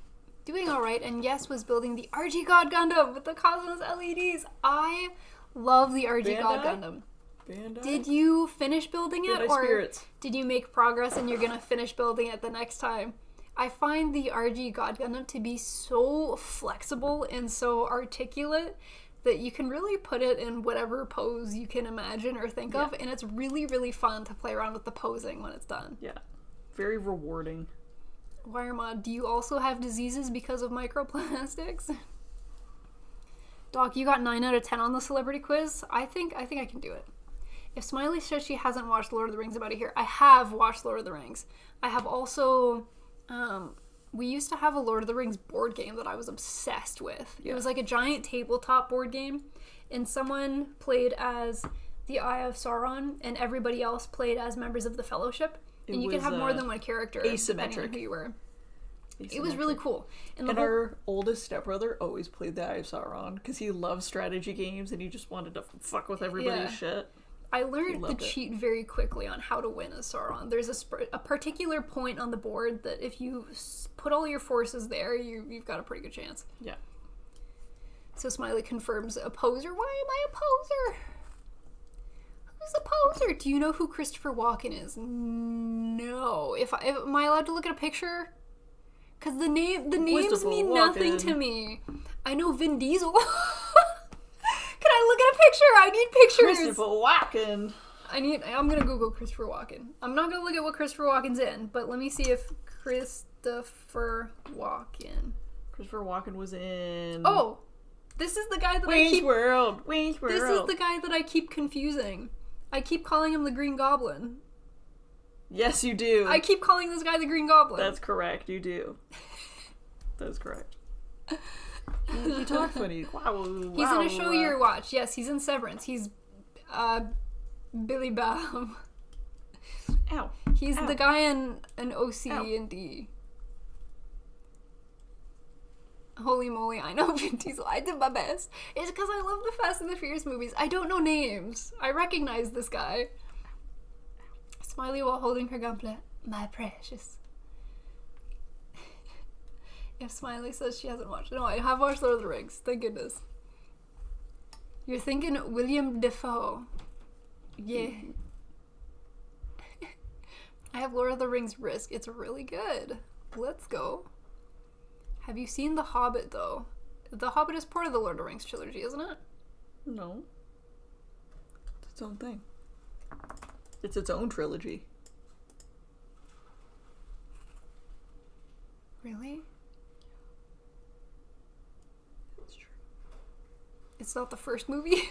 Doing alright, and Yes was building the RG God Gundam with the Cosmos LEDs. I love the RG God Gundam. Bandai? Did you finish building it, Bandai or Spirits. did you make progress and you're gonna finish building it the next time? I find the RG God Gundam to be so flexible and so articulate that you can really put it in whatever pose you can imagine or think of, and it's really, really fun to play around with the posing when it's done. Yeah. Very rewarding. Wiremod, do you also have diseases because of microplastics? Doc, you got 9 out of 10 on the celebrity quiz. I think I can do it. If Smiley says she hasn't watched Lord of the Rings, I'm out of here. I have watched Lord of the Rings. I have also, we used to have a Lord of the Rings board game that I was obsessed with. Yeah. It was like a giant tabletop board game, and someone played as the Eye of Sauron, and everybody else played as members of the Fellowship. And you could have more than one character, depending on who you were. It was really cool. And our oldest stepbrother always played the Eye of Sauron because he loves strategy games and he just wanted to fuck with everybody's shit. I learned the cheat very quickly on how to win as Sauron. There's a particular point on the board that if you put all your forces there, you've got a pretty good chance. Yeah. So Smiley confirms a poser. Why am I a poser? Who's a poser? Do you know who Christopher Walken is? No. Am I allowed to look at a picture? Because the names mean nothing to me. I know Vin Diesel. Can I look at a picture? I need pictures. Christopher Walken. I'm gonna Google Christopher Walken. I'm not gonna look at what Christopher Walken's in, but let me see if Christopher Walken. Christopher Walken was in... Oh! This is the guy that Wayne's World. This is the guy that I keep confusing. I keep calling him the Green Goblin. Yes, you do. I keep calling this guy the Green Goblin. That's correct, you do. That's correct. You talk funny. Wow. He's in a show you watch. Yes, he's in Severance. He's Billy Bob. Ow. He's Ow. the guy in an OC Ow. and D. Holy moly, I know Vin Diesel. I did my best. It's because I love the Fast and the Furious movies. I don't know names. I recognize this guy. Smiley while holding her gauntlet. My precious. If Smiley says she hasn't watched it. No, I have watched Lord of the Rings. Thank goodness. You're thinking William Defoe. Yeah. I have Lord of the Rings Risk. It's really good. Let's go. Have you seen The Hobbit, though? The Hobbit is part of the Lord of the Rings trilogy, isn't it? No. It's its own thing. It's its own trilogy. Really? It's true. It's not the first movie?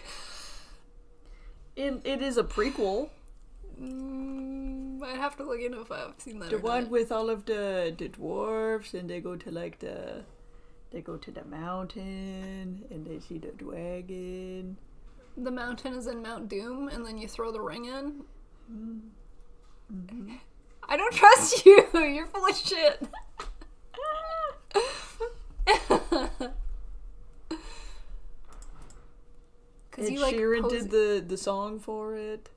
It is a prequel. I'd have to look into if I've seen that The or one not. with all of the dwarves, and they go to the mountain, and they see the dragon. The mountain is in Mount Doom, and then you throw the ring in. Mm-hmm. I don't trust you. You're full of shit. Ed you, like, Sheeran pose- did the song for it.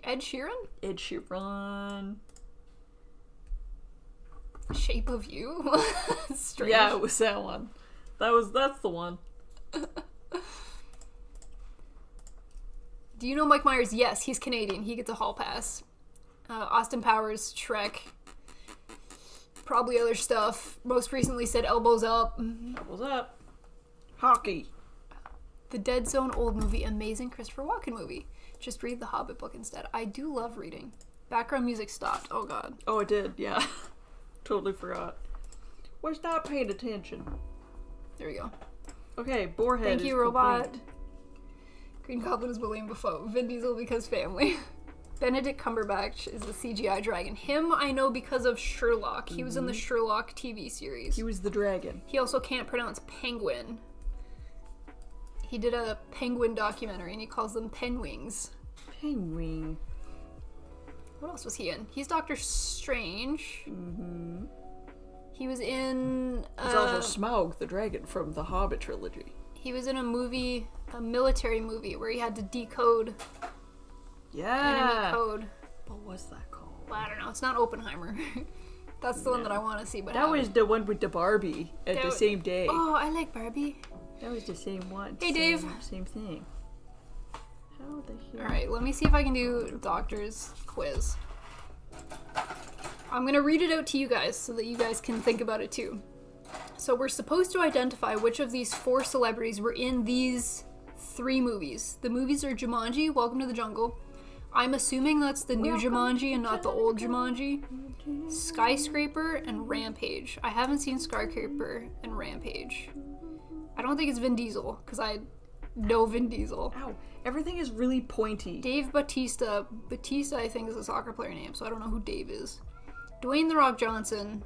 Ed Sheeran? Ed Sheeran. Shape of You? Strange. Yeah, it was that one. That's the one. Do you know Mike Myers? Yes, he's Canadian. He gets a hall pass. Austin Powers, Shrek. Probably other stuff. Most recently said Elbows Up. What's up? Hockey. The Dead Zone old movie. Amazing Christopher Walken movie. Just read the Hobbit book instead. I do love reading. Background music stopped. Oh god. Oh, it did, yeah. Totally forgot. Was not paying attention. There we go. Okay, Boarhead. Thank is you, robot. complete. Green Goblin is William Dafoe. Vin Diesel because family. Benedict Cumberbatch is the CGI dragon. Him I know because of Sherlock. He was in the Sherlock TV series. He was the dragon. He also can't pronounce penguin. He did a penguin documentary and he calls them penwings. Penguin. What else was he in? He's Doctor Strange. Mm-hmm. He was in... He's also Smaug, the dragon from the Hobbit trilogy. He was in a movie, a military movie, where he had to decode enemy Yeah. code. What was that called? Well, I don't know. It's not Oppenheimer. That's the one that I want to see. But That was the one with the Barbie at That the was- same day. Oh, I like Barbie. That was the same one. Hey, Dave. Same thing. How the hell? All right, let me see if I can do Doctor's quiz. I'm gonna read it out to you guys so that you guys can think about it too. So we're supposed to identify which of these 4 celebrities were in these 3 movies. The movies are Jumanji, Welcome to the Jungle. I'm assuming that's the new Jumanji and not the old Jumanji. Skyscraper and Rampage. I haven't seen Skyscraper and Rampage. I don't think it's Vin Diesel, because I know Vin Diesel. Ow. Everything is really pointy. Dave Bautista. Bautista, I think, is a soccer player name, so I don't know who Dave is. Dwayne "The Rock" Johnson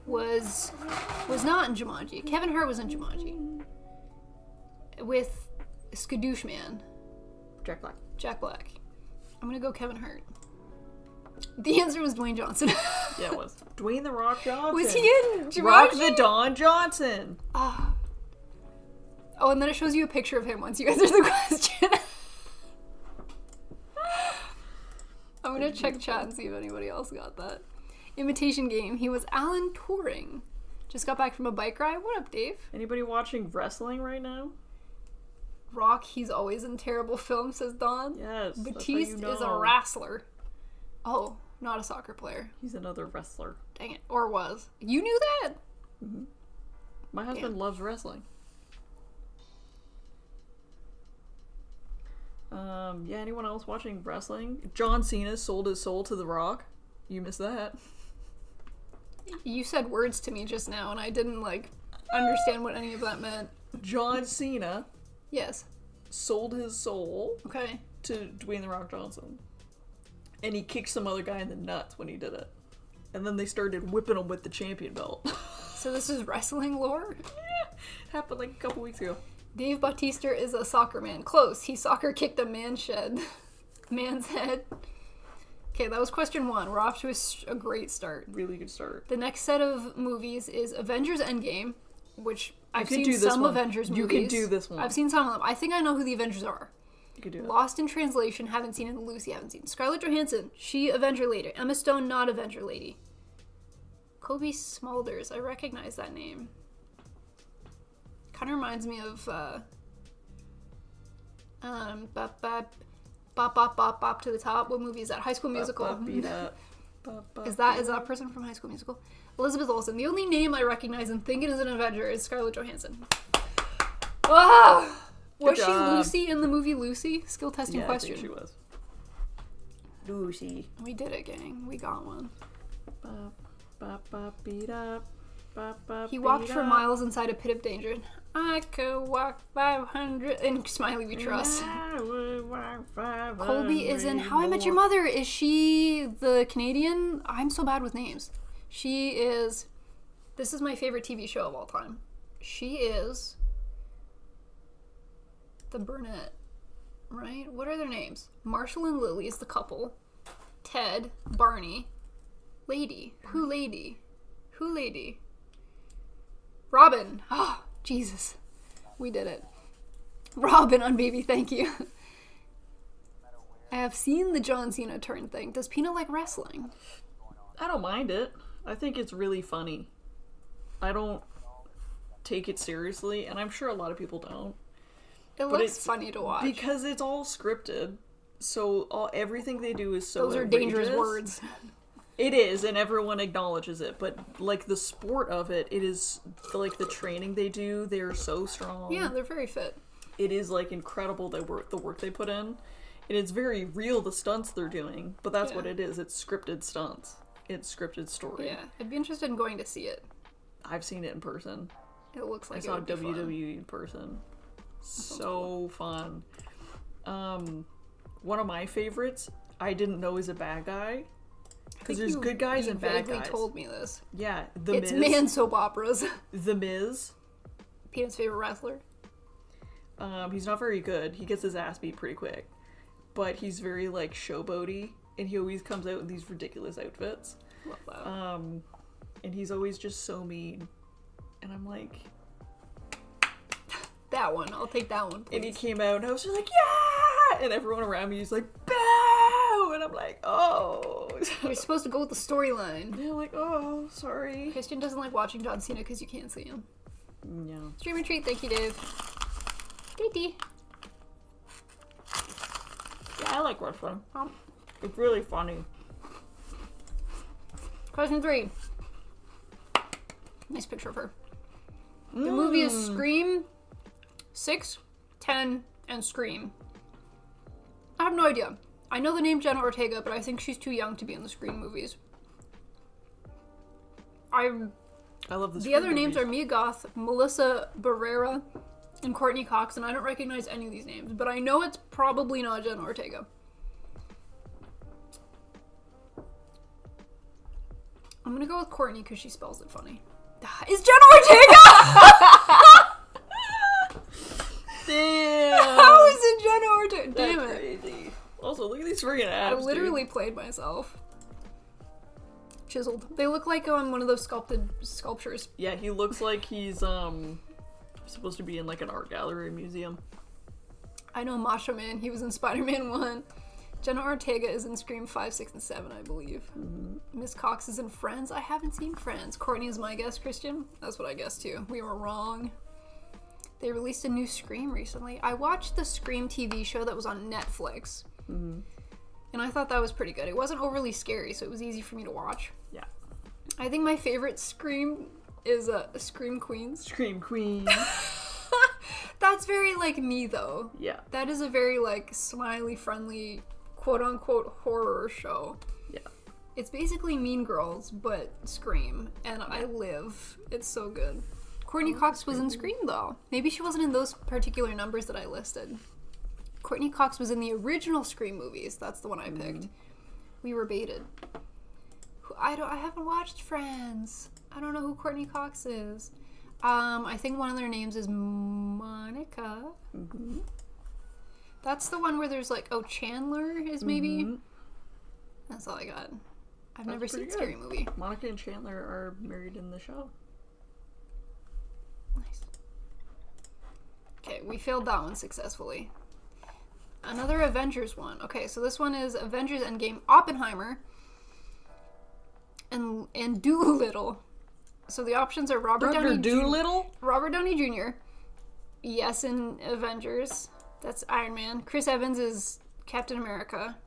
was not in Jumanji. Kevin Hart was in Jumanji. With Skadoosh Man. Jack Black. Jack Black. I'm gonna go Kevin Hart. The answer was Dwayne Johnson. Yeah, it was. Dwayne "The Rock" Johnson. Was he in Jumanji? Rock the Don Johnson. Ah. Oh, and then it shows you a picture of him once you answer the question. I'm gonna check chat and see if anybody else got that. Imitation Game. He was Alan Turing. Just got back from a bike ride. What up, Dave? Anybody watching wrestling right now? Rock, he's always in terrible films, says Don. Yes. Batiste is a wrestler. Oh, not a soccer player. He's another wrestler. Dang it. Or was. You knew that? My husband loves wrestling. Yeah, anyone else watching wrestling? John Cena sold his soul to The Rock. You missed that. You said words to me just now, and I didn't, understand what any of that meant. John Cena Yes. sold his soul Okay. to Dwayne "The Rock" Johnson. And he kicked some other guy in the nuts when he did it. And then they started whipping him with the champion belt. So this is wrestling lore? Happened a couple weeks ago. Dave Bautista is a soccer man. Close. He soccer kicked a man shed. Man's head. Okay, that was question 1. We're off to a great start. Really good start. The next set of movies is Avengers Endgame, which I've can seen do this some one. Avengers movies. You can do this one. I've seen some of them. I think I know who the Avengers are. You can do it. Lost in Translation, haven't seen it. Lucy, haven't seen. Scarlett Johansson, she Avenger Lady. Emma Stone, not Avenger Lady. Kobe Smulders, I recognize that name. Kind of reminds me of bop bop bop bop bop bop to the top. What movie is that? High School Musical. Bop, bop, beat up. Bop, bop, Is that a person from High School Musical? Elizabeth Olsen. The only name I recognize and think it is an Avenger is Scarlett Johansson. Ah! Was she Lucy in the movie Lucy? Skill testing question. I think she was. Lucy. We did it, gang. We got one. Bop, bop, bop, beat up. Bop, bop, He walked beat for up. miles inside a pit of danger. I could walk 500. And Smiley we trust. I would walk 500 Colby is in How I Met Your Mother. Is she the Canadian? I'm so bad with names. She is... This is my favorite TV show of all time. She is... the Burnett, right? What are their names? Marshall and Lily is the couple. Ted, Barney, Lady. Who Lady? Who Lady? Robin. Oh, Jesus. We did it. Robin on Baby, thank you. I have seen the John Cena turn thing. Does Pina like wrestling? I don't mind it. I think it's really funny. I don't take it seriously, and I'm sure a lot of people don't. It looks funny to watch. Because it's all scripted. So everything they do is so Those are outrageous. dangerous words. It is, and everyone acknowledges it. But, like, the sport of it, it is, like, the training they do, they're so strong. Yeah, they're very fit. It is, like, incredible the work they put in. And it's very real, the stunts they're doing. But that's what it is. It's scripted stunts. It's scripted story. Yeah, I'd be interested in going to see it. I've seen it in person. It looks like I saw it would be WWE fun. in person. So fun. One of my favorites, I didn't know is a bad guy. Because there's good guys and bad guys. You told me this. Yeah, It's man soap operas. The Miz. Peanut's favorite wrestler. He's not very good. He gets his ass beat pretty quick. But he's very, like, showboaty. And he always comes out in these ridiculous outfits. Love that. And he's always just so mean. And I'm like... That one. I'll take that one, please. And he came out and I was just like, yeah! And everyone around me is like, boo! And I'm like, oh. You're supposed to go with the storyline. And I'm like, oh, sorry. Christian doesn't like watching John Cena because you can't see him. Yeah. Stream and treat. Thank you, Dave. Dee. Yeah, I like wrestling. It's really funny. Question 3. Nice picture of her. The movie is Scream 6, 10, and Scream. I have no idea. I know the name Jenna Ortega, but I think she's too young to be in the Scream movies. I love the other names are Mia Goth, Melissa Barrera, and Courtney Cox, and I don't recognize any of these names, but I know it's probably not Jenna Ortega. I'm gonna go with Courtney because she spells it funny. Is Jenna Ortega? Damn! How is it Jenna Ortega? Damn That's it. crazy. Also, look at these freaking I abs, literally dude. played myself. Chiseled. They look like one of those sculpted sculptures. Yeah, he looks like he's, supposed to be in, like, an art gallery or museum. I know Macho Man. He was in Spider-Man 1. Jenna Ortega is in Scream 5, 6, and 7, I believe. Miss Cox is in Friends. I haven't seen Friends. Courtney is my guess, Christian. That's what I guessed, too. We were wrong. They released a new Scream recently. I watched the Scream TV show that was on Netflix. And I thought that was pretty good. It wasn't overly scary, so it was easy for me to watch. Yeah. I think my favorite Scream is Scream Queens. Scream Queen. That's very, like, me, though. Yeah. That is a very, like, smiley, friendly, quote-unquote horror show. Yeah. It's basically Mean Girls, but Scream. And I live. It's so good. Courtney Cox was in Scream, though. Maybe she wasn't in those particular numbers that I listed. Courtney Cox was in the original Scream movies. That's the one I picked. We were baited. I haven't watched Friends. I don't know who Courtney Cox is. I think one of their names is Monica. That's the one where there's like, oh, Chandler is maybe? Mhm. That's all I got. I've That's never seen pretty Scary good. Movie. Monica and Chandler are married in the show. Nice. Okay, we failed that one successfully. Another Avengers one. Okay, so this one is Avengers Endgame, Oppenheimer, and Doolittle. So the options are Robert Downey Doolittle? Robert Downey Jr. Yes, in Avengers. That's Iron Man. Chris Evans is Captain America.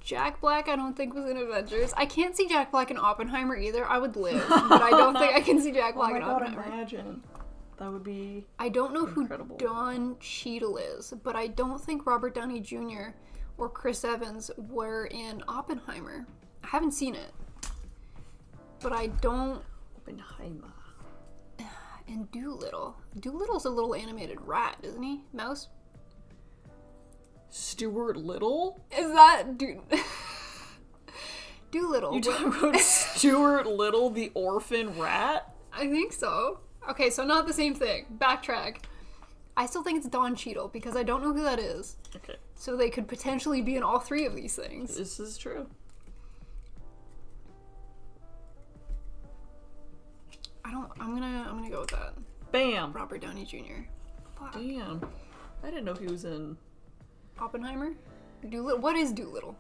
Jack Black, I don't think was in Avengers. I can't see Jack Black in Oppenheimer either. I would live, but I don't think I can see Jack Black in Oppenheimer. Imagine. That would be I don't know incredible. who Don Cheadle is, but I don't think Robert Downey Jr. or Chris Evans were in Oppenheimer. I haven't seen it, but I don't. Oppenheimer. And Doolittle. Doolittle's a little animated rat, isn't he? Mouse? Stuart Little? Is that Doolittle? You talking about Stuart Little, the orphan rat? I think so. Okay, so not the same thing. Backtrack. I still think it's Don Cheadle because I don't know who that is. Okay. So they could potentially be in all three of these things. This is true. I'm gonna go with that. Bam! Robert Downey Jr. Fuck. Damn. I didn't know he was in... Oppenheimer? Doolittle? What is Doolittle?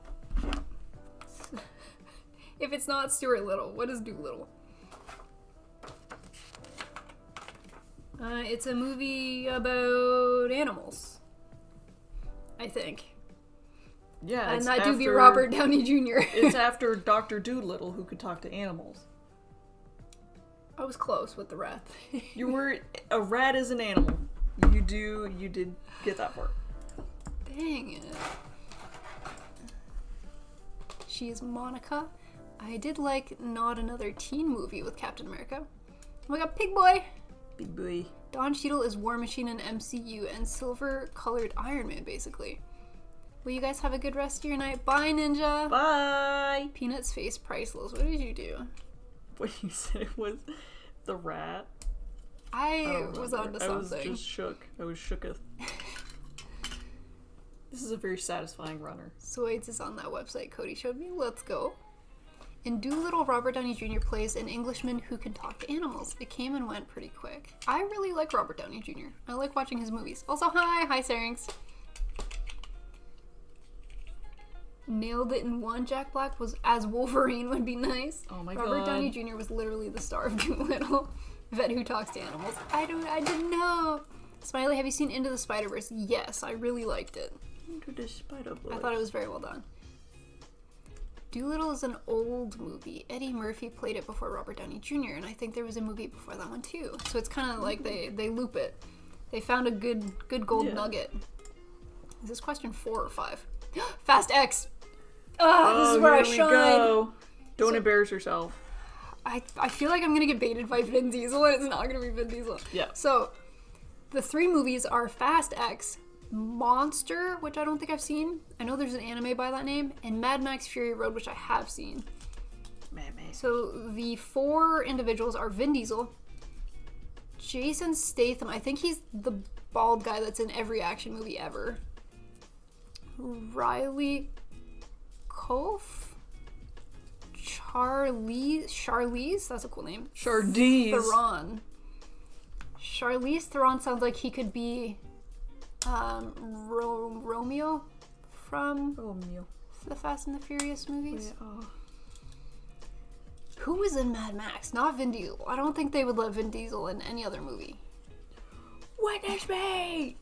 If it's not Stuart Little, what is Doolittle? It's a movie about animals, I think. Yeah, And it's that do be after- Robert Downey Jr. It's after Dr. Doolittle, who could talk to animals. I was close with the rat. You were... A rat is an animal. You did get that far. Dang it. She is Monica. I did like Not Another Teen Movie with Captain America. Oh my god, Pig Boy! Big boy. Don Cheadle is War Machine in MCU and silver-colored Iron Man, basically. Will you guys have a good rest of your night? Bye, Ninja! Bye! Peanut's face priceless. What did you do? What you said was the rat. I don't was remember. onto something. I was just shook. I was shooketh. This is a very satisfying runner. Zoids is on that website Cody showed me. Let's go. In Doolittle, Robert Downey Jr. plays an Englishman who can talk to animals. It came and went pretty quick. I really like Robert Downey Jr. I like watching his movies. Also, hi Syrinx. Nailed it in one. Jack Black was as Wolverine would be nice. Oh my god. Robert Downey Jr. was literally the star of Doolittle. Vet who talks to animals. I didn't know. Smiley, have you seen Into the Spider-Verse? Yes, I really liked it. Into the Spider-Verse. I thought it was very well done. Doolittle is an old movie. Eddie Murphy played it before Robert Downey Jr., and I think there was a movie before that one too. So it's kind of like they loop it. They found a good gold nugget. Is this question 4 or 5? Fast X! This is where I shine! Go. Don't embarrass yourself. I feel like I'm gonna get baited by Vin Diesel, and it's not gonna be Vin Diesel. Yeah. So, the 3 movies are Fast X, Monster, which I don't think I've seen. I know there's an anime by that name, and Mad Max Fury Road, which I have seen. So the 4 individuals are Vin Diesel, Jason Statham. I think he's the bald guy that's in every action movie ever. Riley Kof, Charlize, that's a cool name. Charlize Theron. Charlize Theron sounds like he could be Romeo from the Fast and the Furious movies. Who was in Mad Max? Not Vin Diesel. I don't think they would let Vin Diesel in any other movie. Witness me!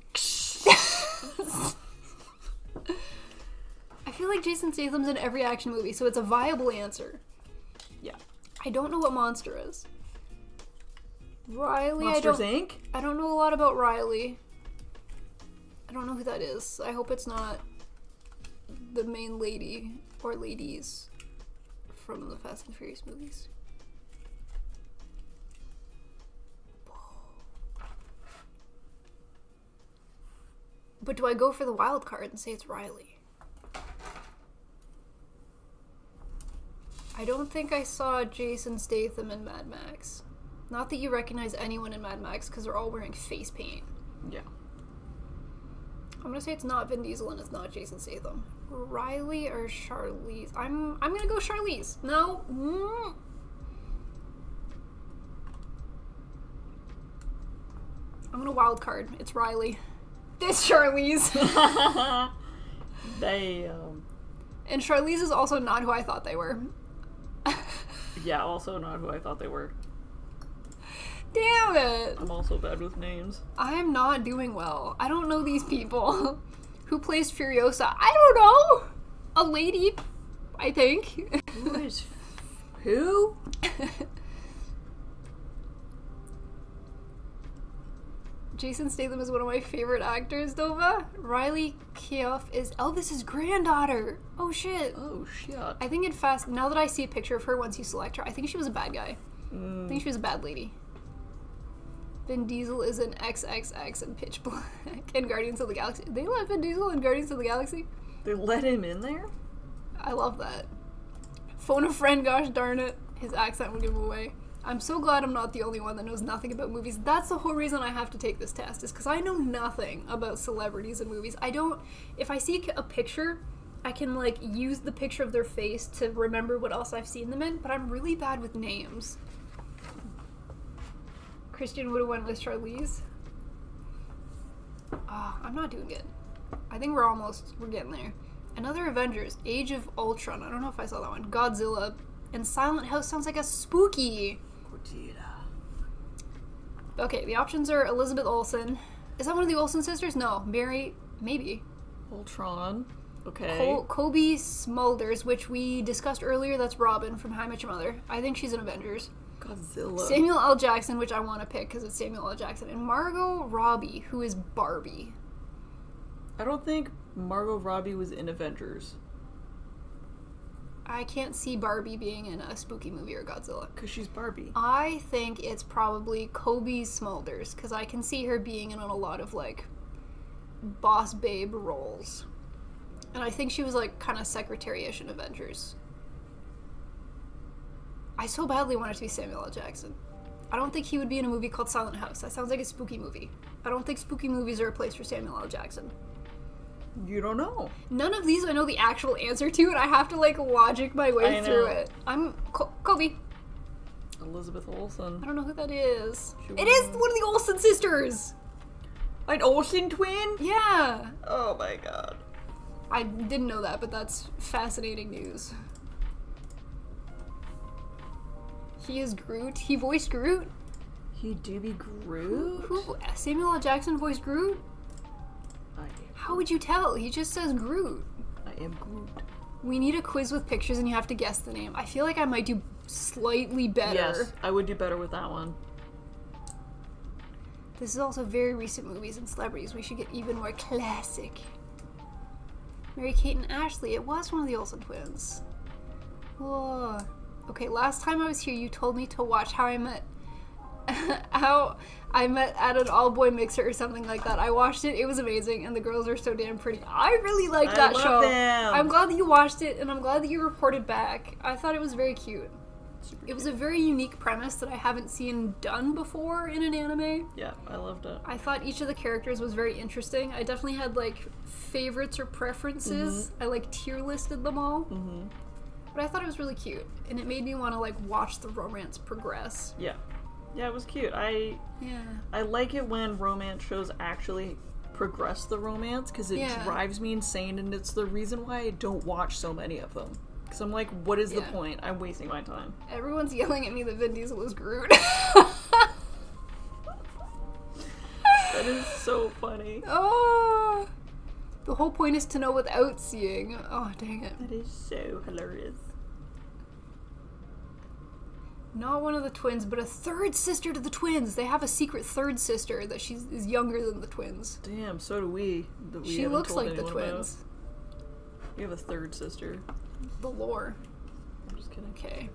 I feel like Jason Statham's in every action movie, so it's a viable answer. Yeah. I don't know what Monster is. Riley, Monsters, Inc.? I don't know a lot about Riley. I don't know who that is. I hope it's not the main lady or ladies from the Fast and Furious movies. But do I go for the wild card and say it's Riley? I don't think I saw Jason Statham in Mad Max. Not that you recognize anyone in Mad Max because they're all wearing face paint. Yeah. I'm gonna say it's not Vin Diesel and it's not Jason Statham. Riley or Charlize? I'm gonna go Charlize. No. I'm gonna wild card. It's Riley. It's Charlize. Damn. And Charlize is also not who I thought they were. Yeah, also not who I thought they were. Damn it! I'm also bad with names. I'm not doing well. I don't know these people. Who plays Furiosa? I don't know! A lady, I think. Who is... Who? Jason Statham is one of my favorite actors, Dova. Riley Keough is Elvis's granddaughter. Oh shit. Oh shit. I think in Fast, now that I see a picture of her once you select her, I think she was a bad guy. I think she was a bad lady. Vin Diesel is an XXX in Pitch Black and Guardians of the Galaxy. They let Vin Diesel in Guardians of the Galaxy? They let him in there? I love that. Phone a friend, gosh darn it. His accent would give him away. I'm so glad I'm not the only one that knows nothing about movies. That's the whole reason I have to take this test, is because I know nothing about celebrities and movies. I don't... If I see a picture, I can, like, use the picture of their face to remember what else I've seen them in, but I'm really bad with names. Christian would have went with Charlize. I'm not doing good. I think we're getting there. Another Avengers, Age of Ultron. I don't know if I saw that one. Godzilla. And Silent House sounds like a spooky. Okay, the options are Elizabeth Olsen. Is that one of the Olsen sisters? No. Mary, maybe. Ultron. Okay. Kobe Smulders, which we discussed earlier. That's Robin from How I Met Your Mother. I think she's in Avengers. Godzilla. Samuel L. Jackson, which I want to pick because it's Samuel L. Jackson. And Margot Robbie, who is Barbie. I don't think Margot Robbie was in Avengers. I can't see Barbie being in a spooky movie or Godzilla. Because she's Barbie. I think it's probably Kobe Smulders, because I can see her being in a lot of, like, boss babe roles. And I think she was, like, kind of secretary-ish in Avengers. I so badly want it to be Samuel L. Jackson. I don't think he would be in a movie called Silent House. That sounds like a spooky movie. I don't think spooky movies are a place for Samuel L. Jackson. You don't know. None of these I know the actual answer to, and I have to, like, logic my way through it. I'm Kobe. Elizabeth Olsen. I don't know who that is. It is one of the Olsen sisters! An Olsen twin? Yeah! Oh my god. I didn't know that, but that's fascinating news. He is Groot. He voiced Groot. He do be Groot? Who? Samuel L. Jackson voiced Groot? How would you tell? He just says Groot. I am Groot. We need a quiz with pictures and you have to guess the name. I feel like I might do slightly better. Yes, I would do better with that one. This is also very recent movies and celebrities. We should get even more classic. Mary-Kate and Ashley. It was one of the Olsen twins. Whoa. Okay, last time I was here, you told me to watch How I Met at an all-boy mixer or something like that. I watched it. It was amazing, and the girls are so damn pretty. I really liked that show. Them. I'm glad that you watched it, and I'm glad that you reported back. I thought it was very cute. It was a very unique premise that I haven't seen done before in an anime. Yeah, I loved it. I thought each of the characters was very interesting. I definitely had, like, favorites or preferences. Mm-hmm. I, like, tier listed them all. Mm-hmm. But I thought it was really cute, and it made me want to, like, watch the romance progress. Yeah. Yeah, it was cute. I like it when romance shows actually progress the romance, because it drives me insane, and it's the reason why I don't watch so many of them. Because I'm like, what is the point? I'm wasting my time. Everyone's yelling at me that Vin Diesel is Groot. That is so funny. Oh, the whole point is to know without seeing. Oh, dang it. That is so hilarious. Not one of the twins, but a third sister to the twins. They have a secret third sister that is younger than the twins. Damn, so do we. She looks like the twins. You have a third sister. The lore. I'm just kidding. Okay.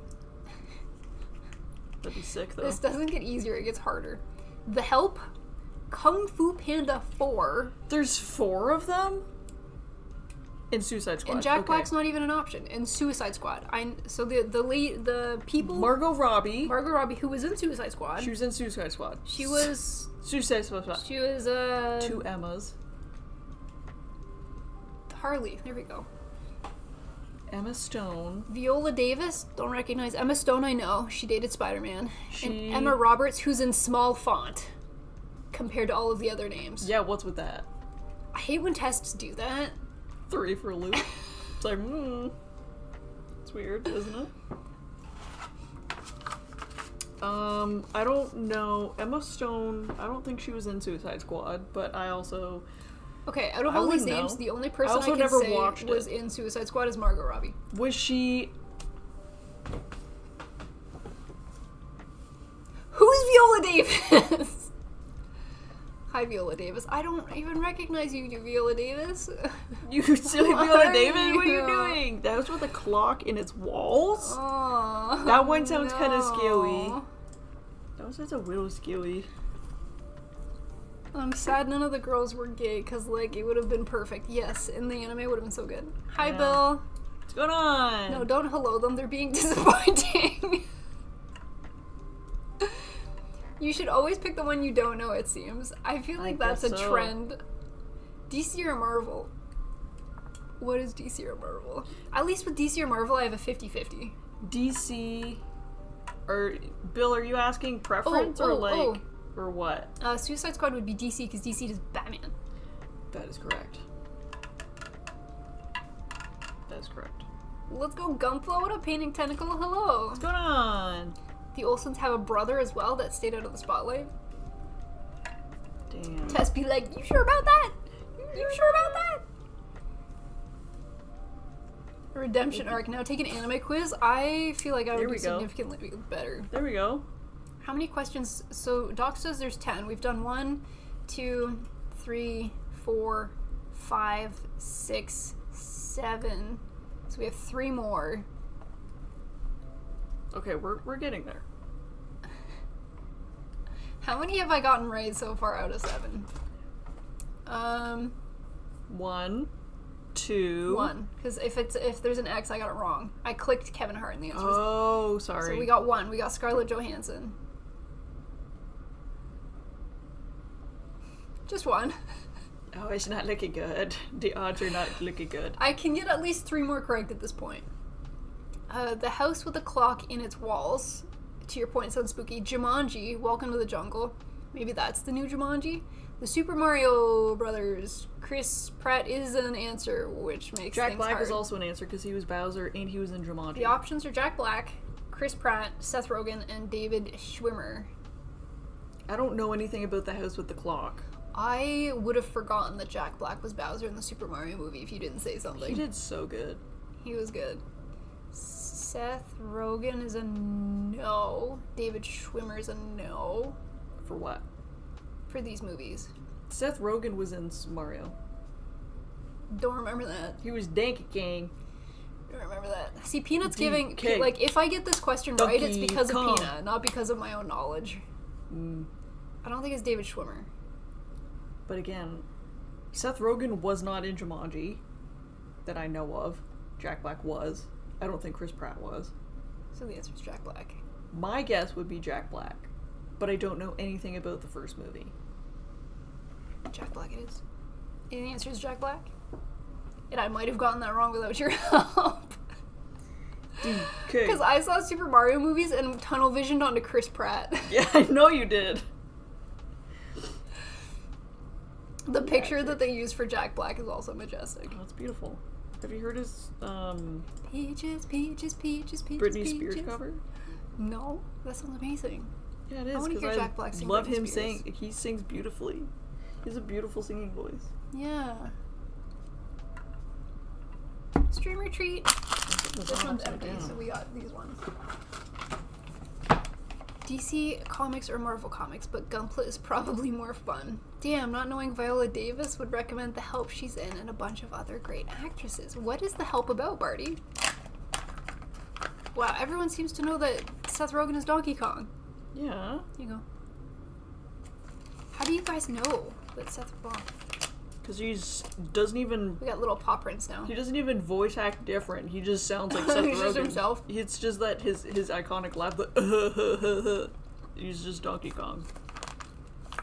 That'd be sick, though. This doesn't get easier, it gets harder. The Help, Kung Fu Panda 4. There's 4 of them? In Suicide Squad. And Jack Black's not even an option. In Suicide Squad. So the people... Margot Robbie, who was in Suicide Squad. She was in Suicide Squad. She was... Suicide Squad. She was, 2 Emmas. Harley. There we go. Emma Stone. Viola Davis, don't recognize. Emma Stone, I know. She dated Spider-Man. She... And Emma Roberts, who's in small font compared to all of the other names. Yeah, what's with that? I hate when tests do that. 3 for a loop. It's like, it's weird, isn't it? I don't know. Emma Stone, I don't think she was in Suicide Squad, but I also... Okay, out of all these names, know. the only person I also can never say watched was it. in Suicide Squad is Margot Robbie. Was she... Who's Viola Davis? Hi, Viola Davis. I don't even recognize you, Viola Davis. You silly Viola Davis? What are you doing? That was with a clock in its walls? Oh, That one sounds kind of no. scary. That sounds a little scary. I'm sad none of the girls were gay, because, like, it would have been perfect. Yes, in the anime, it would have been so good. Hi, Yeah. Bill. What's going on? No, don't hello them. They're being disappointing. You should always pick the one you don't know, it seems. I feel like that's a guess so. trend. DC or Marvel? What is DC or Marvel? At least with DC or Marvel, I have a 50-50. DC... Or, Bill, are you asking preference or or what? Suicide Squad would be DC, because DC does Batman. That is correct. That is correct. Let's go Gunpla. What up, Painting Tentacle? Hello. What's going on? The Olsens have a brother as well that stayed out of the spotlight. Damn. Tess be like, you sure about that? You sure about that? A redemption arc. Now take an anime quiz. I feel like I would There do we go. significantly better. There we go. How many questions? So Doc says there's 10. We've done 1, 2, 3, 4, 5, 6, 7. So we have 3 more. Okay, we're getting there. How many have I gotten right so far out of 7? 1, 2. 1. Because if there's an X, I got it wrong. I clicked Kevin Hart and the answer was... Oh, sorry. So we got 1. We got Scarlett Johansson. Just 1. Oh, it's not looking good. The odds are not looking good. I can get at least 3 more correct at this point. The house with the clock in its walls. To your point, sounds spooky. Jumanji, Welcome to the Jungle. Maybe that's the new Jumanji. The Super Mario Brothers. Chris Pratt is an answer, which makes Jack things Black hard. is also an answer because he was Bowser and he was in Jumanji. The options are Jack Black, Chris Pratt, Seth Rogen, and David Schwimmer. I don't know anything about the house with the clock. I would have forgotten that Jack Black was Bowser in the Super Mario movie if you didn't say something. He did so good. He was good. Seth Rogen is a no. David Schwimmer is a no. For what? For these movies. Seth Rogen was in Mario. Don't remember that. He was Donkey King. Don't remember that. See, Peanut's DK. giving... Like, if I get this question right, it's Donkey because Kong. of Peanut, not because of my own knowledge. I don't think it's David Schwimmer. But again, Seth Rogen was not in Jumanji that I know of. Jack Black was. I don't think Chris Pratt was. So the answer is Jack Black. My guess would be Jack Black, but I don't know anything about the first movie. Jack Black it is. And the answer is Jack Black. And I might have gotten that wrong without your help. Because I saw Super Mario movies and tunnel visioned onto Chris Pratt. Yeah, I know you did. The picture that they use for Jack Black is also majestic. Oh, that's beautiful. Have you heard his Peaches, peaches, peaches, peaches, Britney peaches. Spears cover? No, that sounds amazing. Yeah, it is. I wanna hear 'cause Jack Black sing love Britney him Spears. sing. He sings beautifully. He has a beautiful singing voice. Yeah. Streamer treat. This one's empty, so we got these ones. DC Comics or Marvel Comics, but Gunpla is probably more fun. Damn, not knowing Viola Davis would recommend The Help she's in and a bunch of other great actresses. What is The Help about, Barty? Wow, everyone seems to know that Seth Rogen is Donkey Kong. Yeah. Here you go. How do you guys know that Seth Rogen? Because he doesn't even... We got little paw prints now. He doesn't even voice act different. He just sounds like Seth He's Rogen. just himself. It's just that his iconic laugh, the he's just Donkey Kong.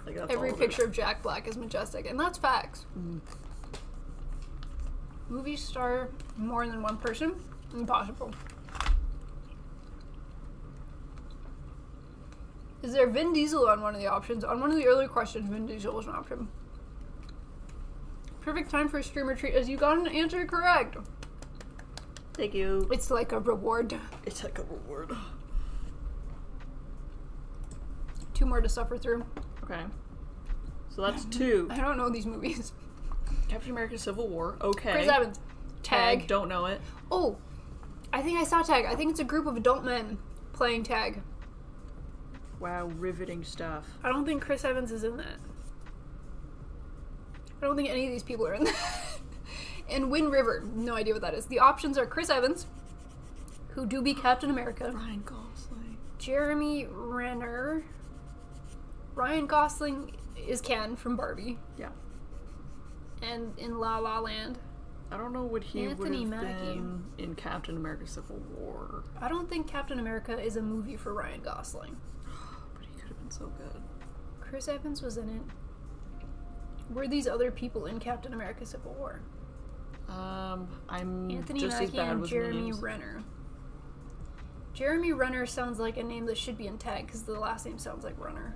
Like, that's Every all of picture of Jack Black is majestic, and that's facts. Movie star more than one person? Impossible. Is there Vin Diesel on one of the options? On one of the earlier questions, Vin Diesel was an option. Perfect time for a streamer treat as you got an answer correct. Thank you. It's like a reward. It's like a reward. 2 more to suffer through. Okay. So that's 2. I don't know these movies. Captain America Civil War. Okay. Chris Evans. Tag. Don't know it. Oh, I think I saw Tag. I think it's a group of adult men playing tag. Wow, riveting stuff. I don't think Chris Evans is in that. I don't think any of these people are in that. And Wind River, no idea what that is. The options are Chris Evans, who do be Captain America. Ryan Gosling. Jeremy Renner. Ryan Gosling is Ken from Barbie. Yeah. And in La La Land. I don't know what he would Anthony have Mackie. been in Captain America Civil War. I don't think Captain America is a movie for Ryan Gosling. But he could have been so good. Chris Evans was in it. Were these other people in Captain America Civil War? I'm Anthony just as Mackie bad and with Jeremy names. Renner. Jeremy Renner sounds like a name that should be in Tag because the last name sounds like Runner.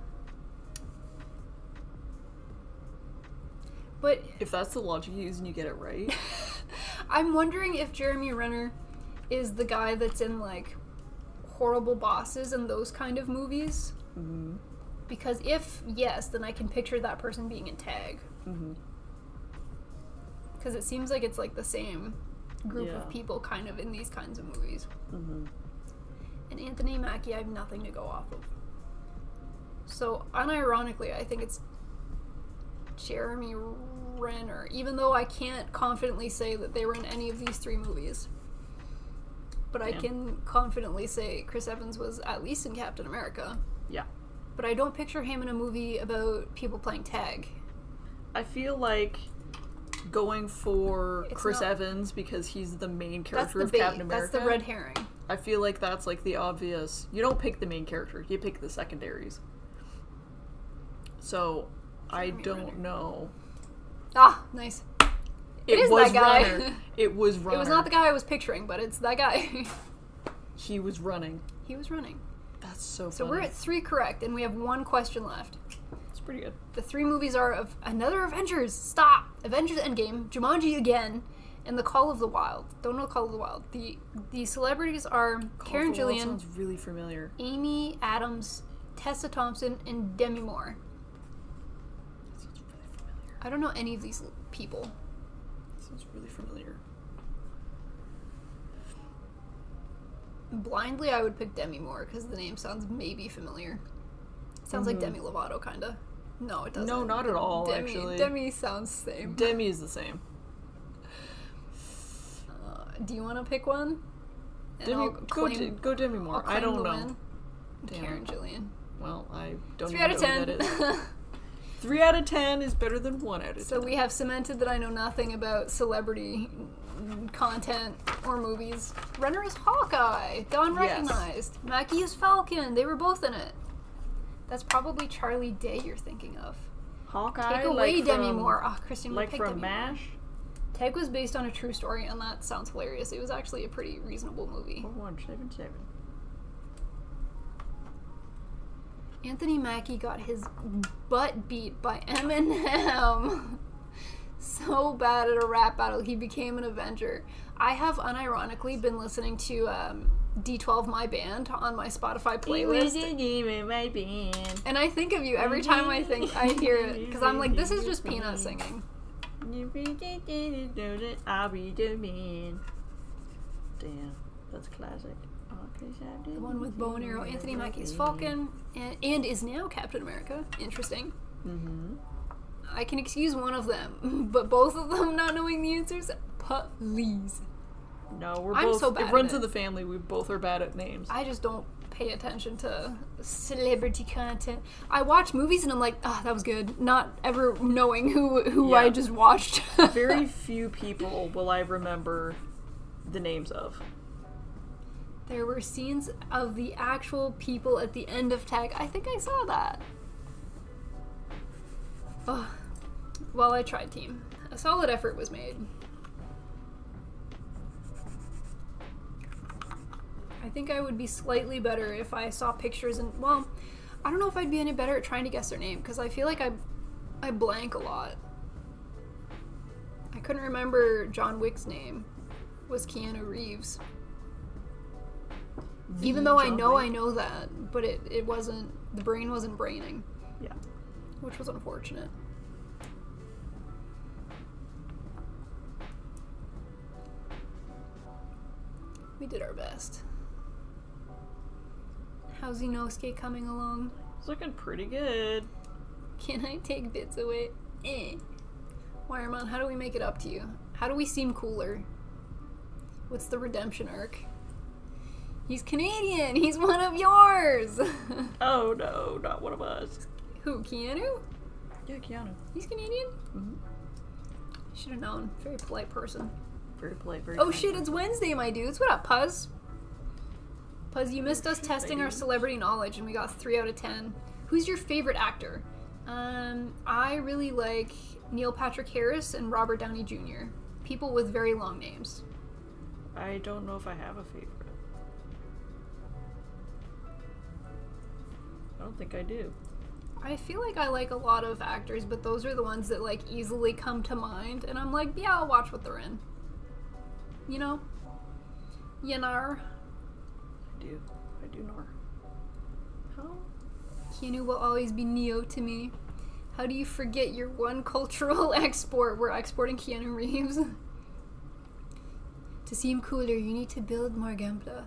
But If that's the logic you use and you get it right. I'm wondering if Jeremy Renner is the guy that's in like Horrible Bosses and those kind of movies. Mm-hmm. Because if yes, then I can picture that person being in Tag. Mm-hmm. Because it seems like it's like the same group Yeah. of people kind of in these kinds of movies. Mm-hmm. And Anthony Mackie, I have nothing to go off of. So, unironically, I think it's Jeremy Renner, even though I can't confidently say that they were in any of these 3 movies. But I can confidently say Chris Evans was at least in Captain America. Yeah. But I don't picture him in a movie about people playing tag. I feel like going for It's Chris not- Evans because he's the main That's character the of bait. Captain America. That's the red herring. I feel like that's like the obvious. You don't pick the main character, you pick the secondaries. So, I Jeremy don't Renner. know. Ah, nice. It is was that guy. Runner. It was Runner. It was not the guy I was picturing, but it's that guy. He was running. He was running. That's so funny. So we're at 3 correct, and we have 1 question left. It's pretty good. The 3 movies are of another Avengers. Stop! Avengers Endgame, Jumanji again, and The Call of the Wild. Don't know The Call of the Wild. The celebrities are Karen Call of the Wild Gillian, sounds really familiar. Amy Adams, Tessa Thompson, and Demi Moore. That sounds really familiar. I don't know any of these people. Sounds really familiar. Blindly, I would pick Demi Moore because the name sounds maybe familiar. Sounds like Demi Lovato, kind of. No, it doesn't. No, not at all, actually. Demi sounds the same. Demi is the same. Do you want to pick one? And Demi, I'll go Demi Moore. I'll I claim don't the know. win. Damn. Karen Gillian. Well, I don't 3 even out of know 10. who that is. 3 out of 10 is better than 1 out of 10. So we have cemented that I know nothing about celebrity content or movies. Renner is Hawkeye. Don Yes. recognized. Mackie is Falcon. They were both in it. That's probably Charlie Day you're thinking of. Hawkeye, Take away like Demi from, Moore. Oh, Christian would like pick from Demi Moore. MASH. Tag was based on a true story, and that sounds hilarious. It was actually a pretty reasonable movie. 4177. Anthony Mackie got his butt beat by Eminem so bad at a rap battle, he became an Avenger. I have unironically been listening to D12 My Band on my Spotify playlist. And I think of you every time I hear it, because I'm like, this is just Peanut singing. I'll be the man. Damn, that's classic. The one with bow and arrow. Anthony Mackie is Falcon, and is now Captain America. Interesting. Mm-hmm. I can excuse one of them, but both of them not knowing the answers? Please. No, we're I'm both. so bad It at runs it. in the family. We both are bad at names. I just don't pay attention to celebrity content. I watch movies and I'm like, oh, that was good. Not ever knowing who Yeah. I just watched. Very few people will I remember the names of. There were scenes of the actual people at the end of Tag. I think I saw that. Oh. Well, I tried, team. A solid effort was made. I think I would be slightly better if I saw pictures and, well, I don't know if I'd be any better at trying to guess their name, because I feel like I blank a lot. I couldn't remember John Wick's name was Keanu Reeves. Even though I know that, but it wasn't, the brain wasn't braining. Yeah. Which was unfortunate. We did our best. How's Inosuke coming along? It's looking pretty good. Can I take bits away? Wireman, how do we make it up to you? How do we seem cooler? What's the redemption arc? He's Canadian! He's one of yours! Oh no, not one of us. Who, Keanu? Yeah, Keanu. He's Canadian? Mm-hmm. Should have known. Very polite person. Very polite, very Oh kind. shit, it's Wednesday, my dudes. What up, Puzz? Puzz, you missed us testing our celebrity knowledge and we got 3 out of 10. Who's your favorite actor? I really like Neil Patrick Harris and Robert Downey Jr. People with very long names. I don't know if I have a favorite. I don't think I do. I feel like I like a lot of actors, but those are the ones that like easily come to mind, and I'm like, yeah, I'll watch what they're in. You know? Yanar. I do know. How? Keanu will always be Neo to me. How do you forget your one cultural export? We're exporting Keanu Reeves. To seem cooler, you need to build more gameplay.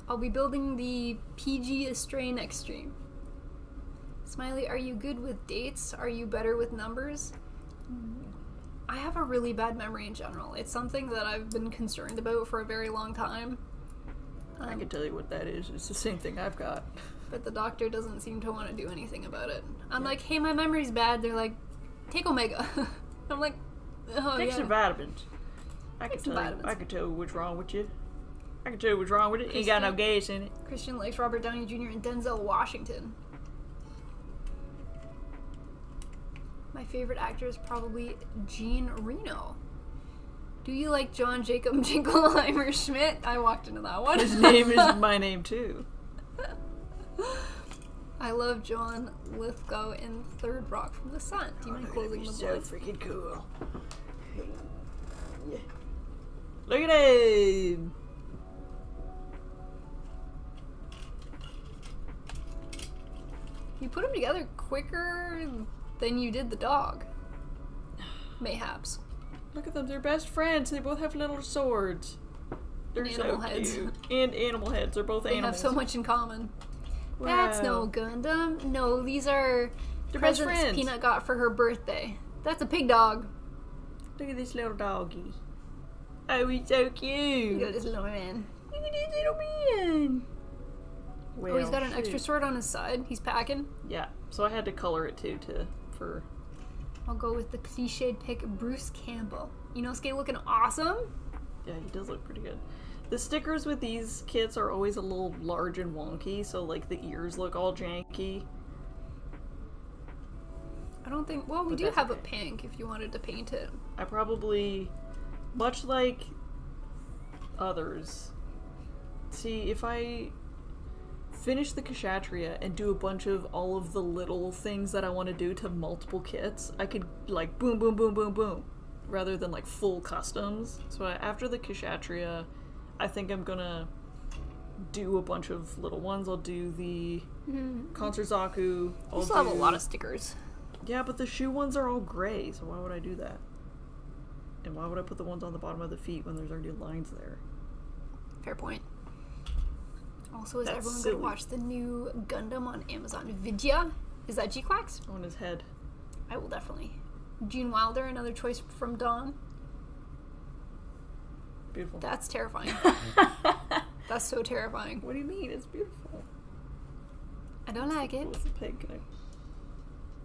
I'll be building the PG Astray next stream. Smiley, are you good with dates? Are you better with numbers? I have a really bad memory in general. It's something that I've been concerned about for a very long time. I can tell you what that is. It's the same thing I've got. But the doctor doesn't seem to want to do anything about it. I'm like, hey, my memory's bad. They're like, take Omega. I'm like, oh, Take yeah. some vitamins. I can tell what's wrong with you. I can tell you what's wrong with it. Ain't got no gas in it. Christian likes Robert Downey Jr. and Denzel Washington. My favorite actor is probably Jean Reno. Do you like John Jacob Jingleheimer Schmidt? I walked into that one. His name is my name too. I love John Lithgow in Third Rock from the Sun. Do you mind closing the so book? freaking cool. Yeah. Look at him! You put them together quicker than you did the dog. Mayhaps. Look at them, they're best friends. They both have little swords. They're And so animal heads. cute. And animal heads. They're both They animals. have so much in common. Wow. That's no Gundam. No, these are They're best presents friends. Peanut got for her birthday. That's a pig dog. Look at this little doggy. Oh, he's so cute. Look at this little man. Look at this little man. Well, Oh, he's got an extra shoot. sword on his side. He's packing. Yeah, so I had to color it too for. I'll go with the cliched pick, Bruce Campbell. Inosuke looking awesome. Yeah, he does look pretty good. The stickers with these kits are always a little large and wonky, so like the ears look all janky. I don't think. Well, we But do that's have a okay. pink if you wanted to paint it. I probably, much like others, see if I finish the Kshatriya and do a bunch of all of the little things that I want to do to multiple kits, I could like boom, boom, boom, boom, boom, rather than like full customs. So after the Kshatriya, I think I'm gonna do a bunch of little ones. I'll do the Concert Zaku. You I'll still have a do- lot of stickers. Yeah, but the shoe ones are all gray, so why would I do that? And why would I put the ones on the bottom of the feet when there's already lines there? Fair point. Also, is That's everyone silly. going to watch the new Gundam on Amazon Vidya? Is that G-Quacks? On his head. I will definitely. Gene Wilder, another choice from Dawn. Beautiful. That's terrifying. That's so terrifying. What do you mean? It's beautiful. I don't like it. What's the pig connect?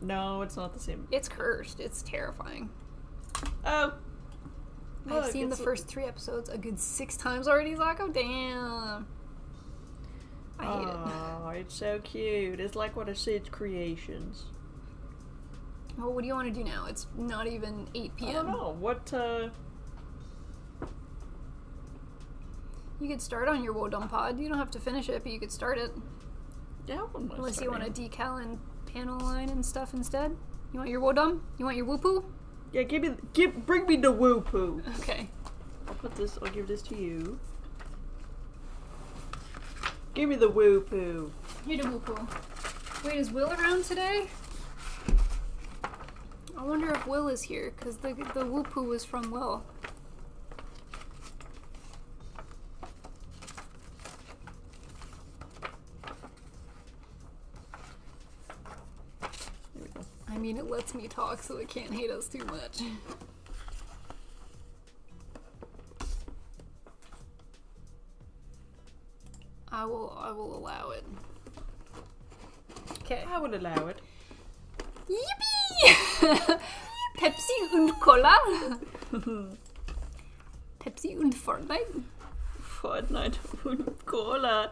No, it's not the same. It's cursed. It's terrifying. Oh! I've Look, seen the it's first 3 episodes a good 6 times already, Zako. Damn. I hate it. Oh, it's so cute. It's like one of Sid's creations. Well, what do you want to do now? It's not even 8 p.m. I don't know. What, You could start on your Wodum pod. You don't have to finish it, but you could start it. Yeah, I wouldn't mind Unless you want starting. a decal and panel line and stuff instead. You want your Wodum? You want your Woopoo? Yeah, bring me the woo poo. Okay. I'll give this to you. Give me the woo poo. Here the Woopoo. Wait, is Will around today? I wonder if Will is here, because the Woopoo was from Will. There we go. I mean, it lets me talk, so it can't hate us too much. I will allow it. Okay. I would allow it. Yippee! Pepsi und Cola. Pepsi und Fortnite. Fortnite und Cola.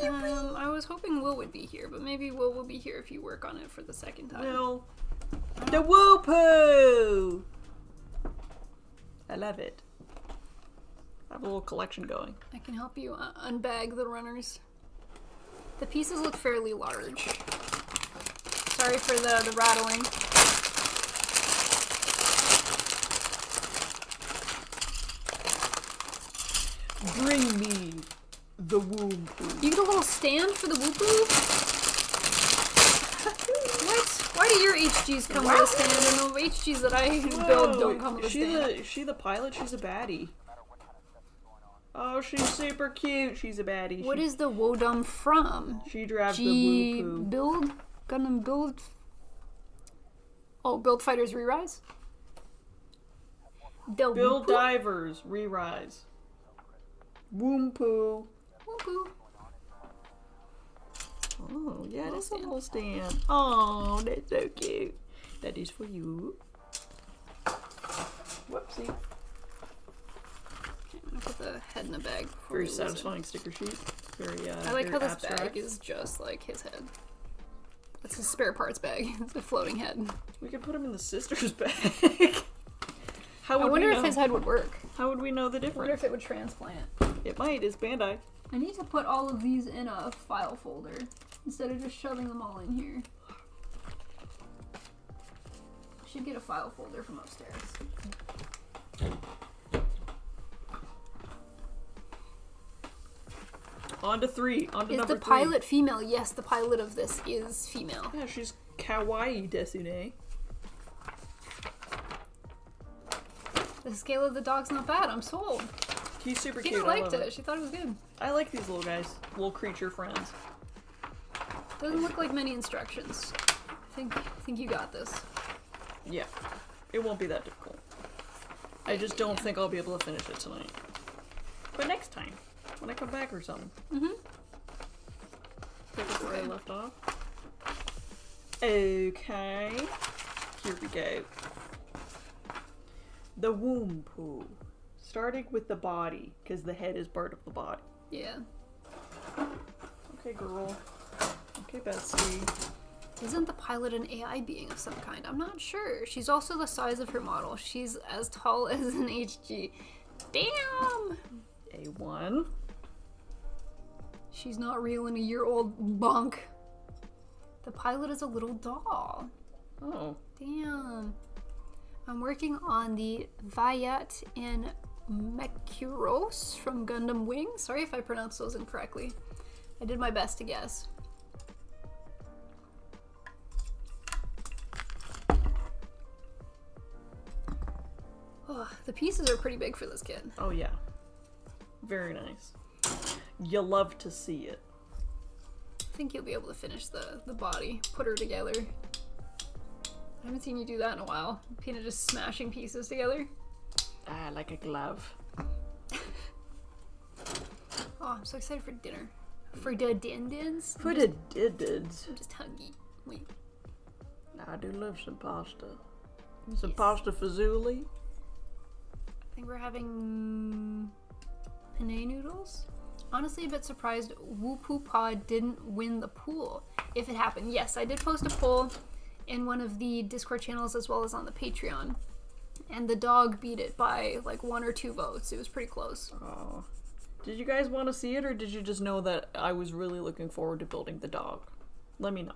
I was hoping Will would be here, but maybe Will will be here if you work on it for the second time. Well, the woo poo. I love it. I have a little collection going. I can help you unbag the runners. The pieces look fairly large. Sorry for the rattling. Bring me the woo poo. You get a little stand for the Woopoo? What? Why do your HGs come with a stand and the HGs that I build don't come with a stand? Is she the pilot? She's a baddie. Oh, she's super cute. She's a baddie. What is the Wodum from? She drives the G woo poo. build? Gundam build? Oh, Build Fighters Re-Rise? The Build Woopoo? Divers, re-rise. Woompo. Woopoo. Oh, yeah, Little that's a stand. little stand. Oh, that's so cute. That is for you. Whoopsie. Okay, I'm gonna put the head in the bag. before Very we lose it. satisfying sticker sheet. Very, I like how very this abstract. bag is just like his head. That's his spare parts bag. It's a floating head. We could put him in the sister's bag. How I would wonder we if know? his head would work. How would we know the I wonder difference? if it would transplant. It might. It's Bandai. I need to put all of these in a file folder instead of just shoving them all in here. I should get a file folder from upstairs. On to 3. On to Is number the 3. pilot female? Yes, the pilot of this is female. Yeah, she's kawaii desune. The scale of the dog's not bad. I'm sold. He's super Tina cute. I liked love it. She thought it was good. I like these little guys. Little creature friends. Doesn't look like many instructions. I think you got this. Yeah. It won't be that difficult. I just don't think I'll be able to finish it tonight. But next time. When I come back or something. Mm-hmm. Pick up where I left off. Okay. Here we go. The womb poo. Starting with the body, because the head is part of the body. Yeah. Okay, girl. Okay, Betsy. Isn't the pilot an AI being of some kind? I'm not sure. She's also the size of her model. She's as tall as an HG. Damn! A1. She's not real in a year-old bunk. The pilot is a little doll. Oh. Damn. I'm working on the Vayat and Mekuros from Gundam Wing. Sorry if I pronounced those incorrectly. I did my best to guess. Oh, the pieces are pretty big for this kid. Oh, yeah. Very nice. You love to see it. I think you'll be able to finish the body, put her together. I haven't seen you do that in a while. Pina just smashing pieces together. Ah, like a glove. Oh, I'm so excited for dinner. For the din-dins. For the diddeds. I'm just hungry. Wait. I do love some pasta. Some pasta fazooli. I think we're having penne noodles. Honestly, a bit surprised Woopoo Pod didn't win the pool. If it happened, yes, I did post a poll in one of the Discord channels as well as on the Patreon, and the dog beat it by like 1 or 2 votes. It was pretty close. Oh. Did you guys want to see it, or did you just know that I was really looking forward to building the dog? Let me know.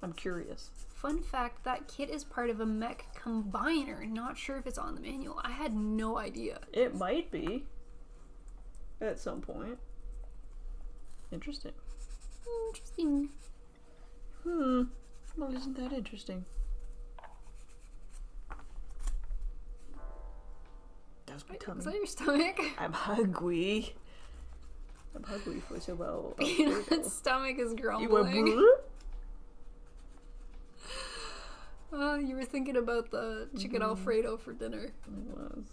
I'm curious. Fun fact, that kit is part of a mech combiner. Not sure if it's on the manual. I had no idea. It might be. At some point. Interesting. Interesting. Well, isn't that interesting? That's my tummy. Is that your stomach? I'm hungry. I'm hungry for so well. Peanut's stomach is You grumbling. were You were thinking about the chicken Alfredo for dinner. I was.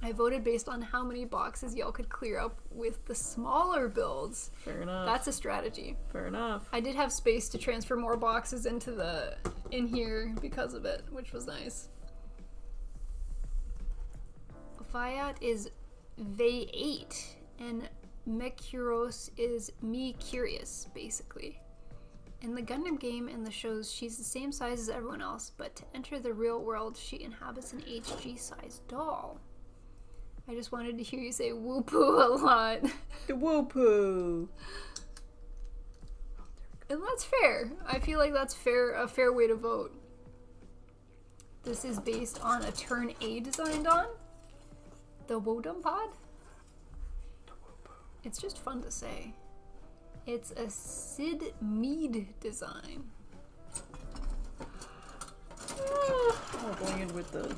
I voted based on how many boxes y'all could clear up with the smaller builds. Fair enough. That's a strategy. Fair enough. I did have space to transfer more boxes in here because of it, which was nice. Viat is V8 and Mekuros is me curious, basically. In the Gundam game and the shows, she's the same size as everyone else, but to enter the real world, she inhabits an HG-sized doll. I just wanted to hear you say whoopoo a lot. The whoopoo. And that's fair. I feel like that's a fair way to vote. This is based on a Turn A designed on the Wodum Pod. It's just fun to say. It's a Sid Mead design. Oh, going in with the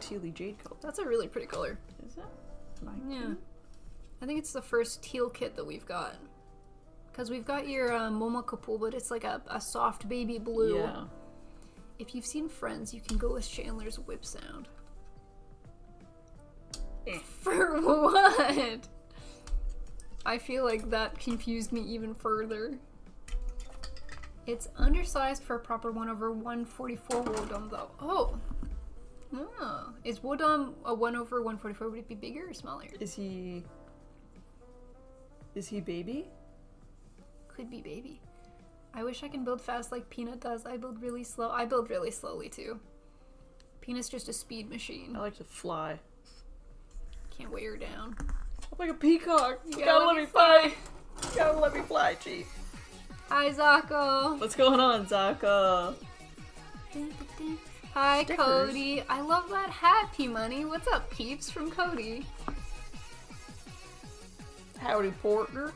tealy jade color. That's a really pretty color. Is it? Yeah. I think it's the first teal kit that we've got. Because we've got your Momokapul, but it's like a soft baby blue. Yeah. If you've seen Friends, you can go with Chandler's whip sound. For what? I feel like that confused me even further. It's undersized for a proper 1/144 Wodum, though. Oh. Is Wodum a 1/144? Would it be bigger or smaller? Is he baby? Could be baby. I wish I can build fast like Peanut does. I build really slow. I build really slowly too. Peanut's just a speed machine. I like to fly. Can't weigh her down. I'm like a peacock. You gotta let me fly. You gotta let me fly, Chief. Hi, Zako. What's going on, Zaka? Hi, Stickers. Cody. I love that hat, P-Money. What's up, peeps? From Cody. Howdy, partner.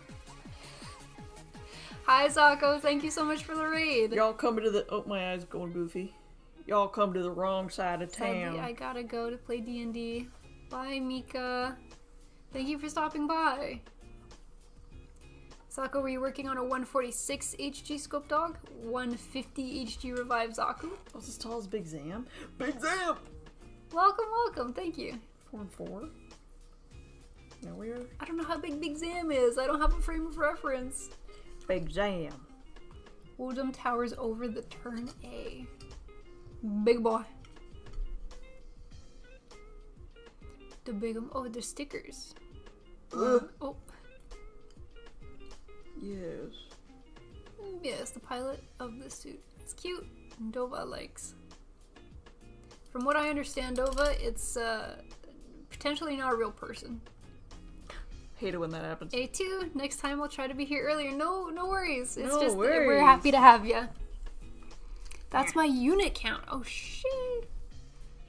Hi, Zako. Thank you so much for the raid. Y'all coming to the... Oh, my eyes going goofy. Y'all come to the wrong side of town. Sadly, I gotta go to play D&D. Bye, Mika. Thank you for stopping by. Zako, were you working on a 146 HG Scope Dog? 150 HG Revive Zaku? What's as tall as Big Zam? Big Zam! Welcome, welcome. Thank you. 4 and 4? No, we're... I don't know how big Big Zam is. I don't have a frame of reference. Big Zam. Wodum towers over the Turn A. Big boy. The big... Oh, they're stickers. Oh. Yes. Yes, the pilot of the suit. It's cute. Dova likes. From what I understand, Dova, it's potentially not a real person. Hate it when that happens. A2, next time I'll try to be here earlier. No worries. It's No just worries. we're happy to have you. That's my unit count. Oh shit.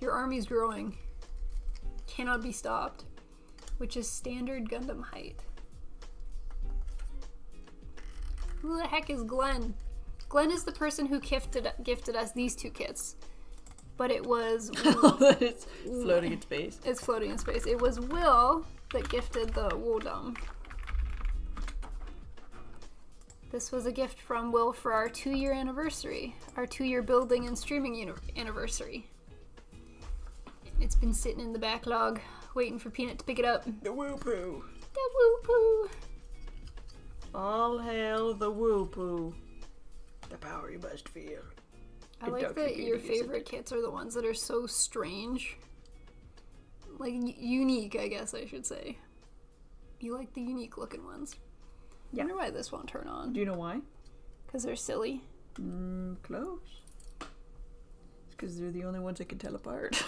Your army's growing. Cannot be stopped. Which is standard Gundam height. Who the heck is Glenn? Glenn is the person who gifted us these two kits. But it was... It's floating in space. It's floating in space. It was Will that gifted the Wodum. This was a gift from Will for our 2-year anniversary. Our 2-year building and streaming anniversary. It's been sitting in the backlog, waiting for Peanut to pick it up. The whoopoo. The whoopoo. All hail the whoopoo. The power you must feel. I like that your favorite kits are the ones that are so strange. Like, unique, I guess I should say. You like the unique looking ones. Yeah. I wonder why this won't turn on. Do you know why? Because they're silly. Close. It's because they're the only ones that can tell apart.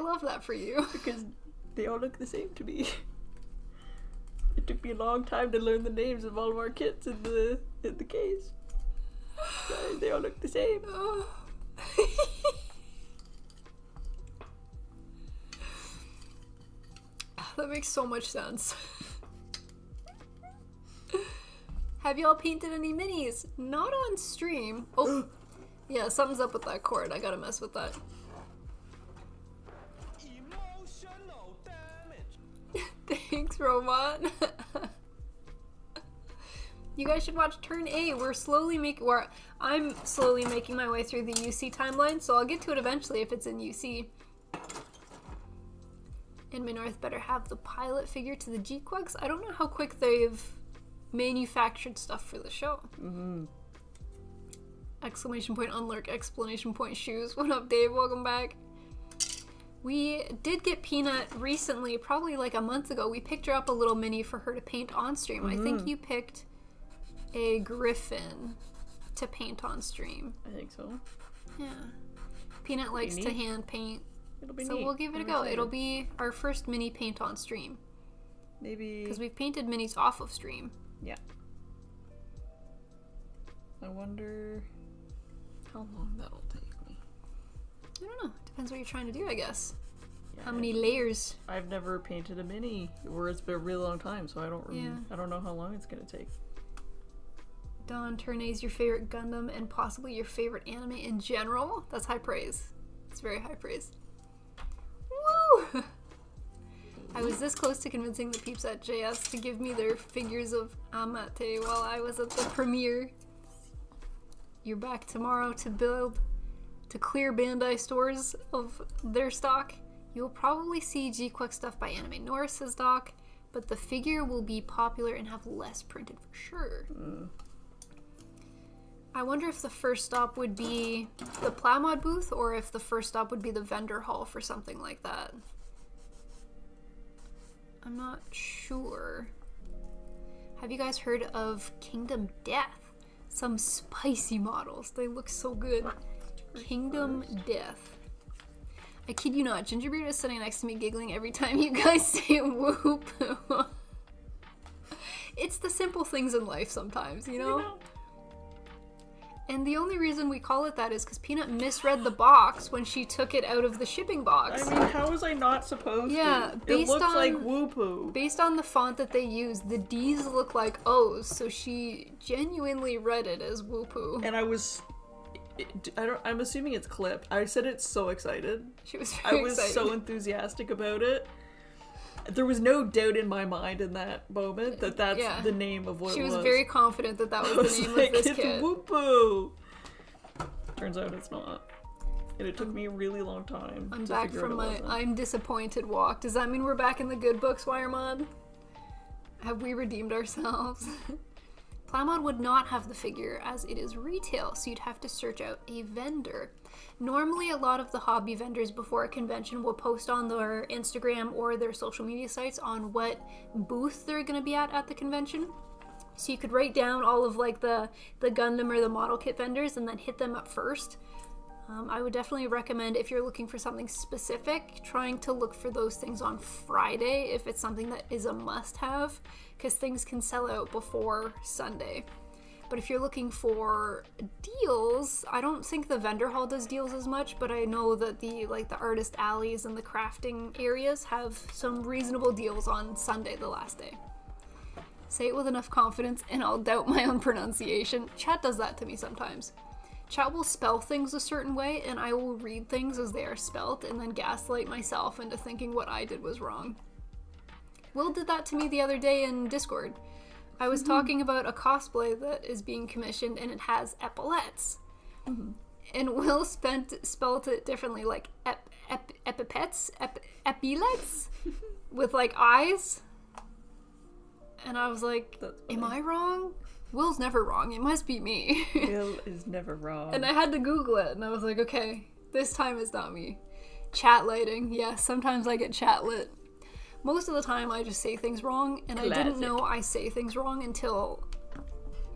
love that for you. Because they all look the same to me. It took me a long time to learn the names of all of our kits in the case. Guys, they all look the same. Oh. That makes so much sense. Have y'all painted any minis? Not on stream. Oh, yeah, something's up with that cord. I gotta mess with that. Emotional damage. Thanks, Robot. You guys should watch Turn A. I'm slowly making my way through the UC timeline, so I'll get to it eventually if it's in UC. And Minorth better have the pilot figure to the G-Quugs. I don't know how quick they've manufactured stuff for the show. Mm-hmm. Exclamation point unlurk, explanation point shoes. What up, Dave? Welcome back. We did get Peanut recently, probably like a month ago. We picked her up a little mini for her to paint on stream. Mm-hmm. I think you picked a griffin to paint on stream. I think so. Yeah. Peanut likes to hand paint. It'll be So neat. we'll give it a go. It'll be our first mini paint on stream. Maybe. Because we've painted minis off of stream. Yeah. I wonder how long that'll take me. I don't know. Depends what you're trying to do, I guess. Yeah, How many layers? I've never painted a mini where it's been a really long time, so I don't know how long it's gonna take. Dawn, Turn A is your favorite Gundam and possibly your favorite anime in general. That's high praise. It's very high praise. Woo! I was this close to convincing the peeps at JS to give me their figures of Amate while I was at the premiere. You're back tomorrow to clear Bandai stores of their stock. You'll probably see G-Quuck stuff by Anime North, says Doc, but the figure will be popular and have less printed for sure. I wonder if the first stop would be the Plamod booth or if the first stop would be the vendor hall for something like that. I'm not sure. Have you guys heard of Kingdom Death? Some spicy models. They look so good. Kingdom Death. I kid you not, Gingerbeard is sitting next to me giggling every time you guys say whoop. It's the simple things in life sometimes, you know? And the only reason we call it that is because Peanut misread the box when she took it out of the shipping box. I mean, how was I not supposed to? It looks like woo-poo. Based on the font that they use, the D's look like O's, so she genuinely read it as woo-poo. And I'm assuming it's clipped. I said it's so excited. She was very excited. excited. So enthusiastic about it. There was no doubt in my mind in that moment that that's the name of what it was. She was very confident that that was the name of this kid. It's whoop-oo. Turns out it's not. And it took me a really long time I'm to back figure from out it my wasn't. I'm disappointed walk. Does that mean we're back in the good books, Wiremod? Have we redeemed ourselves? Plamod would not have the figure as it is retail, so you'd have to search out a vendor. Normally, a lot of the hobby vendors before a convention will post on their Instagram or their social media sites on what booth they're going to be at the convention. So you could write down all of like the Gundam or the model kit vendors and then hit them up first. I would definitely recommend, if you're looking for something specific, trying to look for those things on Friday if it's something that is a must-have, because things can sell out before Sunday. But if you're looking for deals, I don't think the vendor hall does deals as much, but I know that the artist alleys and the crafting areas have some reasonable deals on Sunday, the last day. Say it with enough confidence and I'll doubt my own pronunciation. Chat does that to me sometimes. Chat will spell things a certain way and I will read things as they are spelt and then gaslight myself into thinking what I did was wrong. Will did that to me the other day in Discord. I was talking about a cosplay that is being commissioned and it has epaulets. And Will spelled it differently, like epipets, epaulets, with like eyes. And I was like, am I wrong? Will's never wrong. It must be me. Will is never wrong. And I had to Google it, and I was like, okay, this time it's not me. Chat lighting. Yeah, sometimes I get chat lit. Most of the time I just say things wrong, and Classic. I didn't know I say things wrong until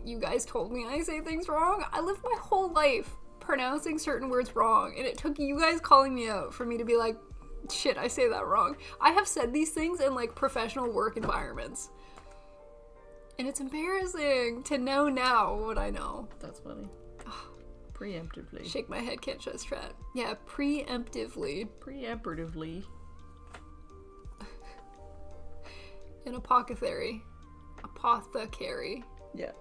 you guys told me I say things wrong. I lived my whole life pronouncing certain words wrong, and it took you guys calling me out for me to be like, Shit, I say that wrong. I have said these things in like professional work environments. And it's embarrassing to know now what I know. That's funny. Preemptively. Shake my head, can't trust Trat. Yeah, preemptively. Preemptively. An apothecary. Apothecary. Yeah.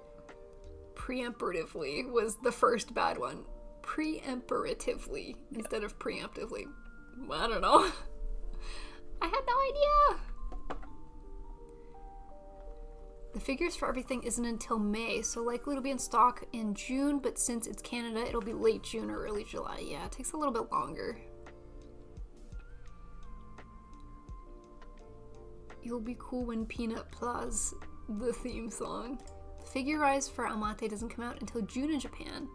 Preemptively was the first bad one. Preemperatively instead of preemptively. I don't know. I had no idea. The figures for everything isn't until May, so likely it'll be in stock in June, but since it's Canada, it'll be late June or early July. Yeah, it takes a little bit longer. You'll be cool when Peanut plays the theme song. Figure Rise for Amate doesn't come out until June in Japan.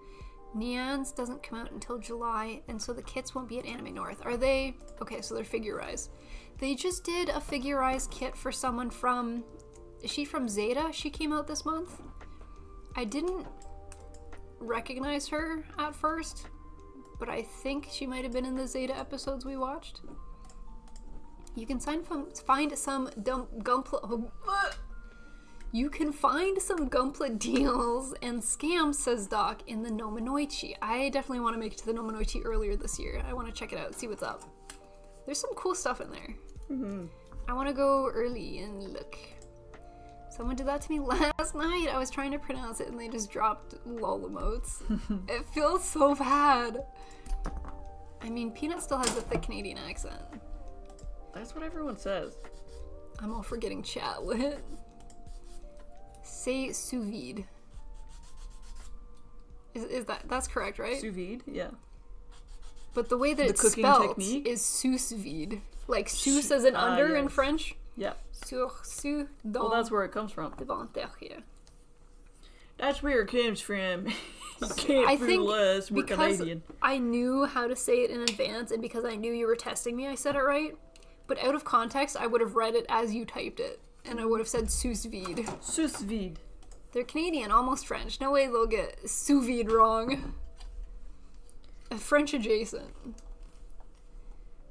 Nyan's doesn't come out until July, and so the kits won't be at Anime North. Are they? Okay, so they're Figure Rise. They just did a Figure Rise kit for someone from... Is she from Zeta? She came out this month. I didn't recognize her at first, but I think she might have been in the Zeta episodes we watched. You can find some Gunpla... You can find some Gunpla deals and scams, says Doc, in the Nominoichi. I definitely want to make it to the Nominoichi earlier this year. I want to check it out, see what's up. There's some cool stuff in there. Mm-hmm. I want to go early and look. Someone did that to me last night. I was trying to pronounce it and they just dropped lol emotes. It feels so bad. I mean, Peanut still has a thick Canadian accent. That's what everyone says. I'm all for getting chat lit. Say sous vide. Is that's correct, right? Sous vide, yeah. But the way that it's cooking spelled technique? is sous vide. Like sous as an under in yes. French. Yeah. Sous Well, that's where it comes from. Devant. That's where it comes from. You can't fool us. We're Canadian. I knew how to say it in advance, and because I knew you were testing me, I said it right. But out of context, I would have read it as you typed it, and I would have said sous vide. Sous vide. They're Canadian, almost French. No way they'll get sous vide wrong. French adjacent.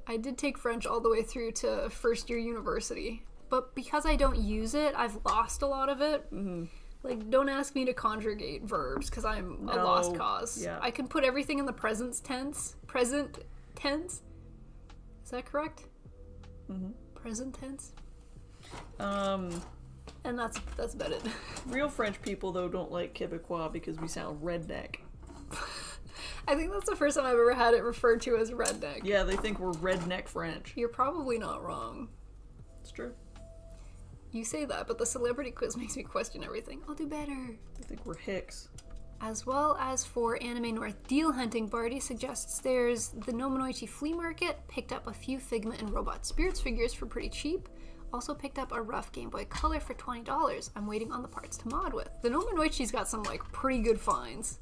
I did take French all the way through to first year university, but because I don't use it, I've lost a lot of it. Mm-hmm. Like, don't ask me to conjugate verbs because I'm a lost cause. Yeah. I can put everything in the present tense. Present tense? Is that correct? Mm-hmm. Present tense? And that's about it. Real French people, though, don't like Quebecois because we sound redneck. I think that's the first time I've ever had it referred to as redneck. Yeah, they think we're redneck French. You're probably not wrong. It's true. You say that, but the celebrity quiz makes me question everything. I'll do better. I think we're Hicks. As well as for Anime North deal hunting, Barty suggests there's the Nominoichi flea market, picked up a few Figma and Robot Spirits figures for pretty cheap, also picked up a rough Game Boy Color for $20. I'm waiting on the parts to mod with. The Nominoichi's got some, like, pretty good finds.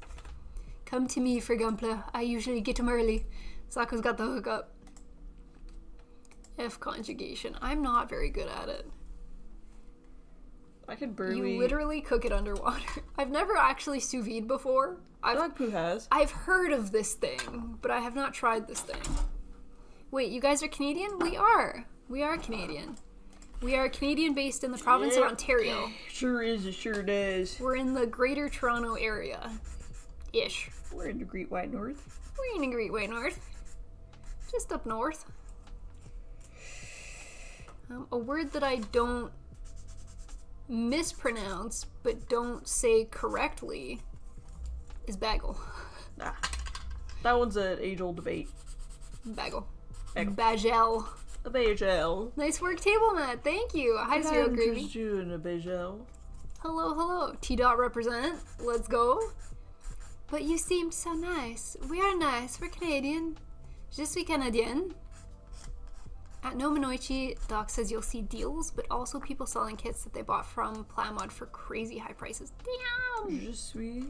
Come to me for Gunpla. I usually get them early. Sako's got the hookup. F conjugation. I'm not very good at it. I could barely... You literally cook it underwater. I've never actually sous vide before. Dog poo has. I've heard of this thing, but I have not tried this thing. Wait, you guys are Canadian? We are. We are Canadian. We are Canadian based in the province of Ontario. Sure is, it sure does. We're in the Greater Toronto area. Ish. We're in the Great White North. We're in the Great White North. Just up north. A word that I don't mispronounce but don't say correctly is bagel. Ah. That one's an age-old debate. Bagel. Bagel. Bagel. A bagel. Nice work, table mat. Thank you. Hi, Zero I'm Gravy. just doing a bagel. Hello, hello. T-Dot represent. Let's go. But you seemed so nice. We are nice. We're Canadian. Je suis Canadien. At Nominoichi, Doc says you'll see deals, but also people selling kits that they bought from Plamod for crazy high prices. Damn! Je suis.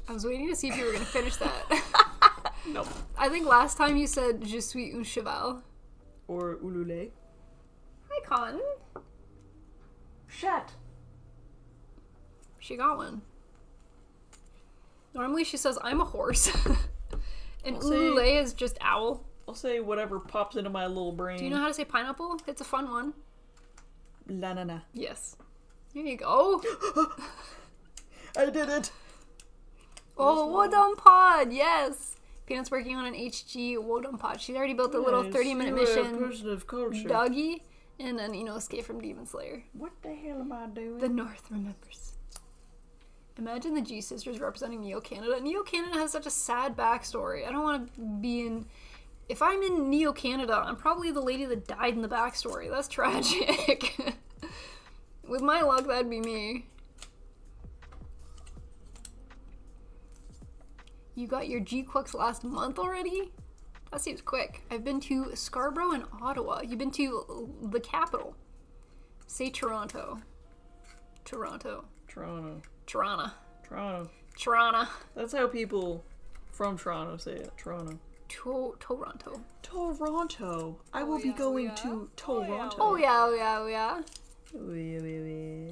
I was waiting to see if you were going to finish that. Nope. I think last time you said Je suis un cheval. Or ulule. Hi, Con. Shut. She got one. Normally she says, I'm a horse. And I'll say- ulule is just owl. I'll say whatever pops into my little brain. Do you know how to say pineapple? It's a fun one. La-na-na. Yes. Here you go. I did it! Oh, Wodon Pod, yes! Peanut's working on an HG Wodon Pod. She's already built a little Nice. 30-minute You're a mission. person of culture. Doggie and an Inosuke from Demon Slayer. What the hell am I doing? The North remembers. Imagine the G sisters representing Neo Canada. Neo Canada has such a sad backstory. I don't want to be in. If I'm in Neo Canada, I'm probably the lady that died in the backstory. That's tragic. With my luck, that'd be me. You got your G-Quicks last month already? That seems quick. I've been to Scarborough and Ottawa. You've been to the capital. Say Toronto. Toronto. Toronto. Toronto. Toronto. Toronto. That's how people from Toronto say it. Toronto. Toronto. Toronto. I will be going to Toronto. Oh yeah, oh yeah, oh yeah. Oh, yeah.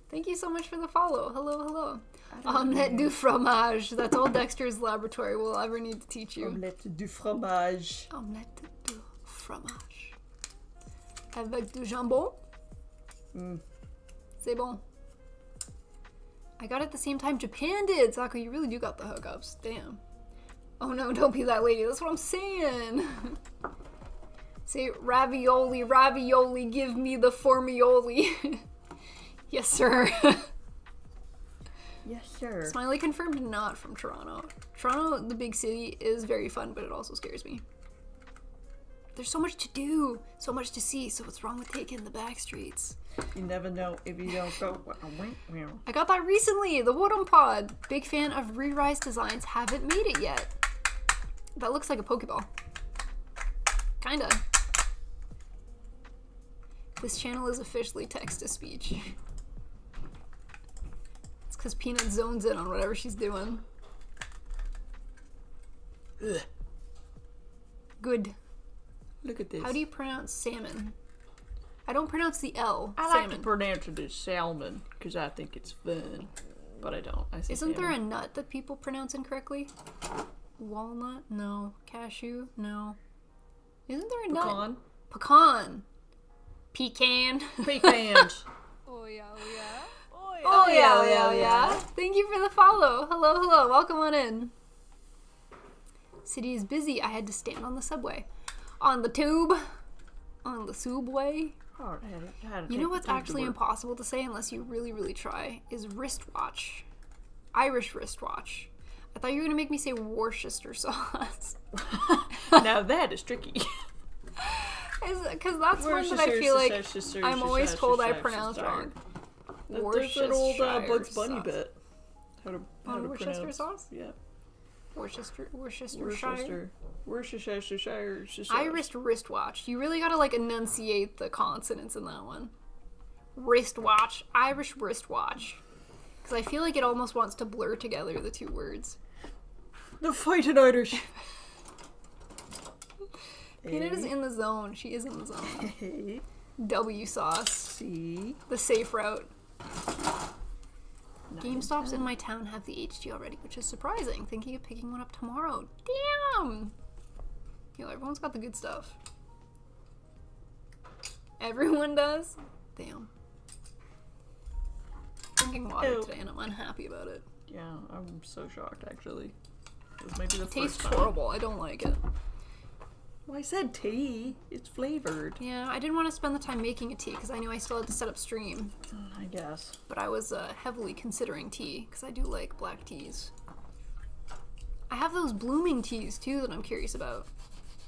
Thank you so much for the follow. Hello, hello. Omelette du fromage. That's all Dexter's laboratory will ever need to teach you. Omelette du fromage. Omelette du fromage. Avec du jambon. C'est bon. I got it at the same time Japan did. Sako, you really do got the hookups. Damn. Oh no, don't be that lady. That's what I'm saying. Say ravioli, ravioli, give me the formioli. Yes, sir. Yes, sir. Smiley confirmed not from Toronto. Toronto, the big city, is very fun, but it also scares me. There's so much to do, so much to see, so what's wrong with taking the back streets? You never know if you don't go. I got that recently, the Wodon Pod. Big fan of Re-Rise designs, haven't made it yet. That looks like a Pokeball. Kinda. This channel is officially text-to-speech. It's because Peanut zones in on whatever she's doing. Ugh. Good. Look at this. How do you pronounce salmon? I don't pronounce the L. I like salmon. to pronounce it as salmon because I think it's fun, but I don't. I say Isn't there a salmon. nut that people pronounce incorrectly? Walnut? No. Cashew? No. Isn't there a nut? Pecan? Pecan. Pecan. Pecans. Oh yeah, oh yeah. Oh yeah. Oh yeah, oh yeah, oh yeah. Thank you for the follow. Hello, hello. Welcome on in. City is busy. I had to stand on the subway. On the tube. On the subway. Oh, I had to You take know the what's tube to actually work. impossible to say unless you really, really try? Is wristwatch. Irish wristwatch. I thought you were going to make me say Worcester sauce. Now that is tricky. Because that's one that I feel like I'm always told I pronounce wrong. There's that old Bugs Bunny sauce. bit. How to Worcester pronounce. sauce? Yeah. Worcestershire. Worcestershire. Irish wristwatch. You really gotta like enunciate the consonants in that one. Wristwatch. Irish wristwatch. Because I feel like it almost wants to blur together the two words. The fighting Irish. Peanut is in the zone. She is in the zone. A, W sauce. C. The safe route. GameStops in my town have the HG already, which is surprising. Thinking of picking one up tomorrow. Damn! Yo, everyone's got the good stuff. Everyone does? Damn. Drinking water Ew. today and I'm unhappy about it. Yeah, I'm so shocked actually. This might be the It tastes first time. horrible. I don't like it. Well, I said tea. It's flavored. Yeah, I didn't want to spend the time making a tea because I knew I still had to set up stream. I guess. But I was heavily considering tea because I do like black teas. I have those blooming teas too that I'm curious about.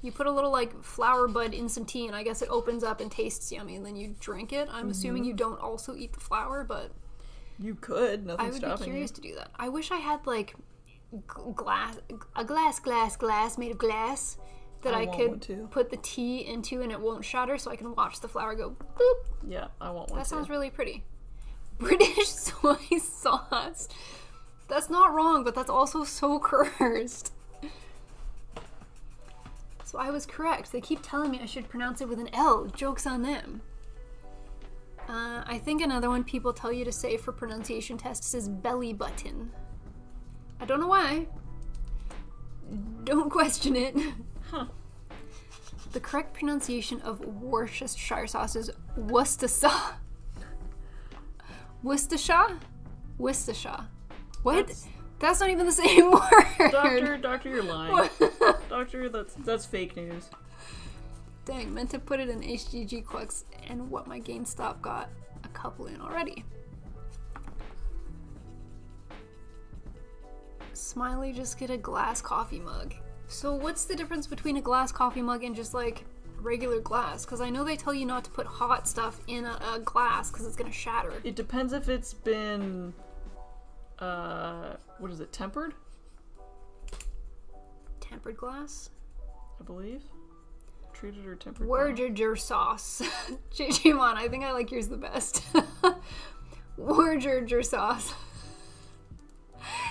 You put a little like flower bud in some tea and I guess it opens up and tastes yummy and then you drink it. I'm assuming you don't also eat the flower, but You could. I Nothing's would be stopping curious you. to do that. I wish I had like glass made of glass that I I want one, could too. put the tea into and it won't shatter so I can watch the flower go boop. Yeah, I want one. That too. sounds really pretty. British soy sauce. That's not wrong, but that's also so cursed. So I was correct. They keep telling me I should pronounce it with an L. Joke's on them. I think another one people tell you to say for pronunciation tests is belly button. I don't know why. Don't question it. Huh. The correct pronunciation of Worcestershire sauce is Worcestershire. Worcestershire? Worcestershire. What? That's not even the same word. Doctor, you're lying. Doctor, that's fake news. Dang, meant to put it in HGG Quicks and what my GameStop got a couple in already. Smiley, just get a glass coffee mug. So what's the difference between a glass coffee mug and just like regular glass? Because I know they tell you not to put hot stuff in a glass because it's gonna shatter. It depends if it's been, what is it, tempered? Tempered glass? I believe. Treated or tempered glass. Worcestershire sauce. Jimon, I think I like yours the best. Worcestershire sauce.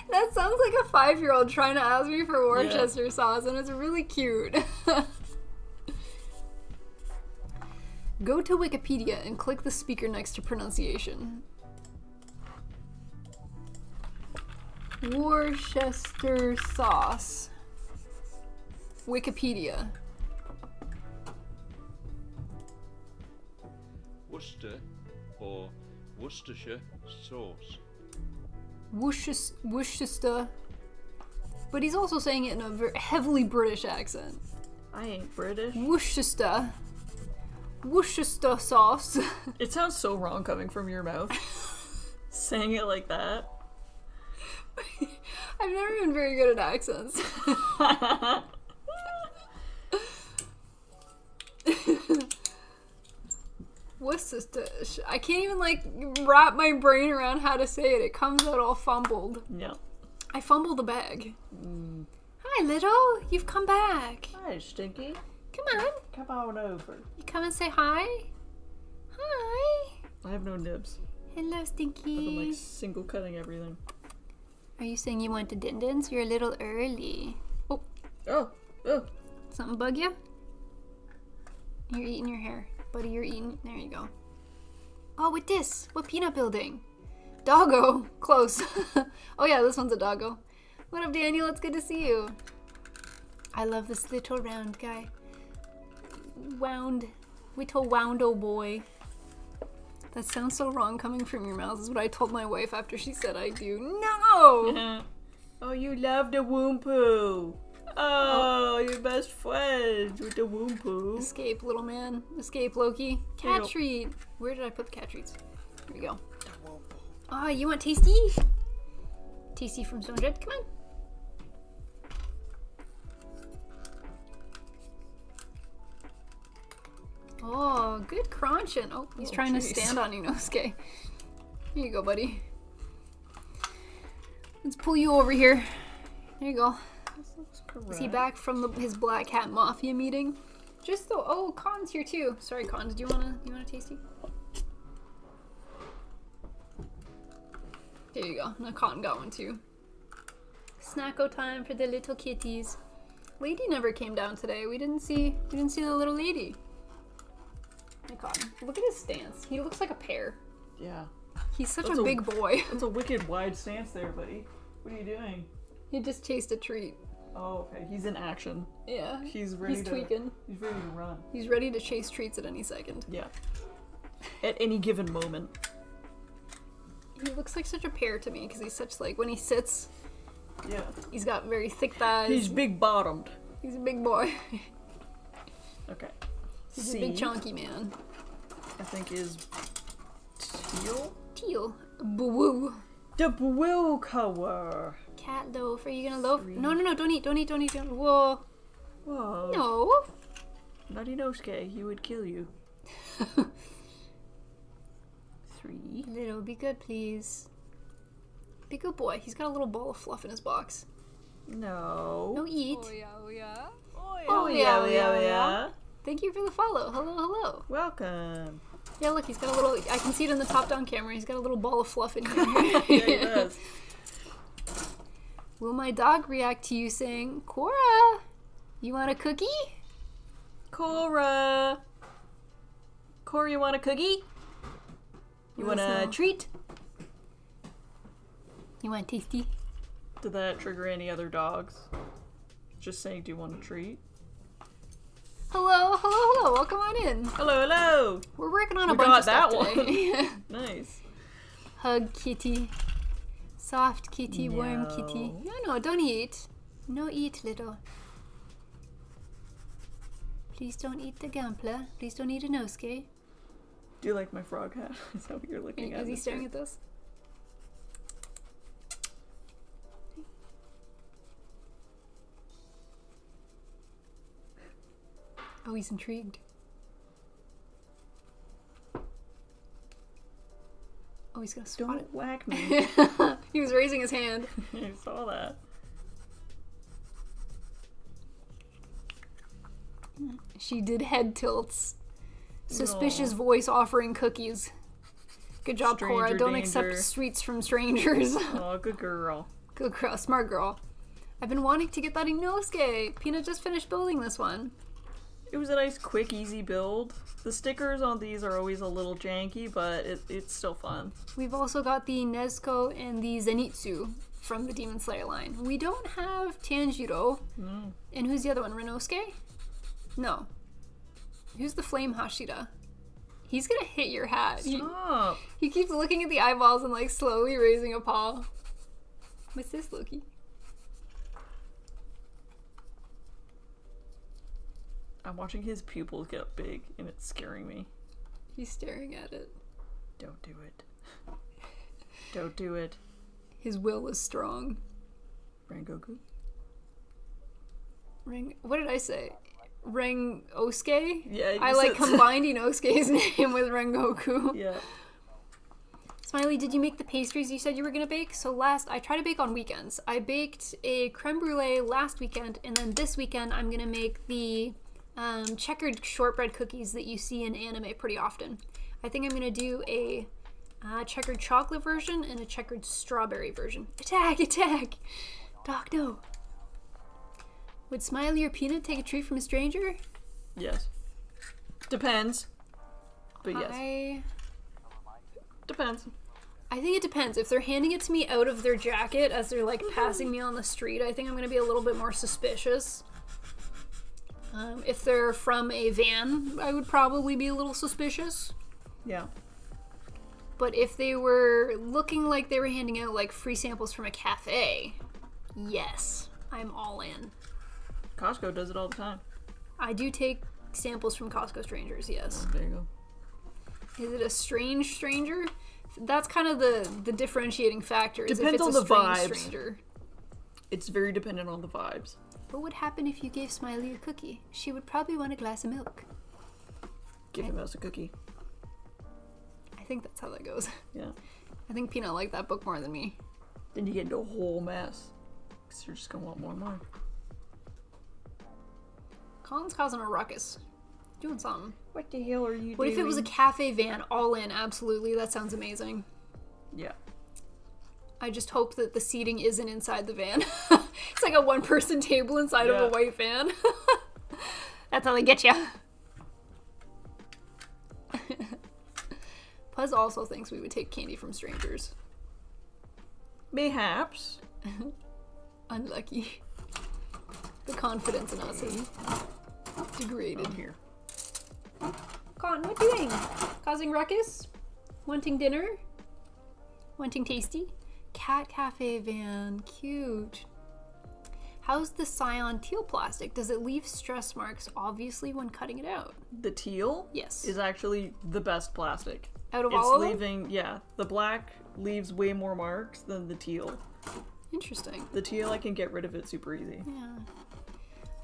That sounds like a 5-year-old trying to ask me for Worcester sauce, and it's really cute. Go to Wikipedia and click the speaker next to pronunciation. Worcester sauce. Wikipedia. Worcester or Worcestershire sauce. Worcester. But he's also saying it in a very heavily British accent. I ain't British. Worcester sauce. It sounds so wrong coming from your mouth. Saying it like that. I've never been very good at accents. Worcester. I can't even like wrap my brain around how to say it. It comes out all fumbled. Yeah. I fumbled the bag. Hi, little. You've come back. Hi, Stinky. Come on. Come on over. You come and say hi. Hi. I have no nibs. Hello, I've Stinky. been like single cutting everything. Are you saying you want dindins? You're a little early. Oh, Oh. something bug you? You're eating your hair. Buddy, you're eating. There you go. Oh, with this. What peanut building? Doggo. Close. Oh yeah, this one's a doggo. What up, Daniel? It's good to see you. I love this little round guy. Little woundo boy. That sounds so wrong coming from your mouth, is what I told my wife after she said I do. No! Oh, you love the Woompoo. Oh, your best friend with the Woompoo. Escape, little man. Escape, Loki. There you Cat go. treat. Where did I put the cat treats? Here we go. Oh, you want Tasty? Tasty from Stonejed? Come on. Oh, good crunching. Oh, he's trying to jeez. stand on Inosuke. Here you go, buddy. Let's pull you over here. There you go. Is he back from his Black Hat Mafia meeting? Just the Con's here too. Sorry, Con. Did you wanna tasty? There you go. Now Con got one too. Snacko time for the little kitties. Lady never came down today. We didn't see the little lady. Hey, Con. Look at his stance. He looks like a pear. Yeah. He's such That's a a- big boy. That's a wicked wide stance there, buddy. What are you doing? He just chased a treat. Oh, okay. He's in action. Yeah. He's ready He's to tweaking. He's ready to run. He's ready to chase treats at any second. Yeah. At any given moment. He looks like such a pear to me because he's such like when he sits, Yeah. he's got very thick thighs. He's big bottomed. He's a big boy. Okay. He's a big chunky man. I think is teal. Teal. Boo. The blue color. Cat loaf. Are you gonna loaf? Three. No, don't eat. Whoa. Whoa. No. Not Inosuke. He would kill you. 3. Little, be good, please. Be a good boy. He's got a little ball of fluff in his box. No. No eat. Oh yeah, oh yeah. Oh yeah. Oh, yeah, yeah. yeah. Thank you for the follow. Hello. Welcome. Yeah, look, he's got a little. I can see it in the top-down camera. He's got a little ball of fluff in here. Yeah, he does. Will my dog react to you saying, Cora, you want a cookie? Cora, you want a cookie? You Let want us a know. treat? You want tasty? Did that trigger any other dogs? Just saying, do you want a treat? Hello, hello, hello. Welcome on in. Hello, hello. We're working on a We bunch got of stuff that today. Nice. Hug kitty. Soft kitty, warm kitty. No. No, don't eat. No eat, little. Please don't eat the Gampla. Please don't eat Inosuke. Do you like my frog hat? Is that what you're looking at? Is he staring at this? Oh, he's intrigued. Oh, he's gonna swat Don't whack me. it. He was raising his hand. I saw that. She did head tilts. Suspicious Aw. voice offering cookies. Good job, Cora. Stranger Don't danger. accept sweets from strangers. Oh, good girl. Good girl, smart girl. I've been wanting to get that Inosuke. Peanut just finished building this one. It was a nice, quick, easy build. The stickers on these are always a little janky, but it's still fun. We've also got the Nezuko and the Zenitsu from the Demon Slayer line. We don't have Tanjiro. No. And who's the other one? Renosuke? No. Who's the Flame Hashira? He's gonna hit your hat. Stop. He keeps looking at the eyeballs and like slowly raising a paw. What's this, Loki? I'm watching his pupils get big, and it's scaring me. He's staring at it. Don't do it. Don't do it. His will is strong. Rengoku? What did I say? Rengosuke? Yeah, you I like said- combined Inosuke's name with Rengoku. Yeah. Smiley, did you make the pastries you said you were gonna bake? So I try to bake on weekends. I baked a creme brulee last weekend, and then this weekend I'm gonna make the checkered shortbread cookies that you see in anime pretty often. I think I'm gonna do a checkered chocolate version and a checkered strawberry version. Attack! Attack! Doc, no. Would Smiley or Peanut take a treat from a stranger? Yes. Depends. But yes. Depends. I think it depends. If they're handing it to me out of their jacket as they're like passing me on the street, I think I'm gonna be a little bit more suspicious. If they're from a van, I would probably be a little suspicious. Yeah. But if they were looking like they were handing out like free samples from a cafe, yes, I'm all in. Costco does it all the time. I do take samples from Costco strangers, yes. There you go. Is it a strange stranger? That's kind of the differentiating factor. Is Depends if it's on a the strange vibes. stranger. It's very dependent on the vibes. What would happen if you gave Smiley a cookie? She would probably want a glass of milk. Give him as a cookie. I think that's how that goes. Yeah. I think Peanut liked that book more than me. Then you get into a whole mess. Because you're just going to want more and more. Colin's causing a ruckus. Doing something. What the hell are you What if it was a cafe van all in? Absolutely. That sounds amazing. Yeah. I just hope that the seating isn't inside the van. It's like a one-person table inside of a white van. That's how they get you. Puzz also thinks we would take candy from strangers. Mayhaps. Unlucky. The confidence in us is degraded. Here. Con, what doing? Causing ruckus? Wanting dinner? Wanting tasty? Cat cafe van. Cute. How's the Scion teal plastic? Does it leave stress marks, obviously, when cutting it out? The teal Yes. is actually the best plastic. Out of It's all of them? leaving, yeah, the black leaves way more marks than the teal. Interesting. The teal, I can get rid of it super easy. Yeah.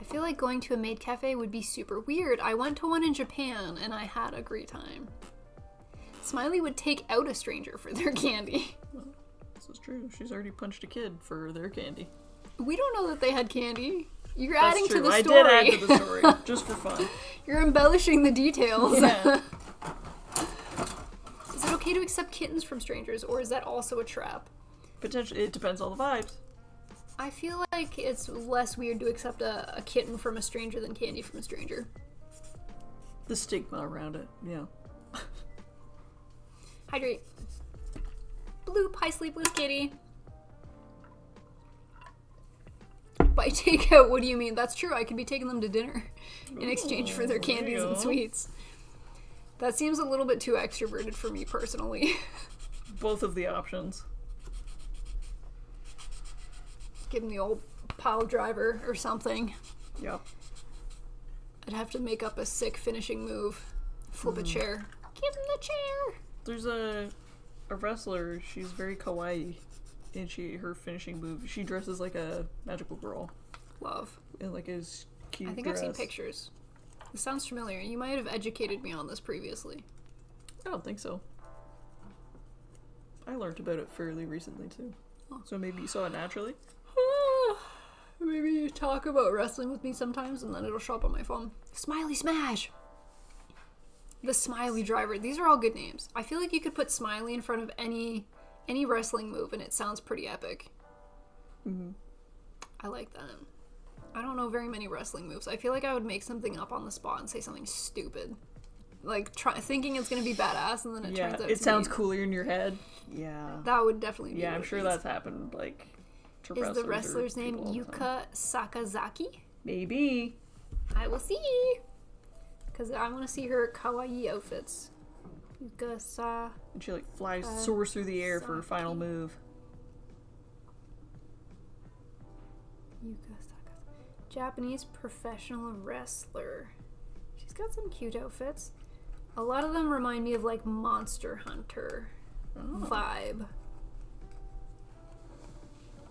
I feel like going to a maid cafe would be super weird. I went to one in Japan and I had a great time. Smiley would take out a stranger for their candy. This is true. She's already punched a kid for their candy. We don't know that they had candy. You're That's adding true. to the I story. did add to the story, just for fun. You're embellishing the details. Yeah. Is it okay to accept kittens from strangers, or is that also a trap? Potentially, it depends on the vibes. I feel like it's less weird to accept a kitten from a stranger than candy from a stranger. The stigma around it, yeah. Hydrate. Bloop, hi sleepless kitty. By takeout, what do you mean? That's true, I could be taking them to dinner in exchange for their there you candies and go. sweets. That seems a little bit too extroverted for me personally. Both of the options. Give them the old pile driver or something. Yep. I'd have to make up a sick finishing move. Flip a chair. Give him the chair! There's a wrestler, she's very kawaii. And her finishing move, she dresses like a magical girl. Love. In like his cute I think dress. I've seen pictures. This sounds familiar. You might have educated me on this previously. I don't think so. I learned about it fairly recently too. Oh. So maybe you saw it naturally? Maybe you talk about wrestling with me sometimes and then it'll show up on my phone. Smiley Smash! The Smiley Driver. These are all good names. I feel like you could put Smiley in front of any wrestling move and it sounds pretty epic. Mm-hmm. I like that. I don't know very many wrestling moves. I feel like I would make something up on the spot and say something stupid. Like, thinking it's gonna be badass and then it turns out it to sounds be... cooler in your head. Yeah. That would definitely be Yeah, what I'm it sure is. that's happened, like, to Is wrestlers. the wrestler's or name people all the time. Yuka Sakazaki? Maybe. I will see. Because I want to see her kawaii outfits. Yuka Sa... And she, like, soars through the air for her final Saki. move. Yuka Sakazaki. Japanese professional wrestler. She's got some cute outfits. A lot of them remind me of, like, Monster Hunter vibe.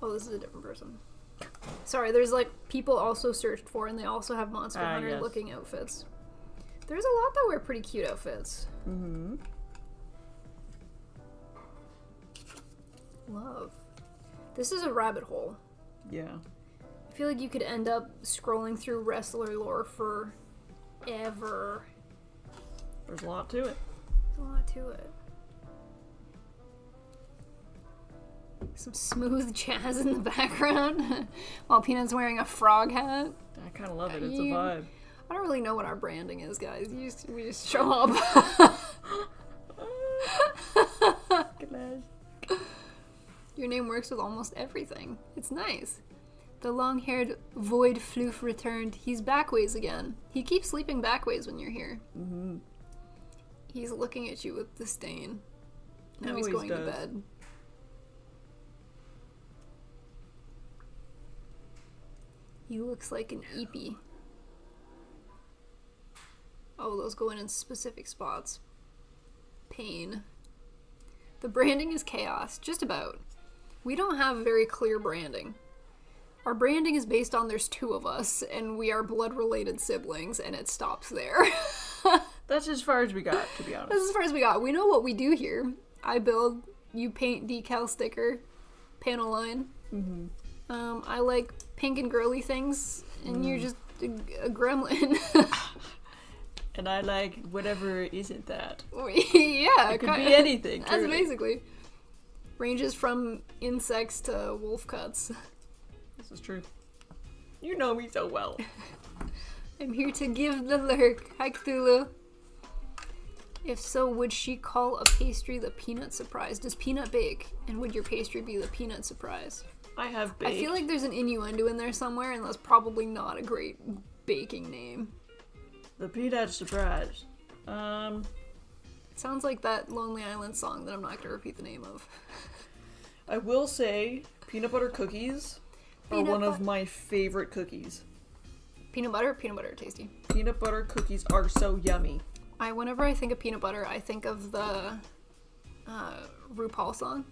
Oh, this is a different person. Sorry, there's, like, people also searched for, and they also have Monster Hunter-looking outfits. There's a lot that wear pretty cute outfits. Mm-hmm. Love. This is a rabbit hole. Yeah. I feel like you could end up scrolling through wrestler lore forever. There's a lot to it. There's a lot to it. Some smooth jazz in the background while Peanut's wearing a frog hat. I kind of love it. It's a You- vibe. I don't really know what our branding is, guys. We just show up. Your name works with almost everything. It's nice. The long-haired Void Floof returned. He's backways again. He keeps sleeping backways when you're here. Mm-hmm. He's looking at you with disdain. Now He he's always going to does. bed. He looks like an eepee. Oh, those go in specific spots. Pain. The branding is chaos, just about. We don't have very clear branding. Our branding is based on there's two of us, and we are blood-related siblings, and it stops there. That's as far as we got, to be honest. That's as far as we got. We know what we do here. I build, you paint decal sticker, panel line. Mm-hmm. I like pink and girly things, and you're just a gremlin. And I like whatever isn't that. Yeah, It could be anything, That's truly. basically. Ranges from insects to wolf cuts. This is true. You know me so well. I'm here to give the lurk. Hi, Cthulhu. If so, would she call a pastry the peanut surprise? Does Peanut bake? And would your pastry be the peanut surprise? I have baked. I feel like there's an innuendo in there somewhere, and that's probably not a great baking name. The peanut surprise. It sounds like that Lonely Island song that I'm not going to repeat the name of. I will say, peanut butter cookies are Peanut one of butter. my favorite cookies. Peanut butter are tasty. Peanut butter cookies are so yummy. Whenever I think of peanut butter, I think of the RuPaul song.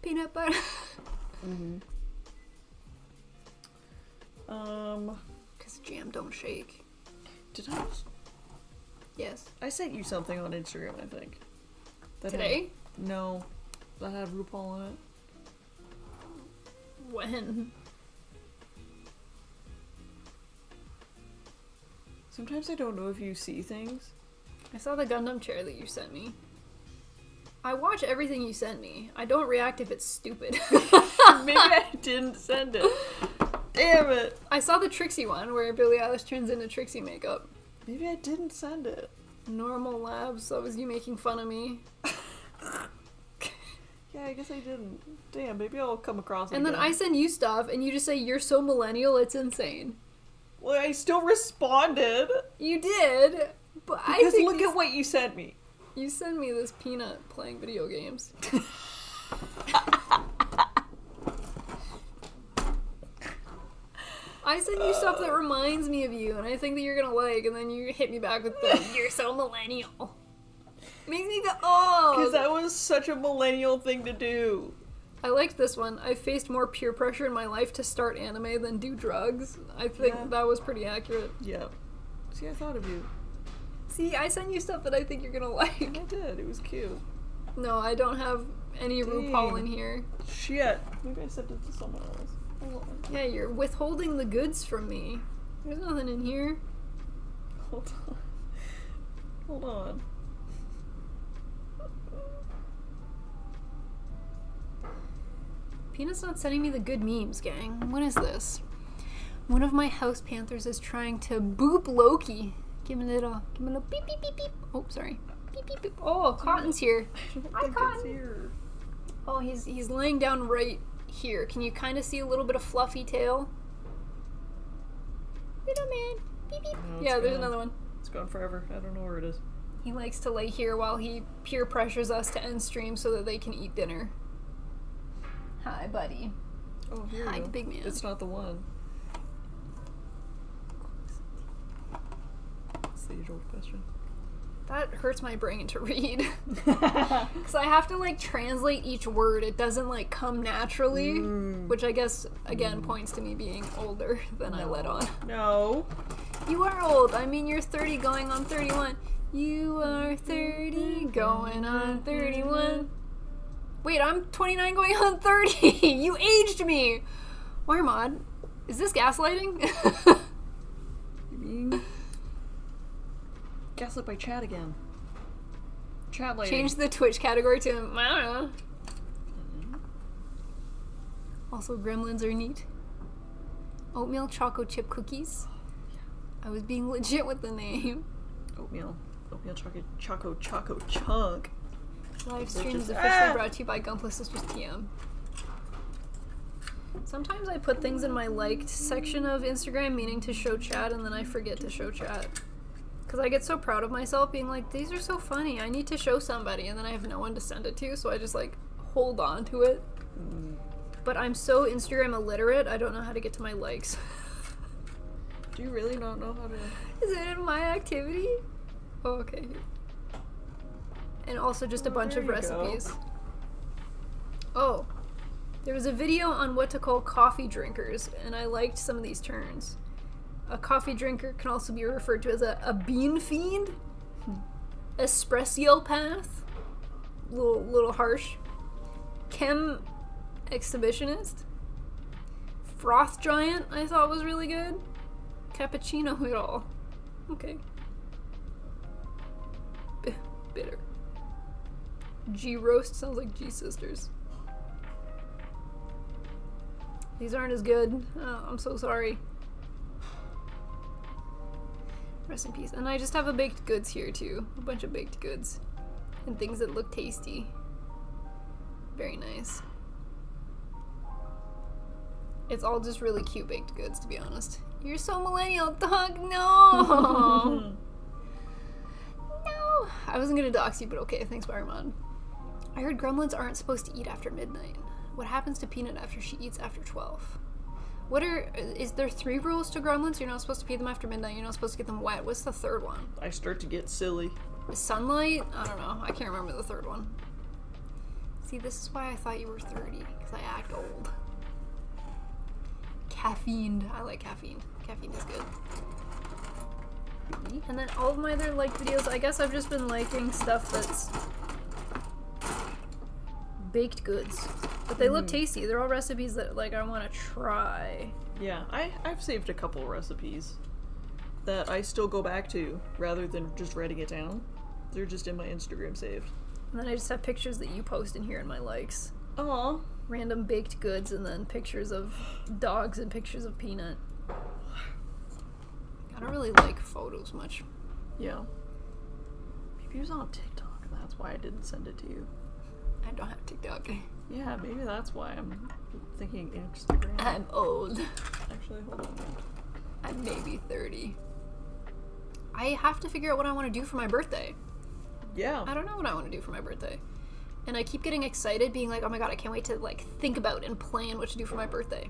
Peanut butter. Because jam don't shake. Did I? Yes. I sent you something on Instagram, I think. That Today? Had, no. That had RuPaul on it. When? Sometimes I don't know if you see things. I saw the Gundam chair that you sent me. I watch everything you send me. I don't react if it's stupid. Maybe I didn't send it. Damn it. I saw the Trixie one where Billie Eilish turns into Trixie makeup. Maybe I didn't send it. Normal labs, that was you making fun of me. Yeah, I guess I didn't. Damn, maybe I'll come across it And then again. I send you stuff, and you just say, you're so millennial, it's insane. Well, I still responded. You did, but I Because think look at what you sent me. you send me this peanut playing video games. I send you stuff that reminds me of you, and I think that you're gonna like, and then you hit me back with the, you're so millennial. Makes me go, oh! Because that was such a millennial thing to do. I liked this one. I faced more peer pressure in my life to start anime than do drugs. I think that was pretty accurate. Yeah. See, I thought of you. See, I sent you stuff that I think you're gonna like. I did. It was cute. No, I don't have any RuPaul in here. Shit. Maybe I sent it to someone else. Hold on. Yeah, you're withholding the goods from me. There's nothing in here. Hold on. Hold on. Peanut's not sending me the good memes, gang. What is this? One of my house panthers is trying to boop Loki. Give him a little beep beep beep beep. Oh, sorry. Beep beep beep. Oh, Cotton's here. I think it's here. Oh, he's laying down right here. Can you kind of see a little bit of fluffy tail? Little man. Beep beep. No, it's Yeah, there's gone. another one. It's gone forever. I don't know where it is. He likes to lay here while he peer pressures us to end stream so that they can eat dinner. Hi, buddy. Oh, here Hi, you go. big man. It's not the one. It's the age-old question. That hurts my brain to read. Because I have to, like, translate each word. It doesn't, like, come naturally. Which I guess, again, points to me being older than I let on. No. You are old. I mean, you're 30 going on 31. You are 30 going on 31. Wait, I'm 29 going on 30. You aged me. Warmod, is this gaslighting? You mean? Gaslit by chat again. Chat lady. Change the Twitch category to, I don't know. Also, gremlins are neat. Oatmeal choco chip cookies. I was being legit with the name. Oatmeal. Oatmeal choco chunk. Live stream Which is is- officially brought to you by Gunpless Sisters TM. Sometimes I put things in my liked section of Instagram meaning to show chat, and then I forget to show chat. Because I get so proud of myself being like, these are so funny, I need to show somebody, and then I have no one to send it to, so I just like hold on to it. But I'm so Instagram illiterate, I don't know how to get to my likes. Do you really not know how to... Is it in my activity? Oh, okay. And also just a bunch there of you go. recipes. Oh. There was a video on what to call coffee drinkers, and I liked some of these turns. A coffee drinker can also be referred to as a bean fiend. Espressiopath. Little harsh. Chem exhibitionist. Froth giant I thought was really good. Cappuccino it all. Okay. Bitter. G roast sounds like G sisters. These aren't as good. Oh, I'm so sorry. Rest in peace. And I just have a baked goods here too. A bunch of baked goods. And things that look tasty. Very nice. It's all just really cute baked goods, to be honest. You're so millennial, dog. No! No! I wasn't gonna dox you, but okay. Thanks, Barmon. I heard gremlins aren't supposed to eat after midnight. What happens to Peanut after she eats after 12? Is there 3 rules to gremlins? You're not supposed to feed them after midnight. You're not supposed to get them wet. What's the third one? I start to get silly. Sunlight? I don't know. I can't remember the third one. See, this is why I thought you were 30, because I act old. Caffeine. I like caffeine. Caffeine is good. And then all of my other liked videos, I guess I've just been liking stuff that's baked goods. But they look tasty. They're all recipes that like I want to try. Yeah, I've saved a couple recipes that I still go back to rather than just writing it down. They're just in my Instagram saved. And then I just have pictures that you post in here in my likes. Aw. Random baked goods and then pictures of dogs and pictures of Peanut. I don't really like photos much. Yeah. Maybe it was on TikTok, and that's why I didn't send it to you. I don't have TikTok. Yeah, maybe that's why I'm thinking Instagram. I'm old. Actually, hold on. I'm maybe 30. I have to figure out what I want to do for my birthday. Yeah. I don't know what I want to do for my birthday. And I keep getting excited, being like, oh my god, I can't wait to like think about and plan what to do for my birthday.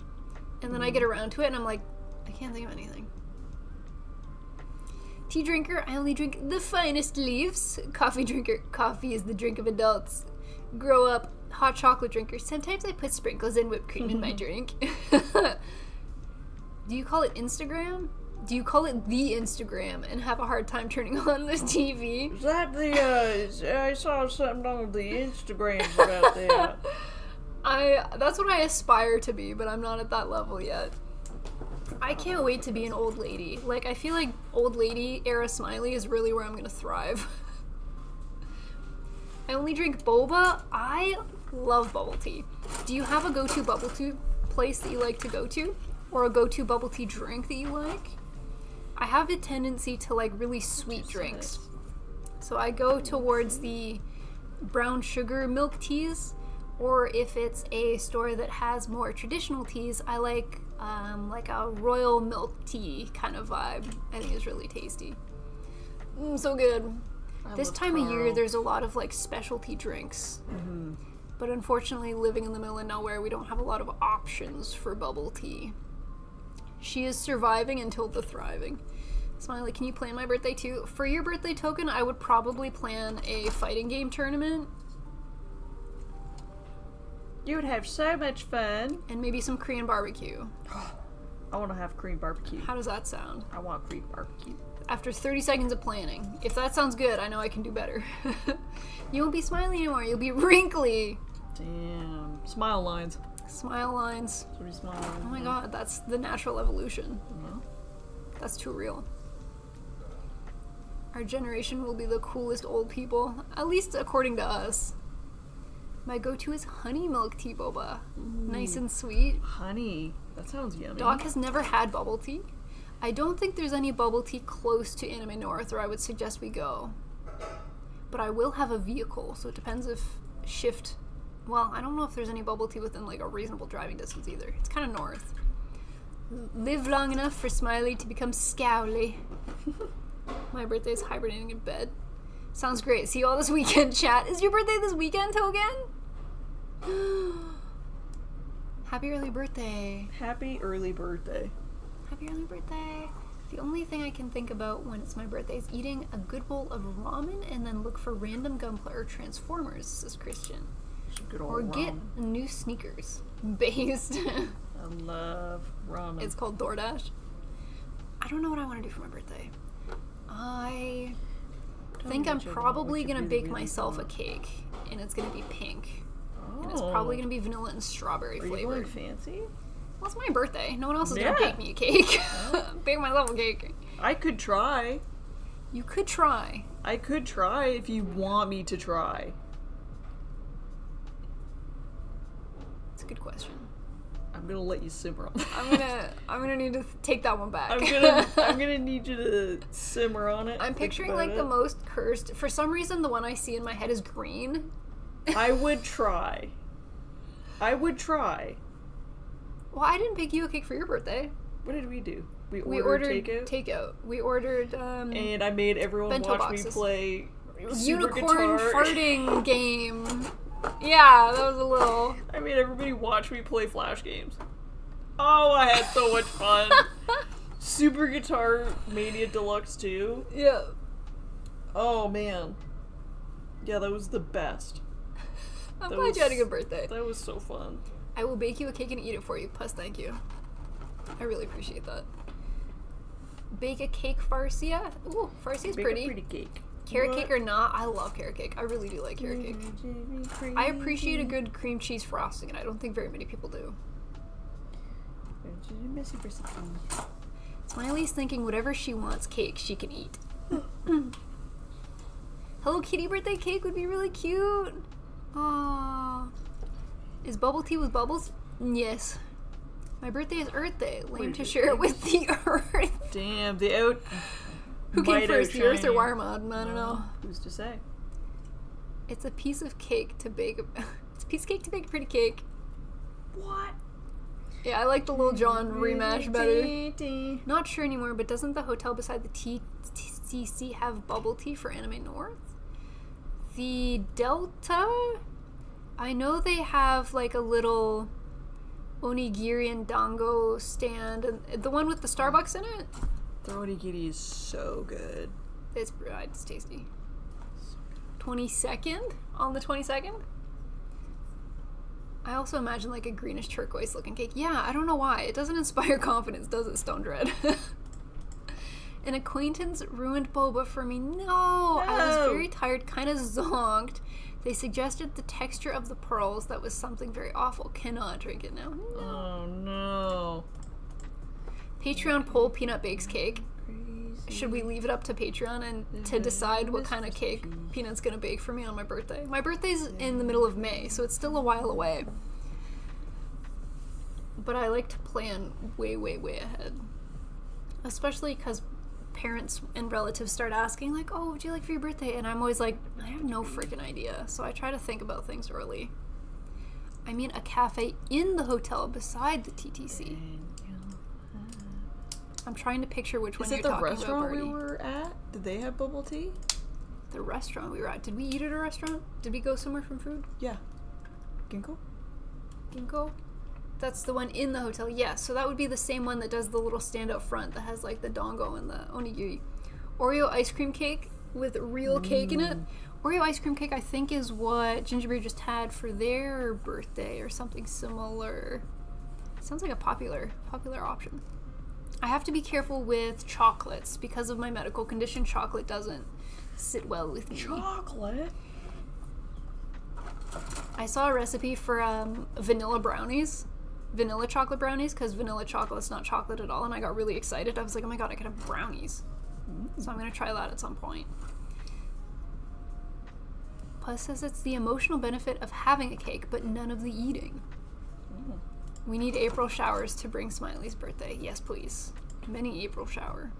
And then I get around to it and I'm like, I can't think of anything. Tea drinker, I only drink the finest leaves. Coffee drinker, coffee is the drink of adults. Grow up, hot chocolate drinker. Sometimes I put sprinkles and whipped cream in my drink. Do you call it Instagram? Do you call it the Instagram and have a hard time turning on the TV? Is that the, I saw something on the Instagram about that. That's what I aspire to be, but I'm not at that level yet. I can't wait to be an old lady. Like, I feel like old lady era Smiley is really where I'm gonna thrive. I only drink boba. I love bubble tea. Do you have a go-to bubble tea place that you like to go to? Or a go-to bubble tea drink that you like? I have a tendency to like really sweet drinks. So I go towards the brown sugar milk teas, or if it's a store that has more traditional teas, I like a royal milk tea kind of vibe. I think it's really tasty. So good. This time of year, there's a lot of like specialty drinks. Mm-hmm. But unfortunately, living in the middle of nowhere, we don't have a lot of options for bubble tea. She is surviving until the thriving. Smiley, can you plan my birthday too? For your birthday token, I would probably plan a fighting game tournament. You would have so much fun. And maybe some Korean barbecue. I want to have Korean barbecue. How does that sound? I want Korean barbecue. After 30 seconds of planning. If that sounds good, I know I can do better. You won't be Smiley anymore, you'll be wrinkly. Damn. Smile lines. Smile lines. What do you smile? Oh my god, that's the natural evolution. No? That's too real. Our generation will be the coolest old people, at least according to us. My go-to is honey milk tea boba. Nice and sweet. Honey. That sounds yummy. Doc has never had bubble tea. I don't think there's any bubble tea close to Anime North, or I would suggest we go. But I will have a vehicle, so it depends if shift... Well, I don't know if there's any bubble tea within like a reasonable driving distance either. It's kind of north. Live long enough for Smiley to become scowly. My birthday is hibernating in bed. Sounds great. See you all this weekend, chat. Is your birthday this weekend, Togen? Happy early birthday. Happy early birthday. Happy early birthday. The only thing I can think about when it's my birthday is eating a good bowl of ramen and then look for random Gunpla or Transformers, says Christian. Good old Or get ramen. new sneakers. Based. I love ramen. It's called DoorDash. I don't know what I want to do for my birthday. I think I'm probably going to bake myself a cake. And it's going to be pink. And it's probably going to be vanilla and strawberry Are you flavored. going fancy? Well, it's my birthday. No one else is Yeah. going to bake me a cake. Bake myself a cake. I could try. You could try. I could try if you want me to try. It's a good question. I'm gonna let you simmer on that. I'm gonna need to take that one back. I'm gonna need you to simmer on it. I'm think picturing about like the it. most cursed. For some reason, the one I see in my head is green. I would try. I would try. Well, I didn't bake you a cake for your birthday. What did we do? We We ordered ordered takeout. We ordered And I made everyone bento watch boxes. me play unicorn Super Guitar. farting game. Yeah, that was a little. I made everybody watch me play Flash games. Oh, I had so much fun. Super Guitar Mania Deluxe 2. Yeah. Oh, man. Yeah, that was the best. I'm That glad was- you had a good birthday. That was so fun. I will bake you a cake and eat it for you. Plus, thank you. I really appreciate that. Bake a cake, Farsia. Ooh, Farsia's Make pretty. a pretty cake. Carrot What? cake or not, I love carrot cake. I really do like carrot cake. I appreciate a good cream cheese frosting, and I don't think very many people do. Smiley's thinking whatever she wants cake, she can eat. Hello Kitty birthday cake would be really cute. Aww. Is bubble tea with bubbles? Yes. My birthday is Earth Day. Lame Wait, to share it with the Earth. Damn, the out. Who came might first, the Earth or outshine you. Warmod? I don't know. Who's to say? It's a piece of cake to bake. It's a piece of cake to bake a pretty cake. What? Yeah, I like the Lil Jon rematch better. Not sure anymore, but doesn't the hotel beside the TCC have bubble tea for Anime North? The Delta? I know they have like a little onigiri and dango stand, and the one with the Starbucks in it. The onigiri is so good. It's tasty. 22nd? On the 22nd? I also imagine like a greenish turquoise looking cake. Yeah, I don't know why. It doesn't inspire confidence, does it, Stone Dread? An acquaintance ruined boba for me. No! I was very tired, kind of zonked. They suggested the texture of the pearls. That was something very awful. Cannot drink it now. No. Oh no. Patreon poll peanut bakes cake. Should we leave it up to Patreon and to decide what kind of cake Peanut's gonna bake for me on my birthday? My birthday's in the middle of May, so it's still a while away. But I like to plan way, way, way ahead. Especially because parents and relatives start asking, like, oh, what do you like for your birthday? And I'm always like, I have no freaking idea. So I try to think about things early. I mean, a cafe in the hotel beside the TTC. I'm trying to picture which one you're talking about, Is it the restaurant Birdie. we were at? Did they have bubble tea? The restaurant we were at. Did we eat at a restaurant? Did we go somewhere from food? Yeah. Ginkgo? Ginkgo? That's the one in the hotel. Yes, so that would be the same one that does the little stand out front that has like the dango and the onigiri. Oreo ice cream cake with real cake in it. Oreo ice cream cake, I think, is what Gingerbeer just had for their birthday or something similar. Sounds like a popular option. I have to be careful with chocolates because of my medical condition. Chocolate doesn't sit well with me. Chocolate? I saw a recipe for vanilla brownies. Vanilla chocolate brownies, because vanilla chocolate's not chocolate at all, and I got really excited. I was like, oh my god, I could have brownies. So I'm going to try that at some point. Plus says it's the emotional benefit of having a cake, but none of the eating. We need April showers to bring Smiley's birthday. Yes, please. Mini April shower.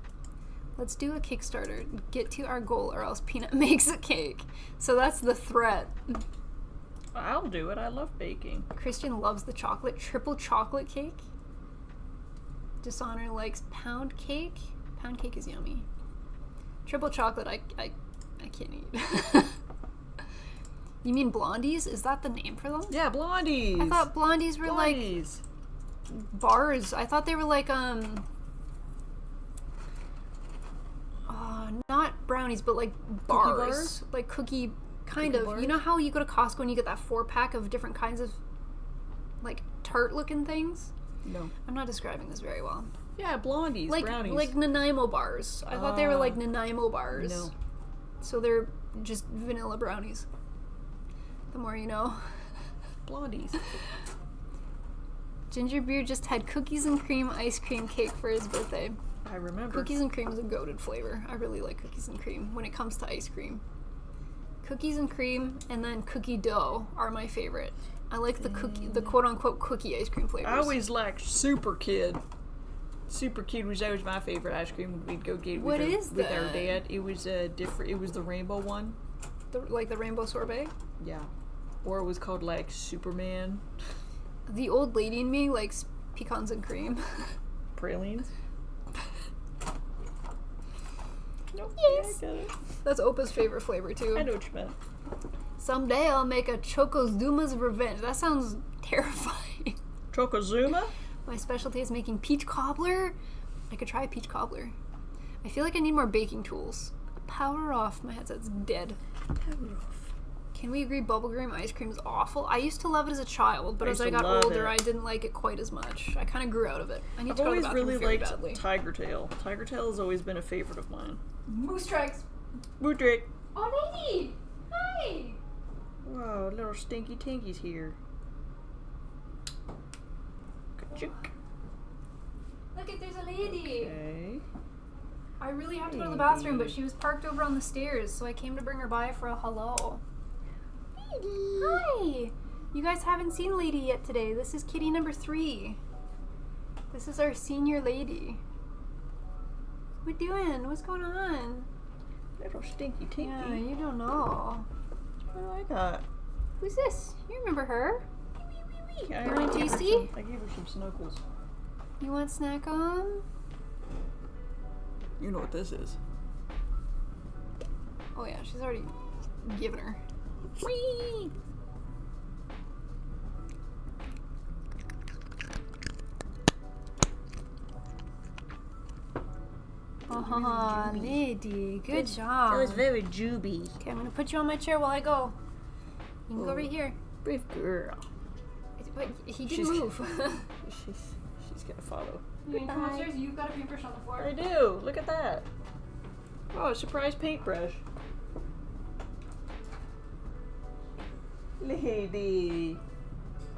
Let's do a Kickstarter. Get to our goal, or else Peanut makes a cake. So that's the threat. I'll do it. I love baking. Christian loves the chocolate. Triple chocolate cake. Dishonor likes pound cake. Pound cake is yummy. Triple chocolate, I can't eat. You mean blondies? Is that the name for them? Yeah, blondies. I thought blondies were like bars. I thought they were like not brownies, but like bars. Like cookie kind of. Bars? You know how you go to Costco and you get that 4-pack of different kinds of like tart looking things? No. I'm not describing this very well. Yeah, blondies, Like brownies. like Nanaimo bars. I thought they were like Nanaimo bars. No. So they're just vanilla brownies. The more you know. Blondies. Gingerbeer just had cookies and cream ice cream cake for his birthday. I remember. Cookies and cream is a goated flavor. I really like cookies and cream when it comes to ice cream. Cookies and cream and then cookie dough are my favorite. I like the quote-unquote cookie ice cream flavors. I always liked Super Kid. Super Kid was always my favorite ice cream. We'd go get with our dad. It was different. It was the rainbow one. Like the rainbow sorbet? Yeah. Or it was called like Superman. The old lady in me likes pecans and cream. Pralines. Nope. Yes. Yeah, I get it. That's Opa's favorite flavor too. I know what you meant. Someday I'll make a Chocozuma's Revenge. That sounds terrifying. Chokozuma? My specialty is making peach cobbler. I could try a peach cobbler. I feel like I need more baking tools. Power off. My headset's dead. Power off. Can we agree bubblegum ice cream is awful? I used to love it as a child, but as I got older, I didn't like it quite as much. I kind of grew out of it. I need to go to the bathroom always very really badly. liked Tiger Tail. Tiger Tail has always been a favorite of mine. Moose tracks. Woodrick. Oh, lady! Hi! Wow, little stinky tinky's here. Ka-chook. Look, there's a lady. Okay. I really have to go to the bathroom, but she was parked over on the stairs, so I came to bring her by for a hello. Lady! Hi! You guys haven't seen Lady yet today. This is kitty number 3. This is our senior lady. What doing? What's going on? Little stinky tinky. Yeah, you don't know. What do I got? Who's this? You remember her? I You already want a gave her tasty? I gave her some snuggles. You want snack on? You know what this is. Oh yeah, she's already given her. Whee! Oh, lady, good job. very juby. Okay, I'm gonna put you on my chair while I go. You can go right here. Brave girl. But he didn't She's- move. She's gonna follow. You can come upstairs. You've got a paintbrush on the floor. I do. Look at that. Oh, a surprise paintbrush. Lady.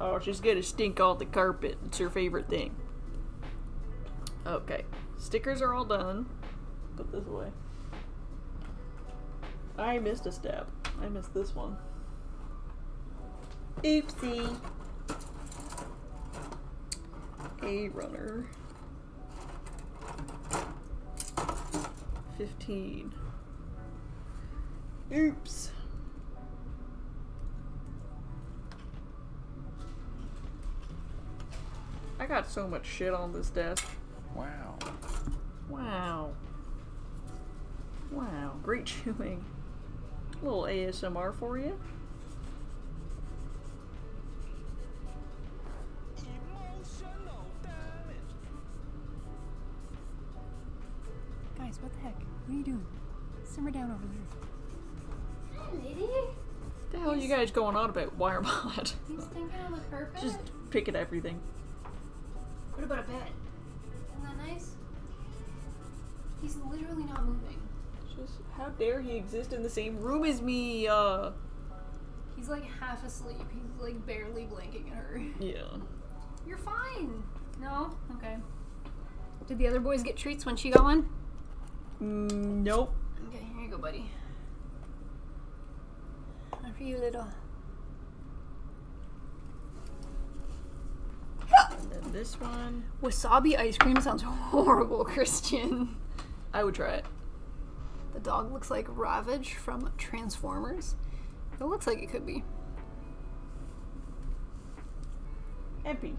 Oh, she's gonna stink all the carpet. It's her favorite thing. Okay. Stickers are all done. Put this away. I missed a step. I missed this one. Oopsie. A runner. 15. Oops. I got so much shit on this desk. Wow. Wow. Wow. Great chewing. A little ASMR for you. Guys, what the heck? What are you doing? Simmer down over there. Hi, lady. What the hell are you guys going on about, Wiremod? He's thinking on the carpet. Just picking everything. What about a bed? Isn't that nice? He's literally not moving. Just how dare he exist in the same room as me? He's like half asleep. He's like barely blinking at her. Yeah. You're fine. No? Okay. Did the other boys get treats when she got one? Nope. Okay, here you go, buddy. One for you, little. And then this one. Wasabi ice cream sounds horrible, Christian. I would try it. The dog looks like Ravage from Transformers. It looks like it could be. Happy.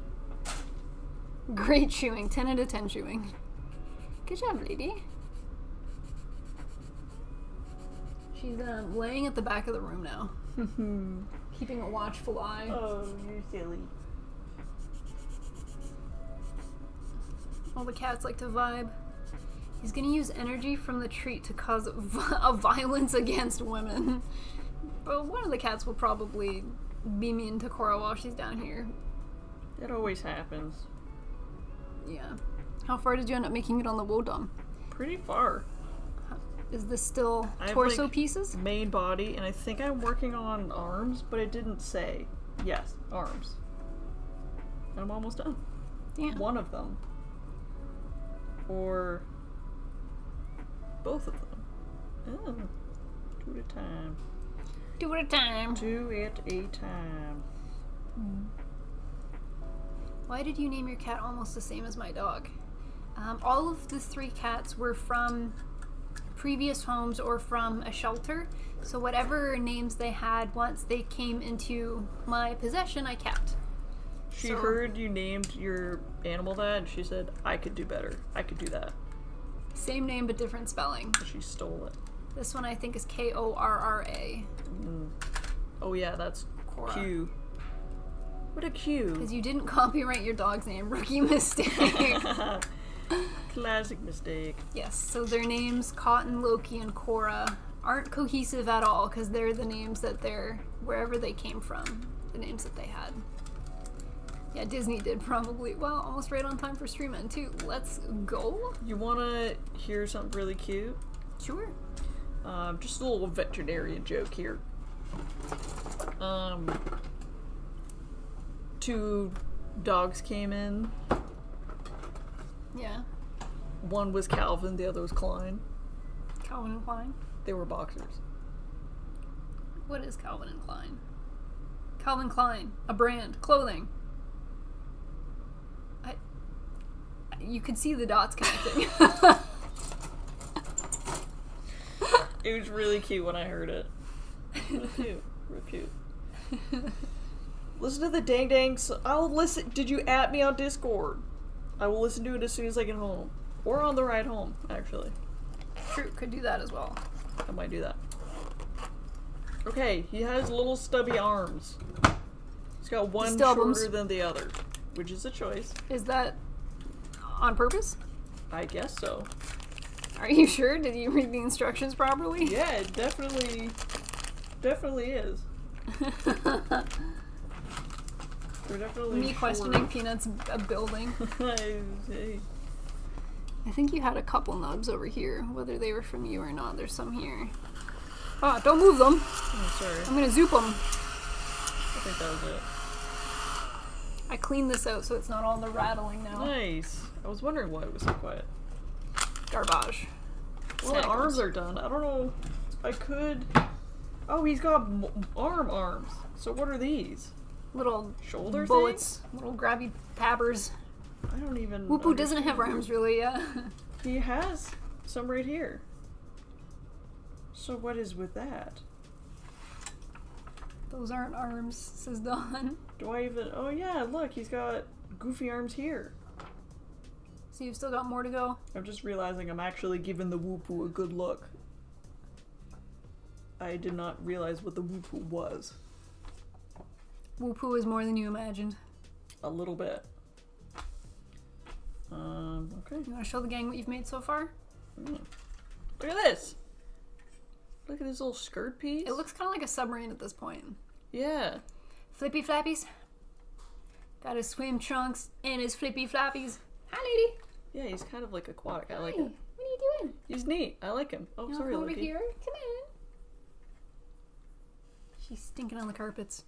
Great chewing. 10 out of 10 chewing. Good job, lady. She's laying at the back of the room now. Keeping a watchful eye. Oh, you're silly. All the cats like to vibe. He's gonna use energy from the treat to cause a violence against women. But one of the cats will probably be mean to Cora while she's down here. It always happens. Yeah. How far did you end up making it on the Wodom? Pretty far. Is this still I have, torso like, pieces? Main body, and I think I'm working on arms, but it didn't say. Yes, arms. And I'm almost done. Damn. One of them. Or both of them. Oh. Two at a time. Two at a time. Two at a time. Why did you name your cat almost the same as my dog? All of the 3 cats were from previous homes or from a shelter. So whatever names they had once they came into my possession, I kept. She So- heard you named your animal that, and she said, I could do better. I could do that. Same name but different spelling. She stole it. This one I think is Korra. Oh yeah, that's Cora. Q. What a Q. Because you didn't copyright your dog's name. Rookie mistake. Classic mistake. Yes, so their names, Cotton, Loki, and Cora, aren't cohesive at all because they're the names that they're, wherever they came from, the names that they had. Yeah, Disney did probably, well, almost right on time for Stream End too. Let's go. You wanna hear something really cute? Sure. Just a little veterinarian joke here. 2 dogs came in. Yeah. One was Calvin, the other was Klein. Calvin and Klein. They were boxers. What is Calvin and Klein? Calvin Klein, a brand, clothing. You could see the dots connecting. It was really cute when I heard it. It was cute. Real cute. Listen to the dang dang. I'll listen. Did you at me on Discord? I will listen to it as soon as I get home. Or on the ride home, actually. True, could do that as well. I might do that. Okay, he has little stubby arms. He's got one Stubbums. shorter than the other, which is a choice. Is that on purpose? I guess so. Are you sure? Did you read the instructions properly? Yeah, it definitely is. They're definitely Me questioning Peanut's building. Hey. I think you had a couple nubs over here, whether they were from you or not. There's some here. Ah, don't move them. Oh, sorry. I'm gonna zoop them. I think that was it. I cleaned this out so it's not all the rattling now. Nice. I was wondering why it was so quiet. Garbage. Well, the arms are done. I don't know. I could. Oh, he's got arms. So what are these? Little Shoulder bullets. Little grabby pabbers. I don't even. Woopu doesn't have understand. arms, really, yeah. He has some right here. So what is with that? Those aren't arms, says Dawn. Do I even? Oh yeah, look, he's got goofy arms here. So you've still got more to go? I'm just realizing I'm actually giving the Woopu a good look. I did not realize what the Woopu was. Woopu is more than you imagined. A little bit. Okay. You want to show the gang what you've made so far? Look at this! Look at this little skirt piece. It looks kind of like a submarine at this point. Yeah. Flippy flappies. Got his swim trunks and his flippy flappies. Hi, lady. Yeah, he's kind of like aquatic. I like Hi. it. What are you doing? He's neat. I like him. Oh, You wanna sorry, come over Lucky. here? Come in. She's stinking on the carpets.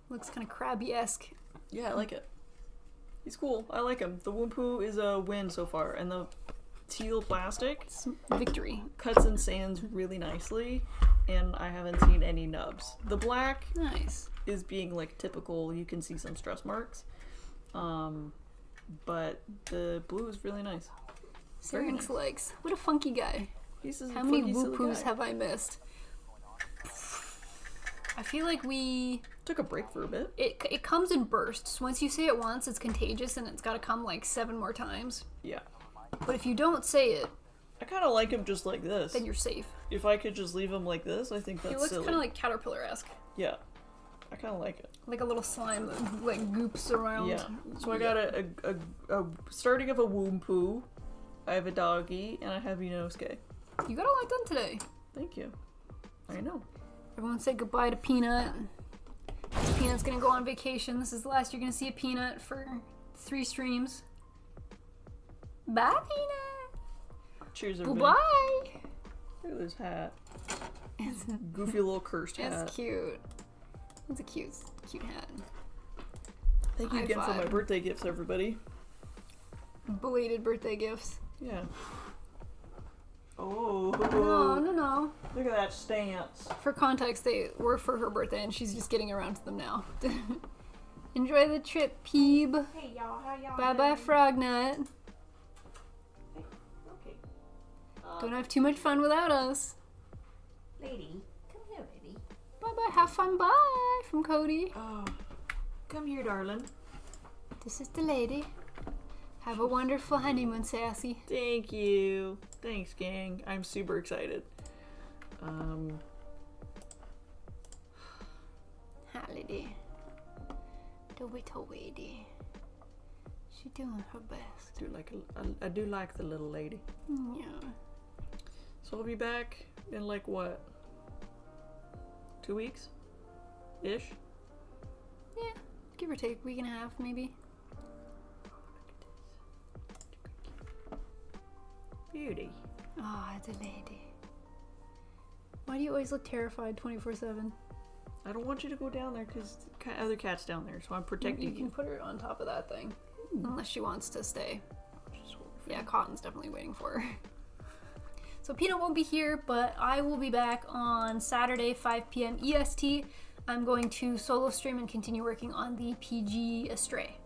Looks kind of Krabby-esque. Yeah, I like it. He's cool. I like him. The Woopu is a win so far, and the teal plastic Victory. cuts and sands really nicely, and I haven't seen any nubs. The black Nice. is being like typical. You can see some stress marks, but the blue is really nice. Very Syrinx nice. legs. What a funky guy. He's a How many funky, silly Woopus guy. have I missed? I feel like we... Took a break for a bit. It comes in bursts. Once you say it once, it's contagious and it's got to come like 7 more times. Yeah. But if you don't say it, I kind of like him just like this. then you're safe. If I could just leave him like this, I think that's He looks silly. kind of like Caterpillar-esque. Yeah. I kind of like it. Like a little slime that like goops around. Yeah. So I got a starting of a Woopu, I have a Doggie, and I have Inosuke. You got a lot done today. Thank you. I know. Everyone say goodbye to Peanut. Peanut's gonna go on vacation. This is the last you're gonna see a Peanut for 3 streams. Bye, Peanut! Cheers, everybody. Goodbye! Look at this hat. It's, Goofy little cursed hat. it's cute. It's a cute hat. Thank you High again for my five. birthday gifts, everybody. Belated birthday gifts. Yeah. Oh. No. Look at that stance. For context, they were for her birthday and she's just getting around to them now. Enjoy the trip, Peeb. Hey y'all, how y'all Bye-bye, Frognut. Okay. Don't have too much fun without us. Lady, come here, baby. Bye-bye, have fun, bye, from Cody. Oh. Come here, darling. This is the lady. Have a wonderful honeymoon, Sassy. Thank you. Thanks, gang. I'm super excited. Holiday. The little lady. She doing her best. I do like the little lady. Yeah. So I'll be back in like what? 2 weeks? Ish? Yeah, give or take, week and a half, maybe. Beauty. Ah, the lady. Why do you always look terrified 24/7? I don't want you to go down there because other cat's down there, so I'm You protecting can you. put her on top of that thing. Unless she wants to stay. Just hold her Yeah, feet. Cotton's definitely waiting for her. So Peanut won't be here, but I will be back on Saturday, 5 p.m. EST. I'm going to solo stream and continue working on the PG Astray.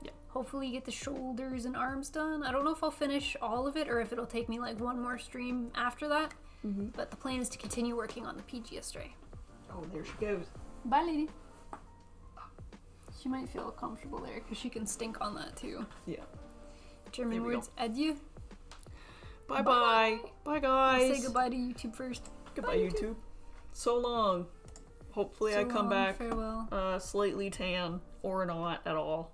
Yeah. hopefully get the shoulders and arms done. I don't know if I'll finish all of it or if it'll take me like one more stream after that. But the plan is to continue working on the PG Stray. Oh, there she goes. Bye, lady. She might feel comfortable there because she can stink on that too. Yeah. German There we words, adieu. Bye-bye. Bye, guys. Say goodbye to YouTube first. Goodbye, YouTube. So long. Hopefully I So come long, back farewell. slightly tan or not at all.